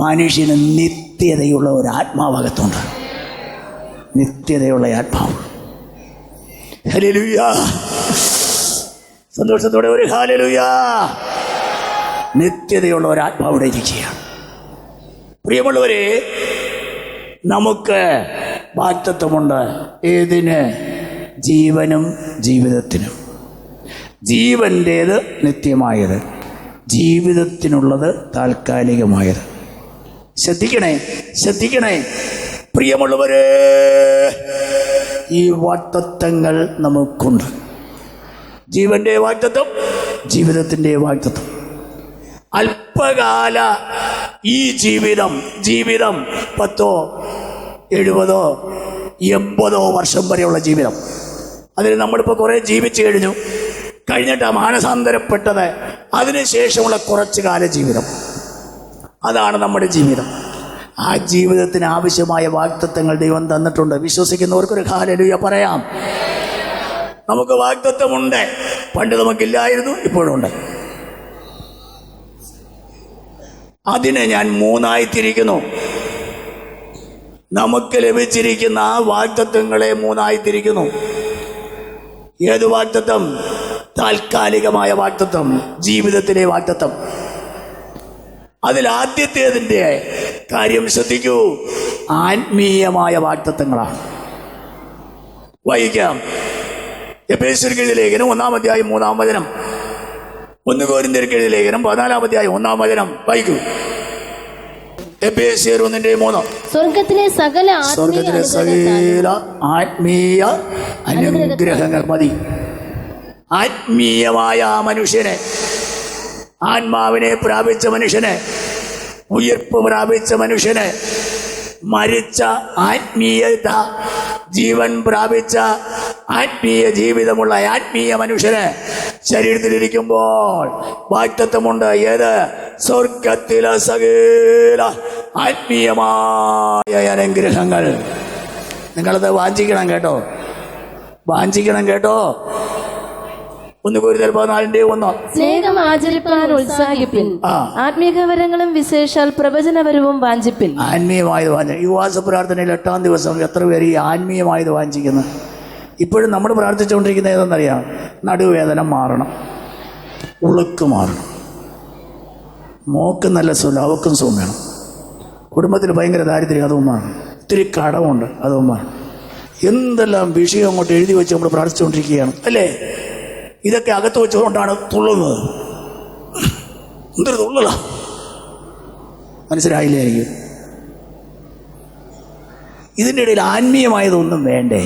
മനുഷ്യന് നിത്യതയുള്ള ഒരു ആത്മാവകത്തുണ്ട്. നിത്യതയുള്ള ആത്മാവ്. ഹല്ലേലൂയ. സന്തോഷത്തോടെ ഒരു ഹല്ലേലൂയ. നിത്യതയുള്ള ഒരു ആത്മാവിടെ ഇരിക്കുകയാണ്. പ്രിയമുള്ളവരെ, നമുക്ക് വാഗ്ദത്തമുണ്ട്. ഏതിന്? ജീവനും ജീവിതത്തിനും. ജീവൻ്റേത് നിത്യമായത്, ജീവിതത്തിനുള്ളത് താൽക്കാലികമായത്. ശ്രദ്ധിക്കണേ, ശ്രദ്ധിക്കണേ പ്രിയമുള്ളവരെ, ഈ വാഗ്ദത്തങ്ങൾ നമുക്കുണ്ട്. ജീവന്റെ വാഗ്ദത്തം, ജീവിതത്തിൻ്റെ വാഗ്ദത്തം. അല്പകാല ഈ ജീവിതം 10, 70, 80 വർഷം വരെയുള്ള ജീവിതം. അതിൽ നമ്മളിപ്പോൾ കുറേ ജീവിച്ചു കഴിഞ്ഞിട്ടാണ് മാനസാന്തരപ്പെട്ടത്. അതിനുശേഷമുള്ള കുറച്ചു കാല ജീവിതം, അതാണ് നമ്മുടെ ജീവിതം. ആ ജീവിതത്തിന് ആവശ്യമായ വാഗ്ദത്തങ്ങൾ ദൈവം തന്നിട്ടുണ്ട്. വിശ്വസിക്കുന്നവർക്കൊരു ഹല്ലേലൂയ പറയാം. നമുക്ക് വാഗ്ദത്തമുണ്ട്. പണ്ട് നമുക്കില്ലായിരുന്നു, ഇപ്പോഴുണ്ട്. അതിനെ ഞാൻ 3ആയി തിരിക്കുന്നു. നമുക്ക് ലഭിച്ചിരിക്കുന്ന ആ വാഗ്ദത്തങ്ങളെ 3ആയി തിരിക്കുന്നു. ഏത് വാഗ്ദത്തം? താൽക്കാലികമായ വാഗ്ദത്തം, ജീവിതത്തിലെ വാഗ്ദത്തം. അതിൽ ആദ്യത്തേതിൻ്റെ കാര്യം ശ്രദ്ധിക്കൂ. ആത്മീയമായ വാഗ്ദത്തങ്ങളാണ്. വായിക്കാം. എഫേസ്യർക്ക് എഴുതിയ ലേഖനം 1-ാം അധ്യായം 3-ാം വചനം. 1 കൊരിന്ത്യർക്ക് എഴുതിയ ലേഖനം 14-ാം അധ്യായം 1-ാം വചനം. വായിക്കൂ. എഫേസ്യർ 1:3. സ്വർഗത്തിലെ സകല ആത്മീയ അനുഗ്രഹങ്ങൾ മതി. ആത്മീയമായ ആ മനുഷ്യനെ, ആത്മാവിനെ പ്രാപിച്ച മനുഷ്യനെ, ഉയർപ്പ് പ്രാപിച്ച മനുഷ്യനെ, മരിച്ച ആത്മീയത, ജീവൻ പ്രാപിച്ച ആത്മീയ ജീവിതമുള്ള ആത്മീയ മനുഷ്യന് ശരീരത്തിലിരിക്കുമ്പോൾ വാഗ്ദത്തമുണ്ട്. ഏത്? സ്വർഗത്തിലെ സകല ആത്മീയമായ അനുഗ്രഹങ്ങൾ. നിങ്ങളത് വാഞ്ചിക്കണം കേട്ടോ, വാഞ്ചിക്കണം കേട്ടോ. 1 കൊരിന്ത്യർ 14:1. സ്നേഹം ആചരിപ്പാൻ ഉത്സാഹിപ്പിൻ, ആത്മീയവരങ്ങളും വിശേഷാൽ പ്രവചനപരവും വാഞ്ചിപ്പിൻ. ആത്മീയമായത് വാഞ്ചി. ഈ ഉപവാസ പ്രാർത്ഥനയിൽ 8-ാം ദിവസം എത്ര പേര് ഈ ആത്മീയമായത് വാഞ്ചിക്കുന്നു? ഇപ്പോഴും നമ്മൾ പ്രാർത്ഥിച്ചുകൊണ്ടിരിക്കുന്നത് ഏതെന്നറിയാം? നടുവേദന മാറണം, ഉളുക്ക് മാറണം, മോക്ക് നല്ല സുഖം, അവക്കും സുഖം വേണം, കുടുംബത്തിൽ ഭയങ്കര ദാരിദ്ര്യം, അതും വേണം, ഇത്തിരി കടമുണ്ട്, അതും വേണം. എന്തെല്ലാം വിഷയം അങ്ങോട്ട് എഴുതി വെച്ച് നമ്മൾ പ്രാർത്ഥിച്ചുകൊണ്ടിരിക്കുകയാണ് അല്ലേ? ഇതൊക്കെ അകത്ത് വെച്ചുകൊണ്ടാണ് തുള്ളുന്നത്. എന്തൊരു തുള്ളല, മനസ്സിലായില്ലായിരിക്കും. ഇതിൻ്റെ ഇടയിൽ ആത്മീയമായതൊന്നും വേണ്ടേ?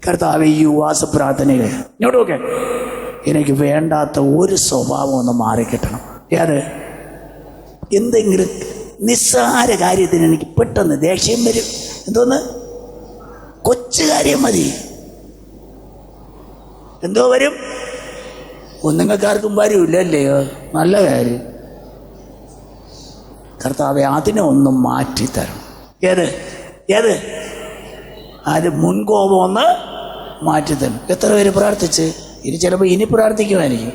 കർത്താവ് ഈ ഉപവാസ പ്രാർത്ഥനയിൽ ഇങ്ങോട്ട് നോക്കെ, എനിക്ക് വേണ്ടാത്ത ഒരു സ്വഭാവം ഒന്ന് മാറിക്കിട്ടണം. ഏത്? എന്തെങ്കിലും നിസ്സാര കാര്യത്തിന് എനിക്ക് പെട്ടെന്ന് ദേഷ്യം വരും. എന്തോന്ന്? കൊച്ചു കാര്യം മതി, എന്തോ വരും. ഒന്നുങ്ങൾക്കാർക്കും വരില്ലല്ലയോ? നല്ല കാര്യം. കർത്താവെ അതിനെ ഒന്നും മാറ്റിത്തരണം. ഏത്? അത് മുൻകോപം ഒന്ന് മാറ്റിത്തരണം. എത്ര പേര് പ്രാർത്ഥിച്ച്? ഇനി ചിലപ്പോൾ ഇനി പ്രാർത്ഥിക്കുമായിരിക്കും.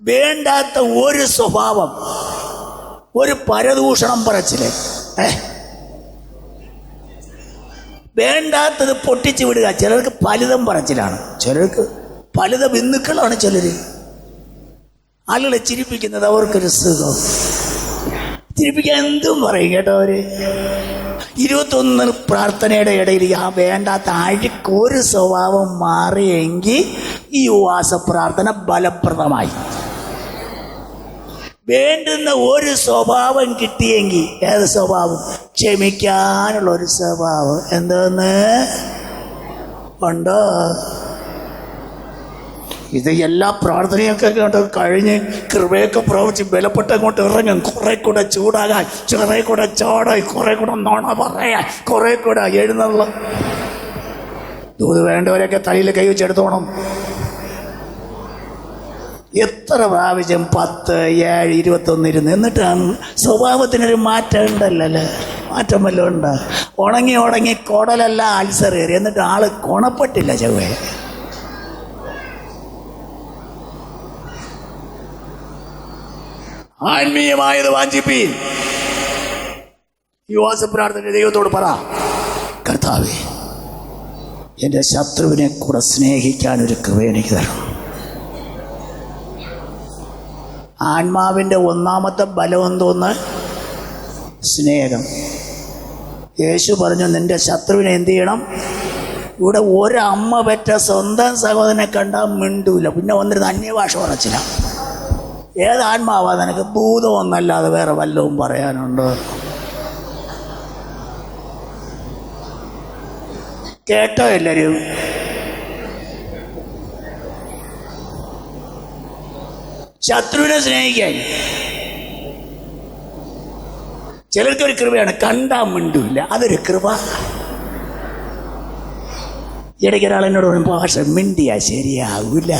വേണ്ടാത്ത ഒരു സ്വഭാവം, ഒരു പരദൂഷണം പറച്ചില്, വേണ്ടാത്തത് പൊട്ടിച്ചു വിടുക. ചിലർക്ക് പലിതം പറച്ചിലാണ്, ചിലർക്ക് പലിത ബിന്ദുക്കളാണ്. ചിലർ ആളുകളെ ചിരിപ്പിക്കുന്നത് അവർക്കൊരു സുഖം. ചിരിപ്പിക്കാൻ എന്തും പറയും കേട്ടോ. അവര് 21 പ്രാർത്ഥനയുടെ ഇടയിൽ ആ വേണ്ടാത്ത അഴുക്കൊരു സ്വഭാവം മാറിയെങ്കിൽ ഈ ഉപവാസ പ്രാർത്ഥന ഫലപ്രദമായി. വേണ്ടുന്ന ഒരു സ്വഭാവം കിട്ടിയെങ്കിൽ, ഏത് സ്വഭാവം? ക്ഷമിക്കാനുള്ള ഒരു സ്വഭാവം. എന്തോന്ന് ഉണ്ടോ? ഇത് എല്ലാ പ്രാർത്ഥനയൊക്കെ കഴിഞ്ഞ് കൃപയൊക്കെ പ്രവർത്തിച്ച് ബലപ്പെട്ട് അങ്ങോട്ട് ഇറങ്ങും. കുറെ കൂടെ ചൂടാകാൻ, കുറെ കൂടെ ചോടാൻ, കുറെ കൂടെ നുണ പറയാൻ, കുറെ കൂടെ എഴുന്നള്ള ദൂത് വേണ്ടവരൊക്കെ തലയിൽ കൈ വെച്ചെടുത്തോണം. എത്ര പ്രാവശ്യം 10, 7, 21 ഇരുന്ന്, എന്നിട്ട് സ്വഭാവത്തിനൊരു മാറ്റം ഉണ്ടല്ലോ. മാറ്റം വല്ലതും ഉണ്ടോ? ഉണങ്ങി കുടലല്ല അൾസർ കയറി, എന്നിട്ട് ആള് കൊണപ്പെട്ടില്ല ചൊവ്വേ. ആത്മീയമായത് വാഞ്ചിപ്പീൻ. ഈ ഉപവാസ പ്രാർത്ഥന ദൈവത്തോട് പറ, കർത്താവേ എൻ്റെ ശത്രുവിനെ കൂടെ സ്നേഹിക്കാനൊരു കൃപ എനിക്ക് തരണം. ആത്മാവിൻ്റെ ഒന്നാമത്തെ ബലം എന്തോന്ന്? സ്നേഹം. യേശു പറഞ്ഞു, നിന്റെ ശത്രുവിനെ എന്ത് ചെയ്യണം? ഇവിടെ ഒരമ്മ പെറ്റ സ്വന്തം സഹോദരനെ കണ്ടാൽ മിണ്ടൂല, പിന്നെ വന്നിരുന്ന് അന്യഭാഷ പറച്ചില്ല. ഏതാത്മാവാ നിനക്ക്? ഭൂതം ഒന്നല്ലാതെ വേറെ വല്ലതും പറയാനുണ്ടോ? കേട്ടോ എല്ലാവരും? ശത്രുവിനെ സ്നേഹിക്കാൻ ചിലർക്കൊരു കൃപയാണ്, കണ്ടാ മിണ്ടൂല്ല. അതൊരു കൃപ. ഇടയ്ക്ക് ഒരാൾ എന്നോട് പറഞ്ഞു, ഭാഷ മിണ്ടിയാ ശരിയാവൂല.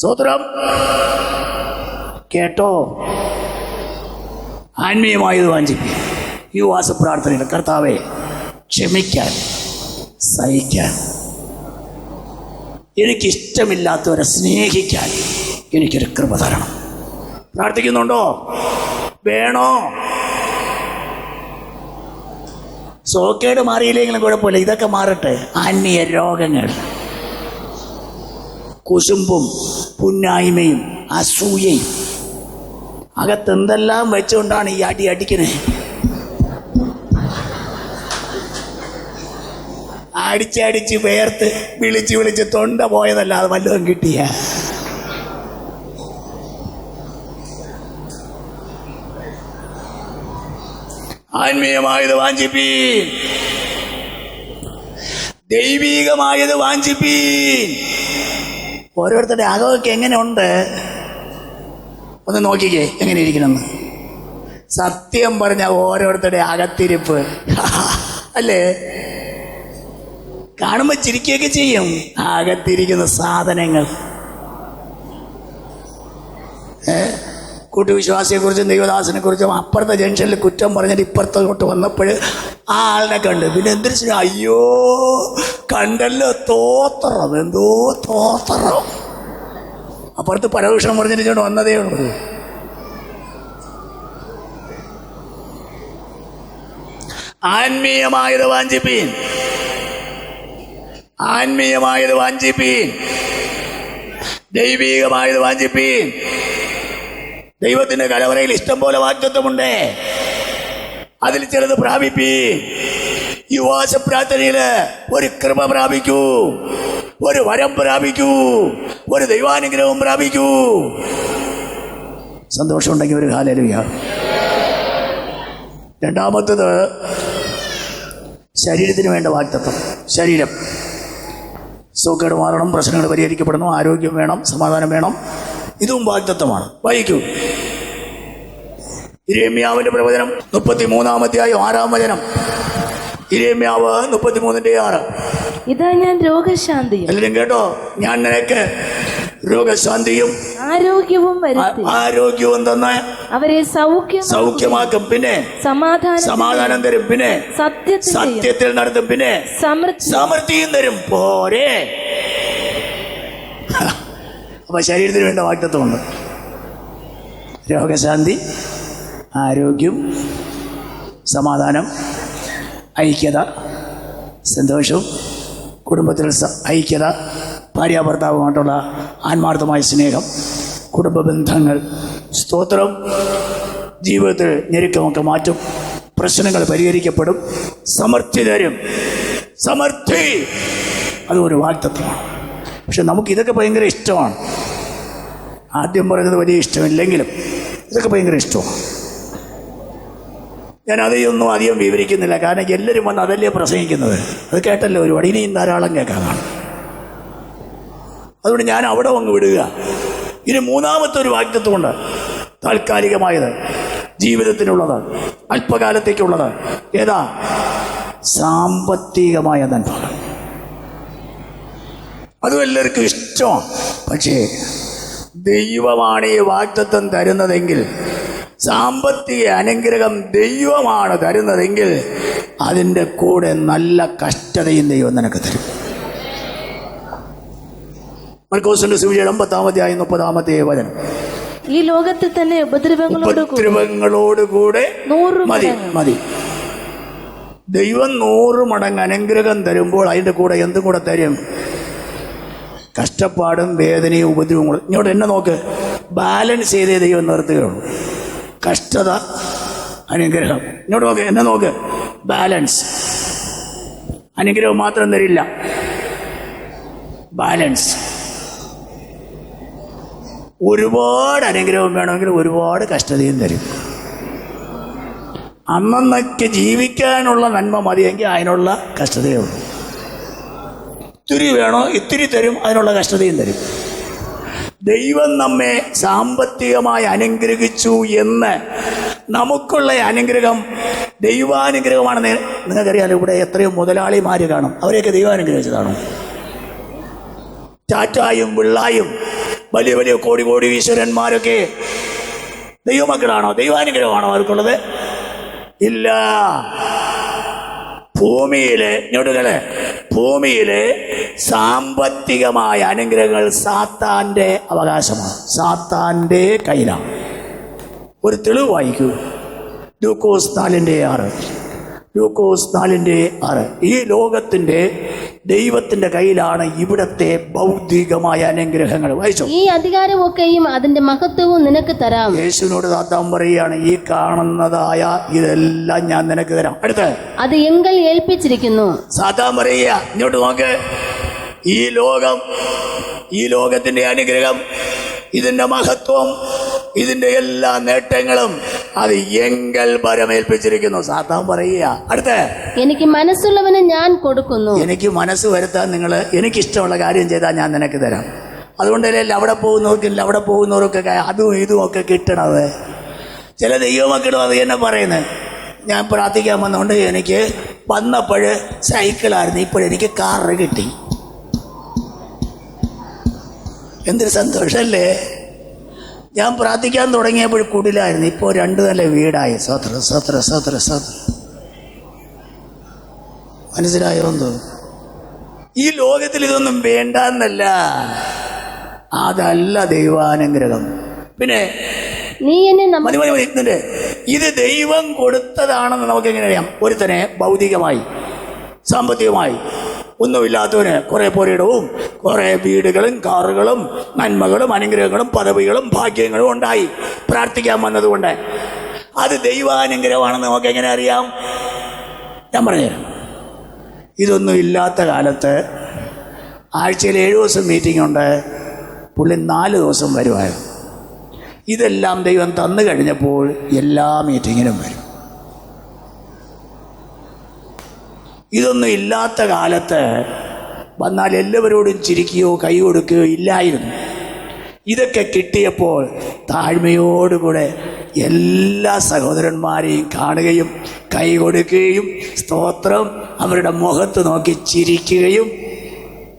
സ്തോത്രം. കേട്ടോ? ആത്മീയമായത് വാഞ്ചിപ്പിക്കും. ഈ ഉപവാസ പ്രാർത്ഥനയിൽ കർത്താവെ ക്ഷമിക്കാൻ, സഹിക്കാൻ, എനിക്കിഷ്ടമില്ലാത്തവരെ സ്നേഹിക്കാൻ എനിക്കൊരു കൃപ തരണം. പ്രാർത്ഥിക്കുന്നുണ്ടോ? വേണോ? സോക്കേട് മാറിയില്ലെങ്കിലും കുഴപ്പമില്ല, ഇതൊക്കെ മാറട്ടെ. ആത്മീയ രോഗങ്ങൾ, കുശുമ്പും പുന്നായ്മയും അസൂയയും, അകത്തെന്തെല്ലാം വെച്ചുകൊണ്ടാണ് ഈ അടിക്കുന്നത്. അടിച്ചടിച്ച് വേർത്ത് വിളിച്ച് തൊണ്ട പോയതല്ലാതെ വല്ലതും കിട്ടിയ. ആത്മീയമായത് വാഞ്ചിപ്പീൻ, ദൈവീകമായത് വാഞ്ചിപ്പീൻ. ഓരോരുത്തരുടെ അകമൊക്കെ എങ്ങനെ ഉണ്ട് ഒന്ന് നോക്കിക്കേ, എങ്ങനെ ഇരിക്കണമെന്ന്. സത്യം പറഞ്ഞ ഓരോരുത്തരുടെ അകത്തിരിപ്പ് അല്ലേ? കാണുമ്പോൾ ചിരിക്കുകയൊക്കെ ചെയ്യും. അകത്തിരിക്കുന്ന സാധനങ്ങൾ. കൂട്ടുവിശ്വാസിയെക്കുറിച്ചും ദൈവദാസനെ കുറിച്ചും അപ്പുറത്തെ ജംഗ്ഷനിൽ കുറ്റം പറഞ്ഞിട്ട് ഇപ്പുറത്തോട്ട് വന്നപ്പോൾ ആ ആളിനെ കണ്ട്. പിന്നെ എന്തൊരു അയ്യോ കണ്ടല്ലോ, തോത്തറം, എന്തോ തോത്തറം. അപ്പുറത്ത് പരദൂഷണം പറഞ്ഞിട്ട് വന്നതേ ഉള്ളൂ. ആത്മീയമായത് വാഞ്ചിപ്പീൻ, ആത്മീയമായത് വാഞ്ചിപ്പീൻ, ദൈവീകമായത് വാഞ്ചിപ്പീൻ. ദൈവത്തിന്റെ കലവറയിൽ ഇഷ്ടം പോലെ വാഗ്ദത്തമുണ്ട്, അതിൽ ചിലത് പ്രാപിപ്പീൻ. ഈ ഉപവാസ പ്രാർത്ഥനയില് ഒരു കൃപ പ്രാപിക്കൂ, ഒരു വരം പ്രാപിക്കൂ, ഒരു ദൈവാനുഗ്രഹം പ്രാപിക്കൂ. സന്തോഷമുണ്ടെങ്കിൽ ഒരു ഹല്ലേലൂയ. രണ്ടാമത്തത് ശരീരത്തിന് വേണ്ട വാഗ്ദത്തം. ശരീരം സുഖക്കേട് മാറണം, പ്രശ്നങ്ങൾ പരിഹരിക്കപ്പെടണം, ആരോഗ്യം വേണം, സമാധാനം വേണം. ഇതും വാഗ്ദത്തമാണ്. വായിക്കൂ യിരെമ്യാവിന്റെ പ്രവചനം 33-ാം 6 യിരെമ്യാവ് 33:6. ഇതാ ഞാൻ രോഗശാന്തിയും, എല്ലാവരും കേട്ടോ, ഞാൻ നിനക്ക് രോഗശാന്തിയും ആരോഗ്യവും തന്ന് അവരെ സൗഖ്യമാക്കും, പിന്നെ സമാധാനം തരും, പിന്നെ സത്യത്തിൽ നടത്തും, പിന്നെ സമൃദ്ധിയും തരും. പോരെ. അപ്പൊ ശരീരത്തിന് വേണ്ട വാഗ്ദത്തമുണ്ട്. രോഗശാന്തി, ആരോഗ്യം, സമാധാനം, ഐക്യത, സന്തോഷവും, കുടുംബത്തിൽ ഐക്യത, ഭാര്യാഭർത്താവുമായിട്ടുള്ള ആത്മാർത്ഥമായ സ്നേഹം, കുടുംബ ബന്ധങ്ങൾ, സ്തോത്രം, ജീവിതത്തിൽ ഞെരുക്കമൊക്കെ മാറ്റും, പ്രശ്നങ്ങൾ പരിഹരിക്കപ്പെടും, സമൃദ്ധി തരും. സമൃദ്ധി അതൊരു വാഗ്ദത്തമാണ്. പക്ഷെ നമുക്കിതൊക്കെ ഭയങ്കര ഇഷ്ടമാണ്. ആദ്യം പറയുന്നത് വലിയ ഇഷ്ടമില്ലെങ്കിലും ഇതൊക്കെ ഭയങ്കര ഇഷ്ടമാണ്. ഞാൻ അതൊന്നും അധികം വിവരിക്കുന്നില്ല, കാരണം എല്ലാവരും വന്ന് അതല്ലേ പ്രസംഗിക്കുന്നത്. അത് കേട്ടല്ലോ ഒരുപാട്, ഇനിയും ധാരാളം കേൾക്കാനാണ്. അതുകൊണ്ട് ഞാൻ അവിടെ അങ്ങ് വിടുക. ഇനി മൂന്നാമത്തെ ഒരു വാഗ്ദത്തമുണ്ട്. താൽക്കാലികമായത്, ജീവിതത്തിനുള്ളത്, അല്പകാലത്തേക്കുള്ളത്. ഏതാ? സാമ്പത്തികമായ നന്മ. അതും എല്ലാവർക്കും ഇഷ്ടമാണ്. പക്ഷേ ദൈവമാണ് ഈ വാഗ്ദത്തം തരുന്നതെങ്കിൽ, സാമ്പത്തിക അനുഗ്രഹം ദൈവമാണ് തരുന്നതെങ്കിൽ, അതിൻ്റെ കൂടെ നല്ല കഷ്ടതയും ദൈവം നിനക്ക് തരും. മർക്കോസിന്റെ സുവിശേഷം 10-ാം 30 ഈ ലോകത്തിൽ തന്നെ ഉപദ്രവങ്ങളോടുകൂടെ മതി. ദൈവം 100 മടങ്ങ് അനുഗ്രഹം തരുമ്പോൾ അതിൻ്റെ കൂടെ എന്തും കൂടെ തരും? കഷ്ടപ്പാടും വേദനയും ഉപദ്രവങ്ങളും. ഇങ്ങോട്ട് എന്നെ നോക്ക്, ബാലൻസ് ചെയ്തേ ദൈവം നിർത്തുകയുള്ളൂ. കഷ്ടത, അനുഗ്രഹം. ഇങ്ങോട്ട് നോക്ക്, എന്നെ നോക്ക്, ബാലൻസ്. അനുഗ്രഹം മാത്രം തരില്ല, ബാലൻസ്. ഒരുപാട് അനുഗ്രഹം വേണമെങ്കിൽ ഒരുപാട് കഷ്ടതയും തരും. അന്നന്നൊക്കെ ജീവിക്കാനുള്ള നന്മ മതിയെങ്കിൽ അതിനുള്ള കഷ്ടതയേ ഉള്ളൂ. ഇത്തിരി വേണോ, ഇത്തിരി തരും, അതിനുള്ള കഷ്ടതയും തരും. ദൈവം നമ്മെ സാമ്പത്തികമായി അനുഗ്രഹിച്ചു എന്ന് നമുക്കുള്ള അനുഗ്രഹം ദൈവാനുഗ്രഹമാണെന്ന് നിങ്ങൾക്കറിയാലോ. ഇവിടെ എത്രയോ മുതലാളിമാർ കാണും, അവരെയൊക്കെ ദൈവം അനുഗ്രഹിച്ചതാണോ? ടാറ്റായും പിള്ളായും വലിയ വലിയ കോടി ഈശ്വരന്മാരൊക്കെ ദൈവമക്കളാണോ? ദൈവാനുഗ്രഹമാണോ അവർക്കുള്ളത്? ഇല്ല. ഭൂമിയിലെ സാമ്പത്തികമായ അനുഗ്രഹങ്ങൾ സാത്താൻ്റെ അവകാശമാണ്, സാത്താൻ്റെ കയ്യിലാണ്. ഒരു തെളിവ് വായിക്കൂ. ലൂക്കോസ് 4:6. ഈ ലോകത്തിൻ്റെ ദൈവത്തിന്റെ കയ്യിലാണ് ഇവിടത്തെ ഭൗതികമായ അനുഗ്രഹങ്ങൾ. വായിച്ചോ. ഈ അധികാരമൊക്കെയും അതിന്റെ മഹത്വവും നിനക്ക് തരാം. യേശുവിനോട് സാത്താൻ പറയുകയാണ്, ഈ കാണുന്നതായ ഇതെല്ലാം ഞാൻ നിനക്ക് തരാം. അടുത്ത്, അത് എങ്കിൽ ഏൽപ്പിച്ചിരിക്കുന്നു. സാത്താൻ പറയുക, ഇങ്ങോട്ട് നോക്ക്, ഈ ലോകത്തിന്റെ അനുഗ്രഹം, ഇതിന്റെ മഹത്വം, ഇതിന്റെ എല്ലാ നേട്ടങ്ങളും അത് എങ്കൽ പരമേൽപ്പിച്ചിരിക്കുന്നു. സാത്താൻ പറയുക. അടുത്ത്, എനിക്ക് മനസ്സുള്ളവന് ഞാൻ കൊടുക്കുന്നു. എനിക്ക് മനസ്സ് വരുത്താൻ നിങ്ങൾ എനിക്കിഷ്ടമുള്ള കാര്യം ചെയ്താൽ ഞാൻ നിനക്ക് തരാം. അതുകൊണ്ടല്ലേ അവിടെ പോകുന്നവർക്കൊക്കെ അതും ഇതും ഒക്കെ കിട്ടണത്. ചില ദൈവമക്കളും അത് തന്നെ പറയുന്നത്. ഞാൻ പ്രാർത്ഥിക്കാൻ വന്നുകൊണ്ട് എനിക്ക് വന്നപ്പോൾ സൈക്കിളായിരുന്നു, ഇപ്പോഴെനിക്ക് കാറ് കിട്ടി. എന്തൊരു സന്തോഷമല്ലേ. ഞാൻ പ്രാർത്ഥിക്കാൻ തുടങ്ങിയപ്പോൾ കുടിലായിരുന്നു, ഇപ്പോൾ 2 നില വീടായി. സ്വത്ര. മനസ്സിലായോ? എന്തോ ഈ ലോകത്തിൽ ഇതൊന്നും വേണ്ടെന്നല്ല, അതല്ല ദൈവാനുഗ്രഹം. പിന്നെ നീ എന്നെ മതി. ഇത് ദൈവം കൊടുത്തതാണെന്ന് നമുക്ക് എങ്ങനെ അറിയാം? ഒരുത്തനെ ഭൗതികമായി, സാമ്പത്തികമായി ഒന്നുമില്ലാത്തവന് കുറെ പുരയിടവും കുറെ വീടുകളും കാറുകളും നന്മകളും അനുഗ്രഹങ്ങളും പദവികളും ഭാഗ്യങ്ങളും ഉണ്ടായി പ്രാർത്ഥിക്കാൻ വന്നതുകൊണ്ട് അത് ദൈവാനുഗ്രഹമാണെന്ന് നമുക്ക് എങ്ങനെ അറിയാം? ഞാൻ പറഞ്ഞുതരാം. ഇതൊന്നും ഇല്ലാത്ത കാലത്ത് ആഴ്ചയിൽ 7 ദിവസം മീറ്റിംഗ് ഉണ്ട്, പുള്ളി 4 ദിവസം വരുമായിരുന്നു. ഇതെല്ലാം ദൈവം തന്നു കഴിഞ്ഞപ്പോൾ എല്ലാ മീറ്റിങ്ങിനും വരും. ഇതൊന്നും ഇല്ലാത്ത കാലത്ത് വന്നാൽ എല്ലാവരോടും ചിരിക്കുകയോ കൈ കൊടുക്കുകയോ ഇല്ലായിരുന്നു. ഇതൊക്കെ കിട്ടിയപ്പോൾ താഴ്മയോടുകൂടെ എല്ലാ സഹോദരന്മാരെയും കാണുകയും കൈ കൊടുക്കുകയും സ്തോത്രം അവരുടെ മുഖത്ത് നോക്കി ചിരിക്കുകയും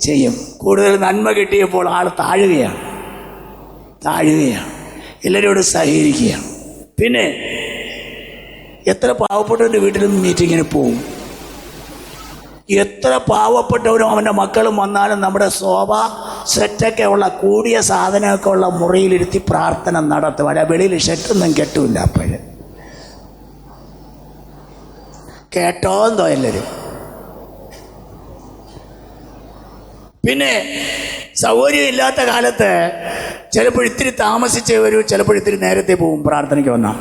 ചെയ്യും. കൂടുതൽ നന്മ കിട്ടിയപ്പോൾ ആൾ താഴുകയാണ്, എല്ലാവരോടും സഹകരിക്കുകയാണ്. പിന്നെ എത്ര പാവപ്പെട്ടവൻ്റെ വീട്ടിലും മീറ്റിങ്ങിന് പോവും. എത്ര പാവപ്പെട്ടവരും അവൻ്റെ മക്കളും വന്നാലും നമ്മുടെ ശോഭ സെറ്റൊക്കെ ഉള്ള കൂടിയ സാധനമൊക്കെ ഉള്ള മുറിയിലിരുത്തി പ്രാർത്ഥന നടത്തും. അല്ല, വെളിയിൽ ഷെറ്റൊന്നും കെട്ടില്ല. അപ്പോഴ് കേട്ടോന്തോ എല്ലാവരും. പിന്നെ സൗകര്യം ഇല്ലാത്ത കാലത്ത് ചിലപ്പോൾ ഇത്തിരി താമസിച്ചേ വരൂ, ചിലപ്പോൾ ഇത്തിരി നേരത്തെ പോവും പ്രാർത്ഥനയ്ക്ക് വന്നാൽ.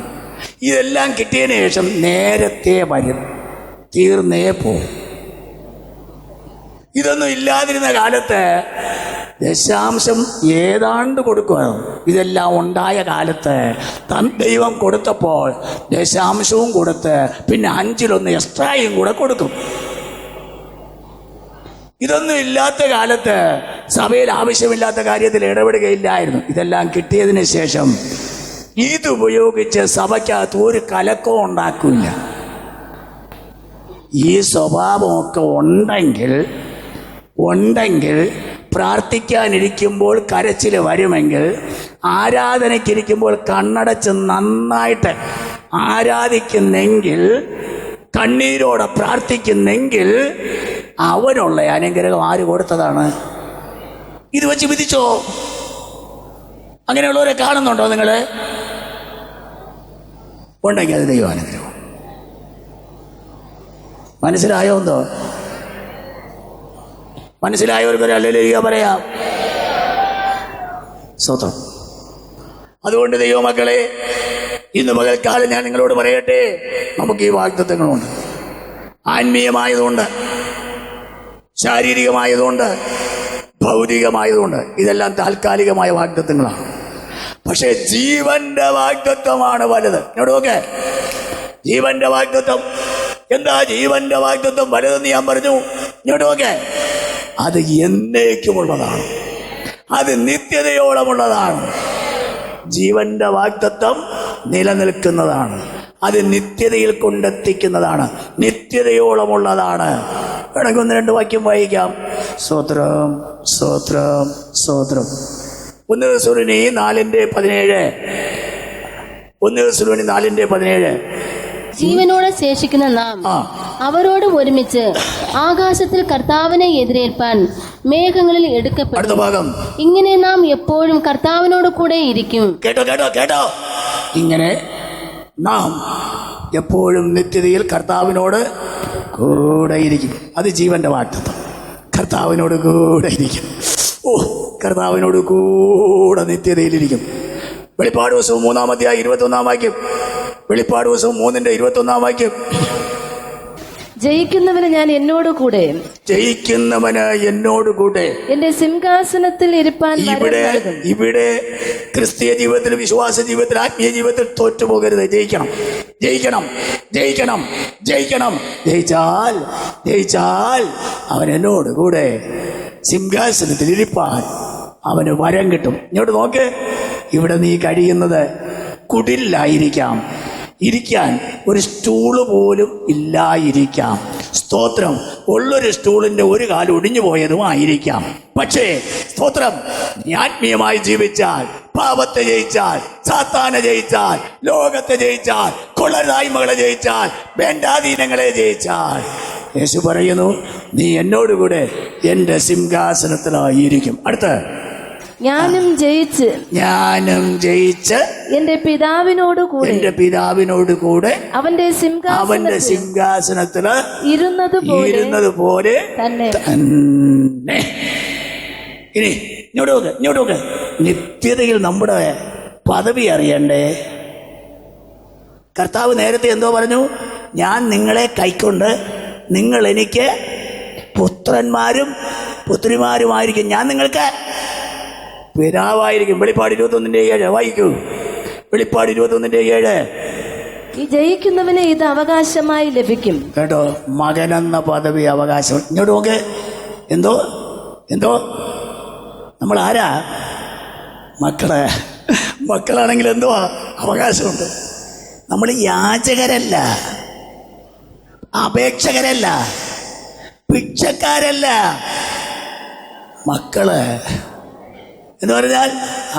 ഇതെല്ലാം കിട്ടിയതിന് ശേഷം നേരത്തെ വരും, തീർന്നേ പോവും. ഇതൊന്നും ഇല്ലാതിരുന്ന കാലത്ത് ദശാംശം ഏതാണ്ട് കൊടുക്കുമായിരുന്നു. ഇതെല്ലാം ഉണ്ടായ കാലത്ത് ദൈവം കൊടുത്തപ്പോൾ ദശാംശവും കൊടുത്ത് പിന്നെ 5-1 എക്സ്ട്രായും കൂടെ കൊടുക്കും. ഇതൊന്നും ഇല്ലാത്ത കാലത്ത് സഭയിൽ ആവശ്യമില്ലാത്ത കാര്യത്തിൽ ഇടപെടുകയില്ലായിരുന്നു. ഇതെല്ലാം കിട്ടിയതിന് ശേഷം ഇതുപയോഗിച്ച് സഭയ്ക്കകത്ത് ഒരു കലക്കവും ഉണ്ടാക്കില്ല. ഈ സ്വഭാവമൊക്കെ ഉണ്ടെങ്കിൽ പ്രാർത്ഥിക്കാനിരിക്കുമ്പോൾ കരച്ചിൽ വരുമെങ്കിൽ, ആരാധനയ്ക്കിരിക്കുമ്പോൾ കണ്ണടച്ച് നന്നായിട്ട് ആരാധിക്കുന്നെങ്കിൽ, കണ്ണീരോടെ പ്രാർത്ഥിക്കുന്നെങ്കിൽ അവനുള്ള അനുഗ്രഹം ആര് കൊടുത്തതാണ്? ഇത് വെച്ച് വിധിച്ചോ? അങ്ങനെയുള്ളവരെ കാണുന്നുണ്ടോ നിങ്ങൾ? ഉണ്ടെങ്കിൽ അത് ദൈവാനുഗ്രഹം. മനസ്സിലായോ? എന്തോ മനസ്സിലായവർക്കൊരു ഹല്ലേലൂയ പറയാം. സ്വതം. അതുകൊണ്ട് ദൈവമക്കളെ, ഇന്ന് പകൽക്കാലം ഞാൻ നിങ്ങളോട് പറയട്ടെ, നമുക്ക് ഈ വാഗ്ദത്തങ്ങളുണ്ട്. ആത്മീയമായതുകൊണ്ട്, ശാരീരികമായതുകൊണ്ട്, ഭൗതികമായതുകൊണ്ട്. ഇതെല്ലാം താൽക്കാലികമായ വാഗ്ദത്തങ്ങളാണ്. പക്ഷേ ജീവന്റെ വാഗ്ദത്തമാണ് വലുത്. എന്നോടൊക്കെ ജീവന്റെ വാഗ്ദത്തം എന്താ? ജീവന്റെ വാഗ്ദത്തം വലുതെന്ന് ഞാൻ പറഞ്ഞു. എന്നോടൊക്കെ അത് എന്നേക്കുമുള്ളതാണ്, അത് നിത്യതയോളമുള്ളതാണ്. ജീവന്റെ വാഗ്ദത്തം നിലനിൽക്കുന്നതാണ്, അത് നിത്യതയിൽ കൊണ്ടെത്തിക്കുന്നതാണ്, നിത്യതയോളമുള്ളതാണ്. വേണമെങ്കിൽ 1-2 വാക്യം വായിക്കാം. സ്തോത്രം, സ്തോത്രം, സ്തോത്രം. 1 തെസ്സലോനിക്കർ 4:17. 1 തെസ്സലോനിക്കർ 4:17. ജീവനോടെ ശേഷിക്കുന്ന നാം അവരോട് ഒരുമിച്ച് ആകാശത്തിൽ കർത്താവിനെ എതിരേൽപ്പാൻ മേഘങ്ങളിൽ എടുക്കപ്പെടും. ഇങ്ങനെ നാം എപ്പോഴും കർത്താവിനോട് കൂടെ ഇരിക്കും. കേട്ടോ. ഇങ്ങനെ നാം എപ്പോഴും നിത്യതയിൽ കർത്താവിനോട് കൂടെ ഇരിക്കും. അത് ജീവന്റെ വാഗ്ദത്തം. കർത്താവിനോട് കൂടെ ഇരിക്കും. കർത്താവിനോട് കൂടെ നിത്യതയിലിരിക്കും. വെളിപ്പാട് ദിവസവും 3-21 വാക്യം. വെളിപ്പാട് ദിവസവും 3:21. ജയിക്കുന്നവന് ഞാൻ എന്നോട് കൂടെ, ജയിക്കുന്നവന് എന്നോട് കൂടെ എന്റെ സിംഹാസനത്തിൽ ഇരുപ്പാൻ. ഇവിടെ ക്രിസ്തീയ ജീവിതത്തിൽ, വിശ്വാസ ജീവിതത്തിൽ, ആത്മീയ ജീവിതത്തിൽ തോറ്റുപോകരുത്. ജയിക്കണം. ജയിച്ചാൽ അവൻ എന്നോട് കൂടെ സിംഹാസനത്തിൽ ഇരിപ്പാൻ അവന് വരം കിട്ടും. ഇങ്ങോട്ട് നോക്ക്. ഇവിടെ നീ കഴിയുന്നത് കുടിലായിരിക്കാം, ഇരിക്കാൻ ഒരു സ്റ്റൂള് പോലും ഇല്ലായിരിക്കാം. സ്തോത്രം. ഉള്ളൊരു സ്റ്റൂളിന്റെ ഒരു കാലം ഒടിഞ്ഞു പോയതുമായിരിക്കാം. പക്ഷേ സ്തോത്രം, നീ ആത്മീയമായി ജീവിച്ചാൽ, പാപത്തെ ജയിച്ചാൽ, സാത്താനെ ജയിച്ചാൽ, ലോകത്തെ ജയിച്ചാൽ, കൊള്ളരായ്മകളെ ജയിച്ചാൽ, വേണ്ടാധീനങ്ങളെ ജയിച്ചാൽ, യേശു പറയുന്നു, നീ എന്നോടുകൂടെ എൻ്റെ സിംഹാസനത്തിലായിരിക്കും. അടുത്ത്, ഞാനും ജയിച്ച് എന്റെ പിതാവിനോട് കൂടെ അവന്റെ സിംഹാസനത്തില് ഇരുന്നത് പോലെ തന്നെ. ഇനി ഇങ്ങോട്ട് നിത്യതയിൽ നമ്മുടെ പദവി അറിയണ്ടേ? കർത്താവ് നേരത്തെ എന്തോ പറഞ്ഞു? ഞാൻ നിങ്ങളെ കൈക്കൊണ്ട് നിങ്ങൾ എനിക്ക് പുത്രന്മാരും പുത്രിമാരുമായിരിക്കും, ഞാൻ നിങ്ങൾക്ക് പിതാവായിരിക്കും. വെളിപ്പാട് 21:7 വായിക്കൂ. വെളിപ്പാട് 21:7. ഈ ജയിക്കുന്നവന് ഇത് അവകാശമായി ലഭിക്കും. കേട്ടോ, മകനെന്ന പദവി അവകാശം. ഇങ്ങോട്ട് നോക്ക്. എന്തോ എന്തോ നമ്മൾ ആരാ? മക്കളാണെങ്കിൽ എന്തുവാ അവകാശമുണ്ട്. നമ്മൾ യാചകരല്ല, അപേക്ഷകരല്ല, ഭിക്ഷക്കാരല്ല. മക്കള് എന്ന് പറഞ്ഞാൽ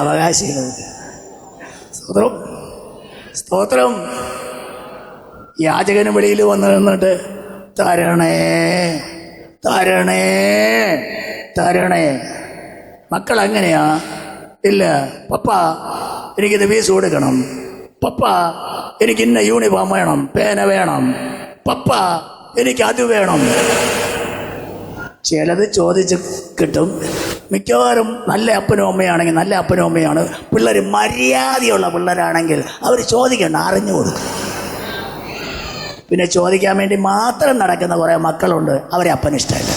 അവകാശികൾ. സ്തോത്രം, സ്തോത്രം. യാചകന് വെളിയിൽ വന്നു നിന്നിട്ട് തരണേ തരണേ തരണേ. മക്കൾ അങ്ങനെയാ? ഇല്ല, പപ്പ എനിക്കിത് ഫീസ് കൊടുക്കണം, പപ്പ എനിക്ക് ഇന്ന യൂണിഫോം വേണം, പേന വേണം, പപ്പ എനിക്ക് അത് വേണം. ചിലത് ചോദിച്ച് കിട്ടും. മിക്കവാറും നല്ല അപ്പനും അമ്മയാണെങ്കിൽ, നല്ല അപ്പനും അമ്മയാണ്, പിള്ളേർ മര്യാദയുള്ള പിള്ളേരാണെങ്കിൽ അവർ ചോദിക്കണ്ട, അറിഞ്ഞു കൊടുക്കും. പിന്നെ ചോദിക്കാൻ വേണ്ടി മാത്രം നടക്കുന്ന കുറേ മക്കളുണ്ട്, അവരെ അപ്പന് ഇഷ്ടമല്ല.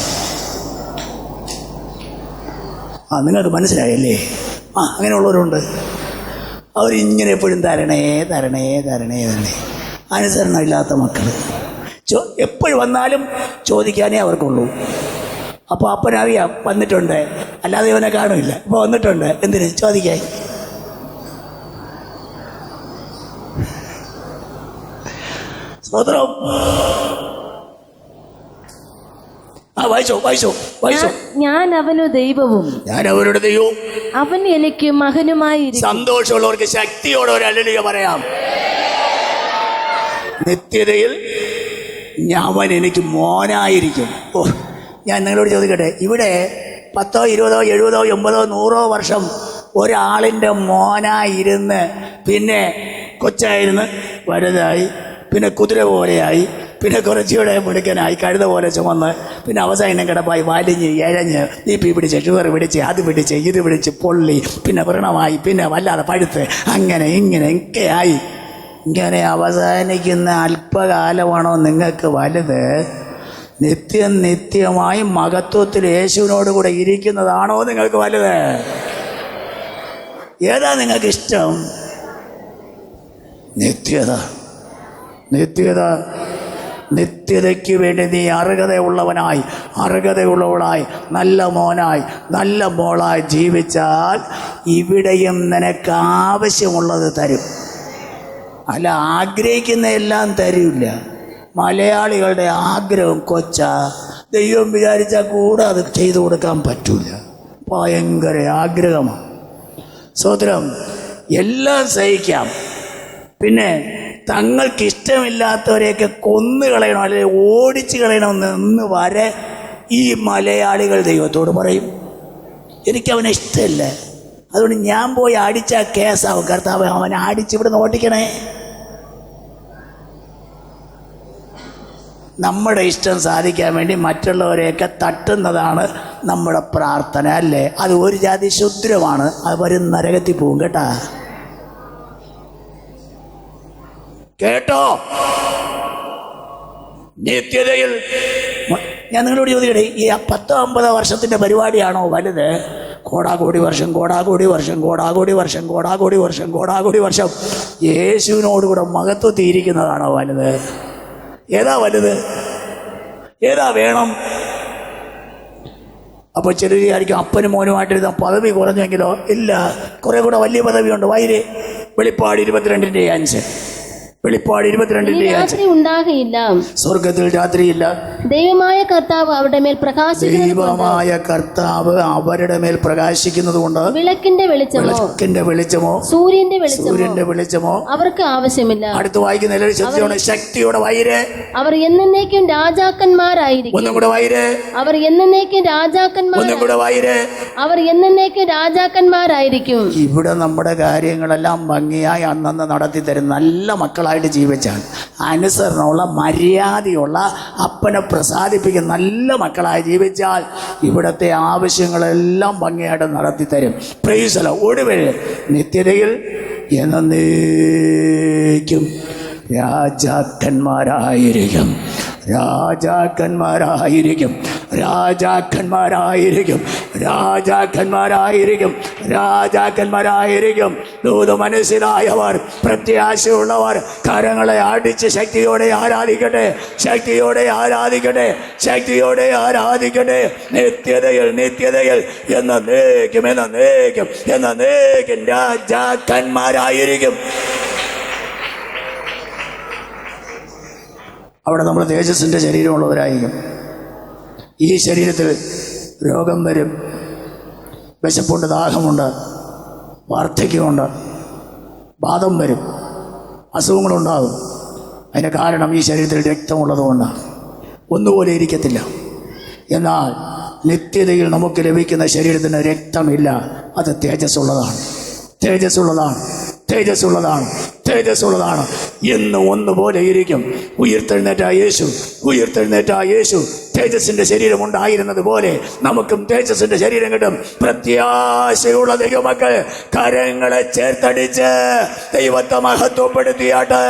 നിങ്ങൾക്ക് മനസ്സിലായല്ലേ? അങ്ങനെയുള്ളവരുണ്ട്. അവരിങ്ങനെ എപ്പോഴും തരണേ തരണേ തരണേ തരണേ. അനുസരണമില്ലാത്ത മക്കൾ. എപ്പോഴും വന്നാലും ചോദിക്കാനേ അവർക്കുള്ളൂ. അപ്പോൾ അപ്പനറിയാം വന്നിട്ടുണ്ട്, അല്ലാതെ ഇവനെ കാണില്ല. ഇപ്പോൾ വന്നിട്ടുണ്ട്, എന്തിന് ചോദിക്കാൻ? സ്തോത്രം. വായിച്ചോ. ഞാൻ അവനു ദൈവവും ഞാൻ അവരുടെ ദൈവവും അവൻ എനിക്ക് മകനുമായി. സന്തോഷമുള്ളവർക്ക് ശക്തിയോടെ ഒരു ഹല്ലേലൂയ പറയാം. നിത്യതയിൽ അവൻ എനിക്ക് മോനായിരിക്കും. ഞാൻ നിങ്ങളോട് ചോദിക്കട്ടെ, ഇവിടെ 10, 20, 70, 80, 100 വർഷം ഒരാളിൻ്റെ മോനായിരുന്ന് പിന്നെ കൊച്ചായിരുന്ന് വലുതായി, പിന്നെ കുതിര പോലെയായി, പിന്നെ കുറച്ചുകൂടെ മിടുക്കനായി, കഴുത പോലെ ചുമന്ന്, പിന്നെ അവസാനം കിടപ്പായി വലിഞ്ഞ് എഴഞ്ഞ് BP പിടിച്ച്, ഷുഗർ പിടിച്ച്, അത് പിടിച്ച്, ഇത് പിടിച്ച് പൊള്ളി, പിന്നെ വ്രണമായി, പിന്നെ വല്ലാതെ പഴുത്ത്, അങ്ങനെ ഇങ്ങനെ ഒക്കെയായി. ഇങ്ങനെ അവസാനിക്കുന്ന അല്പകാലമാണോ നിങ്ങൾക്ക് വലുത്? നിത്യമായി മഹത്വത്തിൽ യേശുവിനോട് കൂടെ ഇരിക്കുന്നതാണോ നിങ്ങൾക്ക് വലുത്? ഏതാ നിങ്ങൾക്ക് ഇഷ്ടം? നിത്യതയ്ക്ക് വേണ്ടി നീ അർഹതയുള്ളവളായി, നല്ല മോനായി, നല്ല മോളായി ജീവിച്ചാൽ ഇവിടെയും നിനക്ക് ആവശ്യമുള്ളത് തരും. അല്ല, ആഗ്രഹിക്കുന്ന എല്ലാം തരില്ല. മലയാളികളുടെ ആഗ്രഹം കൊച്ചാ. ദൈവം വിചാരിച്ചാൽ കൂടെ അത് ചെയ്തു കൊടുക്കാൻ പറ്റില്ല. ഭയങ്കര ആഗ്രഹമാണ്. സ്വതന്ത്രം എല്ലാം സഹിക്കാം. പിന്നെ തങ്ങൾക്കിഷ്ടമില്ലാത്തവരെയൊക്കെ കൊന്നുകളയണം, അല്ലെങ്കിൽ ഓടിച്ചു കളയണമെന്ന് വരെ ഈ മലയാളികൾ ദൈവത്തോട് പറയും. എനിക്കവനെ ഇഷ്ടമില്ല, അതുകൊണ്ട് ഞാൻ പോയി അടിച്ചാൽ കേസാവും. കർത്താവ്, അവനെ അടിച്ചിവിടുന്ന് ഓടിക്കണേ. നമ്മുടെ ഇഷ്ടം സാധിക്കാൻ വേണ്ടി മറ്റുള്ളവരെയൊക്കെ തട്ടുന്നതാണ് നമ്മുടെ പ്രാർത്ഥന, അല്ലേ? അത് ഒരു ജാതി ശുദ്രമാണ്. അവർ നരകത്തിൽ പോകും. കേട്ടോ? നിത്യതയിൽ ഞാൻ നിങ്ങളോട് ചോദിക്കട്ടെ, ഈ 10-50 വർഷത്തിൻ്റെ പരിപാടിയാണോ വലുത്? കോടാകോടി വർഷം യേശുവിനോടുകൂടെ മഹത്വത്തിയിരിക്കുന്നതാണോ വലുത്? ഏതാ വലുത്? ഏതാ വേണം? അപ്പോൾ ചിലർ വിചാരിക്കും അപ്പനും മോനുമായിട്ടിരുന്ന പദവി കുറഞ്ഞെങ്കിലോ? ഇല്ല, കുറെ കൂടെ വലിയ പദവിയുണ്ട്. വൈര് വെളിപ്പാട് 22-ന്റെ 5. വെളിപ്പാട് 22-ന്റെ 5. ഉണ്ടാകയില്ല, സ്വർഗത്തിൽ രാത്രിയില്ല. ദൈവമായ കർത്താവ് അവരുടെ മേൽ പ്രകാശിക്കുന്നത് കൊണ്ട് വിളക്കിന്റെ വെളിച്ചമോ സൂര്യന്റെ വെളിച്ചമോ അവർക്ക് ആവശ്യമില്ല. അടുത്ത് വായിക്കുന്ന ശക്തിയോടെ വൈര് അവർ എന്നേക്കും രാജാക്കന്മാരായിരിക്കും. ഒന്നും കൂടെ വൈര് അവർ എന്നേക്കും രാജാക്കന്മാർ. ഒന്നും കൂടെ വൈര് അവർ എന്നേക്കും രാജാക്കന്മാരായിരിക്കും. ഇവിടെ നമ്മുടെ കാര്യങ്ങളെല്ലാം ഭംഗിയായി അന്നന്ന് നടത്തി തരും. നല്ല മക്കളായിട്ട് ജീവിച്ചാൽ, അനുസരണമുള്ള, മര്യാദയുള്ള, അപ്പനെ പ്രസാദിപ്പിക്കുന്ന നല്ല മക്കളായി ജീവിച്ചാൽ ഇവിടുത്തെ ആവശ്യങ്ങളെല്ലാം ഭംഗിയായിട്ട് നടത്തി തരും. Price the Lord. ഒടുവിൽ നിത്യതയിൽ എന്നേക്കും രാജാക്കന്മാരായിരിക്കും. രാജാക്കന്മാരായിരിക്കും. രാജാക്കന്മാരായിരിക്കും. രാജാക്കന്മാരായിരിക്കും. രാജാക്കന്മാരായിരിക്കും. ദൂത മനസ്സിലായവർ, പ്രത്യാശയുള്ളവർ കരങ്ങളെ അടിച്ച് ശക്തിയോടെ ആരാധിക്കട്ടെ, ശക്തിയോടെ ആരാധിക്കട്ടെ, ശക്തിയോടെ ആരാധിക്കട്ടെ. നിത്യതയിൽ നിത്യതയിൽ എന്നേക്കും എന്നേക്കും എന്നേക്കും രാജാക്കന്മാരായിരിക്കും. അവിടെ നമ്മൾ തേജസ്സിൻ്റെ ശരീരമുള്ളവരായിരിക്കും. ഈ ശരീരത്തിൽ രോഗം വരും, വിശപ്പുണ്ട്, ദാഹമുണ്ട്, വാർദ്ധക്യമുണ്ട്, വാദം വരും, അസുഖങ്ങളുണ്ടാകും. അതിന് കാരണം ഈ ശരീരത്തിൽ രക്തമുള്ളതുകൊണ്ടാണ്. ഒന്നുപോലെ ഇരിക്കത്തില്ല. എന്നാൽ നിത്യതയിൽ നമുക്ക് ലഭിക്കുന്ന ശരീരത്തിന് രക്തമില്ല. അത് തേജസ്സുള്ളതാണ്, തേജസ്സുള്ളതാണ്, തേജസ്സുള്ളതാണ്, തേജസ്സുള്ളതാണ്. എന്ന് ഒന്നുപോലെ ഇരിക്കും. ഉയർത്തെഴുന്നേറ്റ യേശു, ഉയർത്തെഴുന്നേറ്റ യേശു തേജസ്സിന്റെ ശരീരം ഉണ്ടായിരുന്നത് പോലെ നമുക്കും തേജസ്സിന്റെ ശരീരം കിട്ടും. പ്രത്യാശയുള്ള ദൈവമക്കൾ കരങ്ങളെ ചേർത്തടിച്ച് ദൈവത്തെ മഹത്വപ്പെടുത്തിയാട്ട്.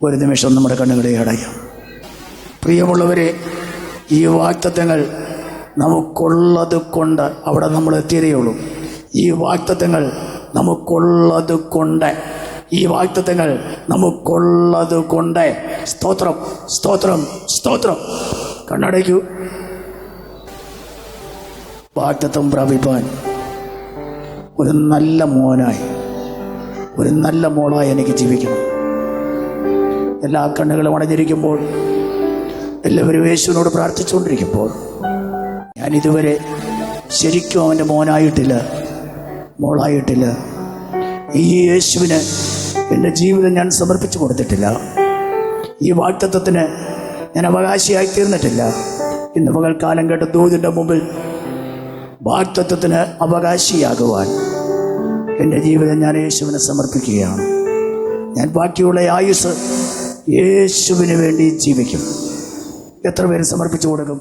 ഒരു നിമിഷം നമ്മുടെ കണ്ണുകളെ അടയ്ക്കാം. പ്രിയമുള്ളവരെ, ഈ വാഗ്ദത്തങ്ങൾ നമുക്കുള്ളത് കൊണ്ട് അവിടെ നമ്മൾ എത്തിയതേയുള്ളൂ. ഈ വാഗ്ദത്തങ്ങൾ നമുക്കുള്ളത് കൊണ്ട്, ഈ വാഗ്ദത്തങ്ങൾ നമുക്കുള്ളത് കൊണ്ട്. സ്തോത്രം, സ്തോത്രം, സ്തോത്രം. കണ്ണടയ്ക്കൂ. വാഗ്ദത്തം പ്രാപിപ്പാൻ ഒരു നല്ല മോനായി, ഒരു നല്ല മോളായി എനിക്ക് ജീവിക്കണം. എല്ലാ കണ്ണുകളും അടഞ്ഞിരിക്കുമ്പോൾ, എല്ലാവരും യേശുവിനോട് പ്രാർത്ഥിച്ചുകൊണ്ടിരിക്കുമ്പോൾ, ഞാൻ ഇതുവരെ ശരിക്കും അവൻ്റെ മോനായിട്ടില്ല, മോളായിട്ടില്ല. ഈ യേശുവിന് എൻ്റെ ജീവിതം ഞാൻ സമർപ്പിച്ചു കൊടുത്തിട്ടില്ല. ഈ വാഗ്ദത്തത്തിന് ഞാൻ അവകാശിയായി തീർന്നിട്ടില്ല. ഇന്ന് പകൽക്കാലം കേട്ട ദൂതിൻ്റെ മുമ്പിൽ വാഗ്ദത്തത്തിന് അവകാശിയാകുവാൻ എൻ്റെ ജീവിതം ഞാൻ യേശുവിനെ സമർപ്പിക്കുകയാണ്. ഞാൻ ബാക്കിയുള്ള ആയുസ് യേശുവിന് വേണ്ടി ജീവിക്കും. എത്ര പേര് സമർപ്പിച്ചു കൊടുക്കും?